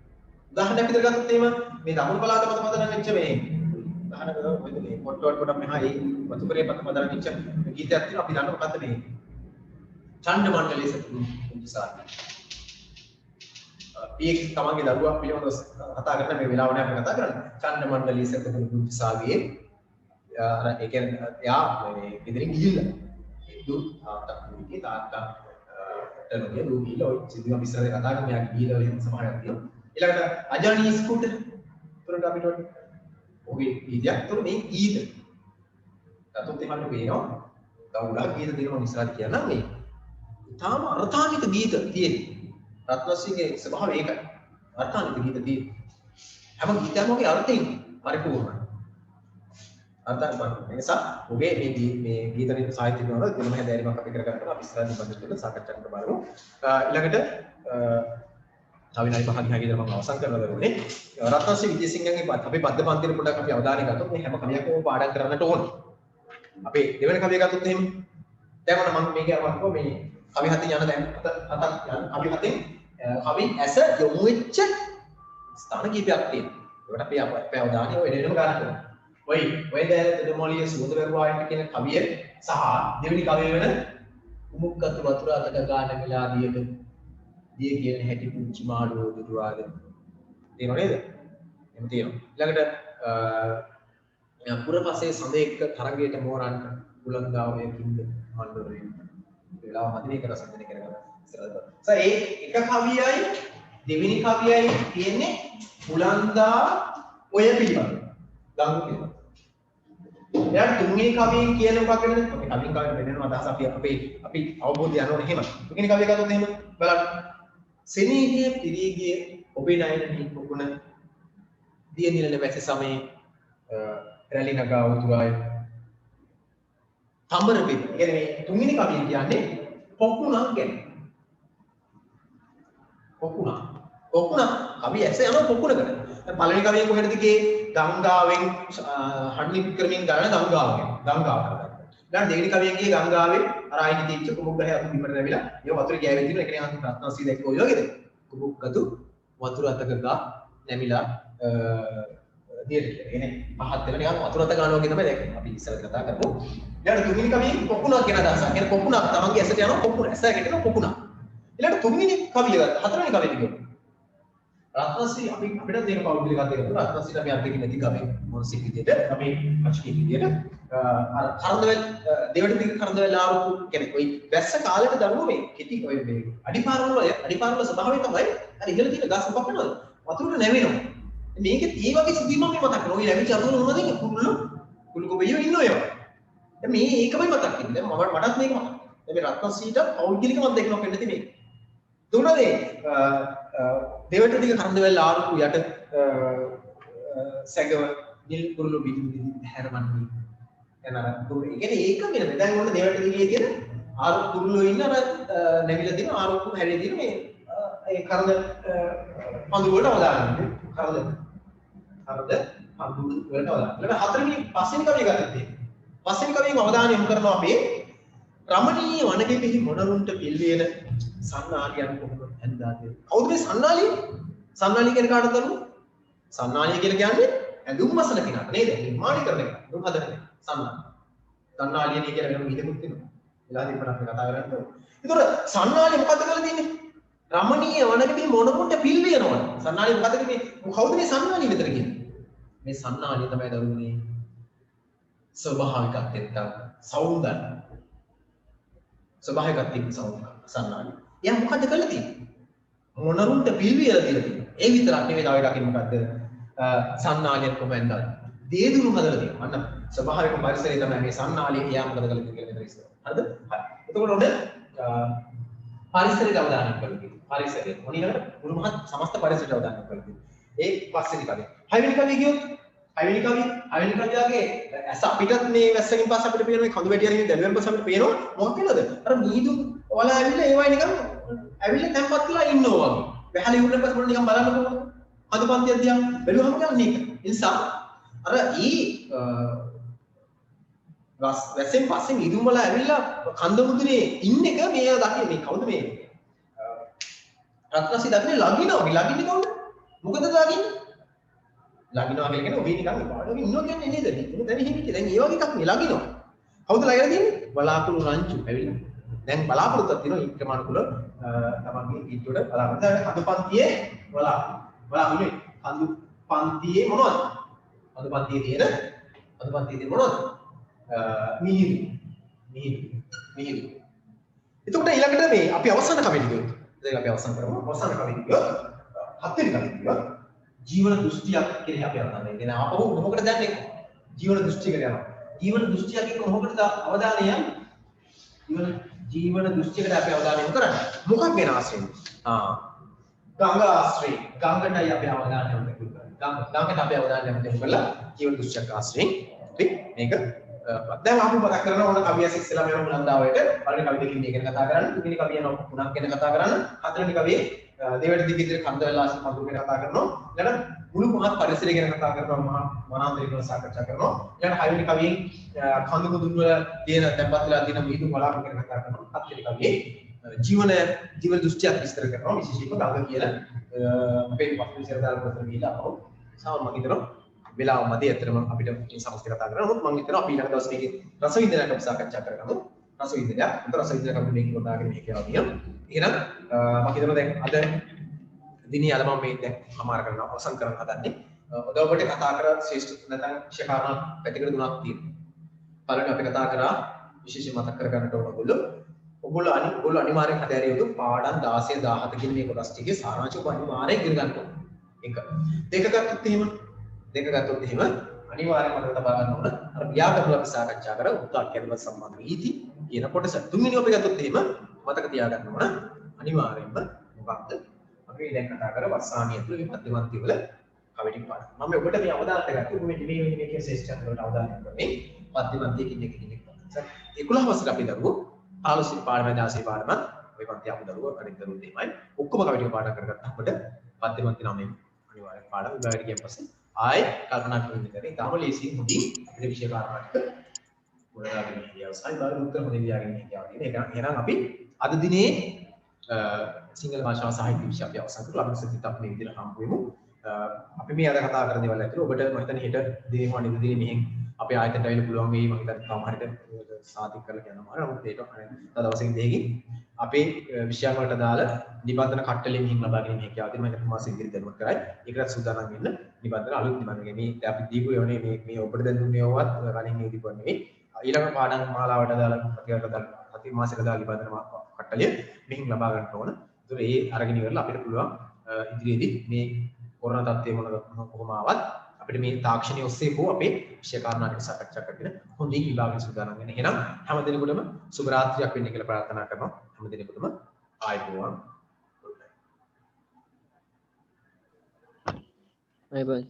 උදාහරණයක් විදිහට ගත්තොත් එහෙම මේ දකුණු පළාත මත පදනම් වෙච්ච මේ උදාහරණයක් මොකද මේ පොට්ටෝල් පොඩක් මෙහා ඒ වතුකරේ මත පදනම් වෙච්ච ගීතයක් තියෙනවා. අපි දන්නවා මොකද්ද මේ ඡන්ද මණ්ඩලයේ සතුටුසාර. පියෙක් තමන්ගේ දරුවා පිළිබඳව කතා කරන මේ වෙලාව නෑ අපි කතා කරන්නේ. ඡන්ද මණ්ඩලයේ සතුටුසාරගේ අර ඒ කියන්නේ එයා මේ ගෙදරින් ගිහිල්ලා තාත්තා ටනෝගේ ලෝකීලා ඔය සිද්ධිය අපි ඉස්සරහ කතා කරමු. යාගේ ගිහිල්ලා එහෙම සමහරක් තියෙනවා. ඊළඟට අජානී ස්කූටර් තුරට අපිට ඔහුගේ ගීතයක් තුර මේ ගීත තත්ත්වෙත් එහමට පේනවා. තව උලක් ගීත දෙනවා ඉස්සරහ කියනවා මේ තාම අර්ථාන්විත ගීත තියෙන්නේ. රත්නශ්‍රීගේ ස්වභාවය ඒකයි. අර්ථාන්විත ගීත තියෙන්නේ. හැම ගීතයක්ම ඔගේ අර්ථයෙන් පරිපූර්ණයි. අර්ථාන්විත නිසා ඔගේ මේ ගීත සාහිත්‍ය කරනවා දෙනම හැදෑරීමක් අපි කරගන්නවා. අපි ඉස්සරහින් බඳින්න කියලා සාකච්ඡා කරන්න බලමු. ඊළඟට තව විනාඩි 5කින් හැකියද මම අවසන් කරන්න දරුනේ. රත්නශ්‍රී විජේසිංහන්ගේ අපේ පද්‍ය පන්තියේ පොඩ්ඩක් අපි අවධානය ගත්තොත් මේ හැම කවියක්ම පාඩම් කරන්නට ඕනේ. අපේ දෙවෙනි කවිය ගත්තොත් එහෙම දැන් මම මේක අරවන්කෝ මේ කවි හතින් යන දැන් හතක් යන කවි හතින් කවි ඇස යොමු වෙච්ච ස්ථාන කීපයක් තියෙනවා. ඒකට අපි අවධානය ඔය දෙන්නම ගන්න ඕනේ. ඔය දැන් දෙමොලිය සුවඳ වැරුවායන්ට කියන කවිය සහ දෙවෙනි කවිය වෙන උමුක්කතු වතුර අතට ගාන මිලාදියට දිය කියන හැටි පුංචි මාළුවෝ දුටුවාද තේරෙනව නේද? එහෙම තියෙනවා. ඊළඟට පුරපසේ සඳ එක්ක තරගයට මෝරන්න බුලන්දාවයකින්ද මණ්ඩලේ වෙලාව මදිනේ කර සම්දෙන කරගන්න ඉස්සරහට. ඒ එක කවියයි දෙවෙනි කවියයි තියෙන්නේ බුලන්දා ඔය පිළිබඳ. ගඟ පිළිබඳ. දැන් තුන්වෙනි කවියෙන් කියන මොකක්ද? අපි කවියෙන් වෙනම අදහස අපි අවබෝධය යනවනේ එහෙම. තුන්වෙනි කවිය ගත්තොත් එහෙම බලන්න. සෙනීගේ පිරීගේ ඔබේ නයනී කුකුණ දිය නිලන වැසි සමයේ රැලි නගා උතුරාය තඹර පිට. කියන්නේ තුන්වෙනි කවිය කියන්නේ පොකුණක් ගැන. පොකුණ කවිය ඇස යන පොකුණකට. පළවෙනි කවිය කොහෙද තිකේ ගංගාවෙන් හඩලි ක්‍රමයෙන් ගාන ගංගාව. ඊළඟ දෙවෙනි කවියෙන් ගියේ ගංගාවේ අර ආයිති තීච්ච කුමුක් ගහේ අතු බිමට රැවිලා ඒ වතුර ගෑවෙන් තියෙන එකනේ අන්තිම රත්නශ්‍රී දැක්ක ඔය වගේද කුමුක් ගතු වතුර අතක ගා නැමිලා දියට කියන්නේ පහත් වෙන නිකන් වතුර අත ගන්නවා වගේ තමයි දැක්කේ අපි ඉස්සර කතා කරමු. ඊළඟ තුන්වෙනි කවියෙන් පොකුණක් කියන අදහස. කියන්නේ පොකුණක් තමන්ගේ ඇසට යනවා පොකුණ ඇස ගැටෙනවා පොකුණක්. ඊළඟ තුන්වෙනි කවිය ගත්තා හතරවෙනි කවිය දිගට රත්නශ්‍රී අපිට තියෙන පෞද්ගලික අධ්‍යයනය රත්නශ්‍රී අපි අධ්‍යයනය නැති කවිය මොනසික් විදියට අපි අච්චි විදියට අර කරදවැල් දෙවට දිග කරදවැල් ආවු කෙනෙක් ඔය වැස්ස කාලෙට දරුවෝ මේ කෙටි ඔය මේ අඩිපාරවල ස්වභාවය තමයි අර ඉහළ තියෙන ගස් මොකක් වෙනවද වතුරට නැවෙනවා මේකේ ඒ වගේ සිදුවීමක් මේ මතක් කරනවා ඔය නැවිච්ච අතුරු මොනවද කුල්ල කොබියෝ ඉන්නෝ ඒවා මේ ඒකමයි මතක් වෙන්නේ. දැන් මටත් මේක මතක්. දැන් මේ රත්නශ්‍රීට පෞද්ගලික මත දෙකක් වෙන්න තියෙන්නේ. දුන්නනේ දෙවට දිග කරන්දවැල් ආරුපු යට සැගව නිල් කුරුළු බිලි හැරවන්නේ. එනර දුර. ඒ කියන්නේ ඒක වෙනද. දැන් ඔන්න දෙවට දිගේ තියෙන ආරුපු කුරුළු ඉන්න අර නැවිලා තියෙන ආරුපු හැරේ තියෙන මේ ඒ කරද පඳු වලට අවදානන්නේ. කරද පඳු වලට අවදාන. ඊළඟ හතරවෙනි පස්වෙනි කවිය ගත්තේ. පස්වෙනි කවියෙන් අවධානය යොමු කරනවා අපේ රමණීය වනගෙෙහි මොනරුන්ට පිල්වේන සන්නාලියන් කොහොමද ඇඳාද? කවුද මේ සන්නාලිය? සන්නාලිය කියන කාටද දරුවෝ? සන්නාලිය කියලා කියන්නේ ඇඳුම් මසන කෙනාට නේද? නිර්මාණය කරන එක. දුම් හදන එක. සන්නාලිය. සන්නාලිය කියලා වෙනම ඉදෙකුත් වෙනවා. වෙලා දීපන අපි කතා කරන්නේ. ඒතොර සන්නාලිය මොකද්ද කරලා තියෙන්නේ? රමණීය වනගෙෙහි මොනරුන්ට පිල්වේනවා. සන්නාලිය මොකද්ද මේ? කවුද මේ සන්නාලිය විතර කියන්නේ? මේ සන්නාලිය තමයි දරුවනේ ස්වභාවිකත්වයට සෞන්දර්ය ස්වභාවිකත්වයට සෞන්දර්ය සන්නාලි. එයා මොකද කරලා තියෙන්නේ? මොනරුන්ට පිළිවියලා දීලා තියෙනවා. ඒ විතරක් නෙවෙයි තව එකක් මොකද්ද? සන්නාලිය කොහෙන්ද? දේදුරු හදලා තියෙනවා. අන්න ස්වභාවික පරිසරය තමයි මේ සන්නාලිය. එයා මොකද කරලා තියෙන්නේ කියලා මෙතන ඉස්සරහ. හරිද? හරි. එතකොට ඔන්න පරිසරයට අවධානය කරලා තියෙනවා. පරිසරය. මොනිකට මුළු මහත් සමස්ත පරිසරයට අවධානය කරලා තියෙනවා. ඒ පස්වෙනි කවිය. හයවෙනි කවිය කියොත් හයවෙනි කවියාගේ ඇස අපිටත් මේ වැස්සකින් පස්ස අපිට පේන මේ කඳු වැටිය අරින්න දැනුවෙන් පස්ස අපිට පේනවා මොකක් කියලාද අර මීදු වල ඇවිල්ලා ඒවයි නිකන් ඇවිල්ලා තැම්පත් වෙලා ඉන්නවා වගේ වැහලා ඉවරන පස්ස මොන නිකන් බලන්නකො කඳු පන්තියක් දිහා බැලුවම කියන්නේ ඒක. ඒ නිසා අර වැස්සෙන් පස්සෙන් ඉදුම් වල ඇවිල්ලා කඳ මුදුනේ ඉන්න එක මේ දකින්නේ මේ කවුද මේ රත්නශ්‍රී දකින්නේ ලගිනවා වගේ ලගින්නේ කවුද? මොකද ලගින්නේ? ලගිනවා කියලා කියන්නේ ඔබේ නිකන් පාඩුවක ඉන්නවා කියන්නේ නේද? ඒක දැන් හිමිච්ච. දැන් ඒ වගේ එකක් නේ ලගිනවා. කවුද ලගිලා තියෙන්නේ? බලාකුළු රංචු ඇවිල්ලා. දැන් බලාපොරොත්තුවක් තියෙනවා ඊක්‍රමානුකූල තමන්ගේ ඊටුවට බලාපොරොත්තු. දැන් කඳු පන්තියේ බලාකුළුනේ කඳු පන්තියේ මොනවද? කඳු පන්තියේ තියෙන මොනවද? මිහිරි. එතකොට ඊළඟට මේ අපි අවසාන කවියට ගියොත්. දැන් අපි අවසන් කරමු. අවසාන කවියට ගියොත් හත්වෙනි කවියට ගියොත් ජීවන දෘෂ්ටියක් කියලා අපි අරගෙන ඉන්නේ. දැන් ආපහු මොකටද දැන්නේ? ජීවන දෘෂ්ටියකට යනවා. ජීවන දෘෂ්ටියක් එක්ක මොකටද අවධානය යන්නේ? ජීවන දෘෂ්ටියකට අපි අවධානය යොමු කරන්නේ. මොකක් ගැන ආශ්‍රයෙන්? ගංගා ආශ්‍රය. ගංගටයි අපි අවධානය යොමු කරන්නේ. ගංගට අපි අවධානය යොමු කරලා ජීවන දෘෂ්ටියක් ආශ්‍රයෙන් අපි මේක දැන් අපි මතක් කරන ඕන කවිය ඉස්සෙල්ලාම යන මුලන්දාවයට පළවෙනි කවිය දෙකකින් මේක ගැන කතා කරන්න. තුන්වෙනි කවිය යන පුණක් ගැන කතා කරන්න. හතරවෙනි කවියේ දෙවට දිග ඉදිරිය කන්දවැල් ආශ්‍රම පඳුර ගැන කතා කරනවා. ඊළඟ මුළු මහත් පරිසරය ගැන කතා කරනවා. මහා වනාන්තරය ගැන සාකච්ඡා කරනවා. ඊළඟ හයවෙනි කවියෙන් කඳු මුදුන් වල තියෙන තැන්පත් වෙලා තියෙන මිහිඳු බලාපොරොත්තු ගැන කතා කරනවා. හත්වෙනි කවියේ ජීවන දෘෂ්ටියක් විස්තර කරනවා. විශේෂයෙන්ම ගංගා කියලා අපේ පස්වෙනි සරදාර පොතේ ගිහිලා අපෝ සාම මම හිතනවා වෙලාව මැදි ඇත්තටම අපිට මේ සමස්ත කතා කරනවා. නමුත් මම හිතනවා අපි ඊළඟ දවස් මේකේ රසවින්දනයක් අපි සාකච්ඡා කරගමු. රසවින්දනයක්. උතර රසවින්දනයක් අපි මේක කොටාගෙන මේක යනවා කියනවා. එහෙනම් මම හිතනවා දැන් අද දිනේ අද මම මේ දැන් අමාර කරනවා අවසන් කරන්න හදන්නේ. ඔද ඔබට කතා කර ශ්‍රේෂ්ඨ නැත්නම් විශේෂ කාරණා පැතිකඩ තුනක් තියෙනවා. පළවෙනි අපි කතා කරා විශේෂයෙන් මතක් කරගන්නට ඕන ඔයගොල්ලෝ අනිවාර්යෙන් හදාරිය යුතු පාඩම් 16 17 කියන මේ කොටස් ටිකේ සාරාංශය ඔබ අනිවාර්යෙන් ඉගෙන ගන්න ඕන. එක. දෙක ගත්තොත් එහෙම අනිවාර්යයෙන්ම මතක තබා ගන්න ඕන අර ව්‍යාකරණ අපි සාකච්ඡා කරා උත්තරක් ගැනීම සම්බන්ධ නීති කියන කොටස. තුන්වෙනි ඔබ ගත්තොත් එහෙම මතක තියාගන්න ඕන අනිවාර්යයෙන්ම මොකක්ද අපි දැන් කතා කර වස්සානිය තුළ මේ මධ්‍යමන්ති වල කවිටින් පාඩම්. මම ඔබට මේ අවධානය ගත්තා. ඔබ මේ මේකේ ශේෂ්ඨ වලට අවධානය කරන්නේ මධ්‍යමන්තියේ කින් එක. 11 වසරේ අපි දරුවෝ 15 පාඩම 16 පාඩම ඔය පන්ති අපු දරුවෝ අනිත් දරුවෝ දෙමයි ඔක්කොම කවිටින් පාඩම් කරගත්තා. අපිට මධ්‍යමන්ති නමෙන් අනිවාර්යෙන් පාඩම් විභාගයට ගියන් පස්සේ ආයෙ කල්පනා කරන්න ඉතින් තාම ලේසියෙන් හොඳින් මේ විෂය කාරණා ටික මොනවාගෙන කියවසයි බලමු උත්තර හොඳින් ලියාගෙන කියවන්නේ. ඒක එහෙනම් අපි අද දිනේ සිංහල භාෂාව සාහිත්‍ය විෂය අපි අවසන් කරලා අපි සිතින් අපි මේ විදිහට හම්බ වෙමු. අපි මේ අද කතා කරන දේවල් ඇතුළේ ඔබට මම හිතන්නේ හෙට දිනේ හොනිද දිනේ මෙහෙන් අපේ ආයතනයට ඇවිල්ලා පුළුවන් වෙයි. මම හිතන්නේ තාම හරියට සාතික කරලා කියනවා. නමුත් ඒක තව දවසකින් දෙකකින් අපේ විෂයන් වලට දාලා නිබන්ධන කට්ටලෙන් මෙහෙන් ලබාගෙන හැකියාව තියෙනවා. මේකට මාසෙ ඉදිරි දැනුවත් කරයි. ඒකට සූදානම් වෙන්න නිබන්ධන අලුත් නිබන්ධන මේ අපි දීපු යෝනේ මේ ඔබට දැන් දුන්නේ යවවත් රණින් මේ දීපුවා නෙවෙයි. ඊළඟ පාඩම් මාලාවට දාලා ප්‍රතිගත දාලා අති මාසෙක දාලා නිබන්ධන කට්ටලිය මෙහෙන් ලබා ගන්න ඕන. ඒතර ඒ අරගෙන ඉවරලා අපිට පුළුවන් ඉදිරියේදී මේ කොරෝනා තත්ත්වය කොහොම ආවත් අපිට මේ තාක්ෂණය ඔස්සේ හෝ අපේ විෂය කාරණා ටික සාකච්ඡා කරගෙන හොඳින් විභාගෙ සූදානම් වෙන්න. එහෙනම් හැම දිනෙකටම සුබ රාත්‍රියක් වෙන්න කියලා ප්‍රාර්ථනා කරනවා. හැම දිනෙකටම ආයුබෝවන්. Bye bye.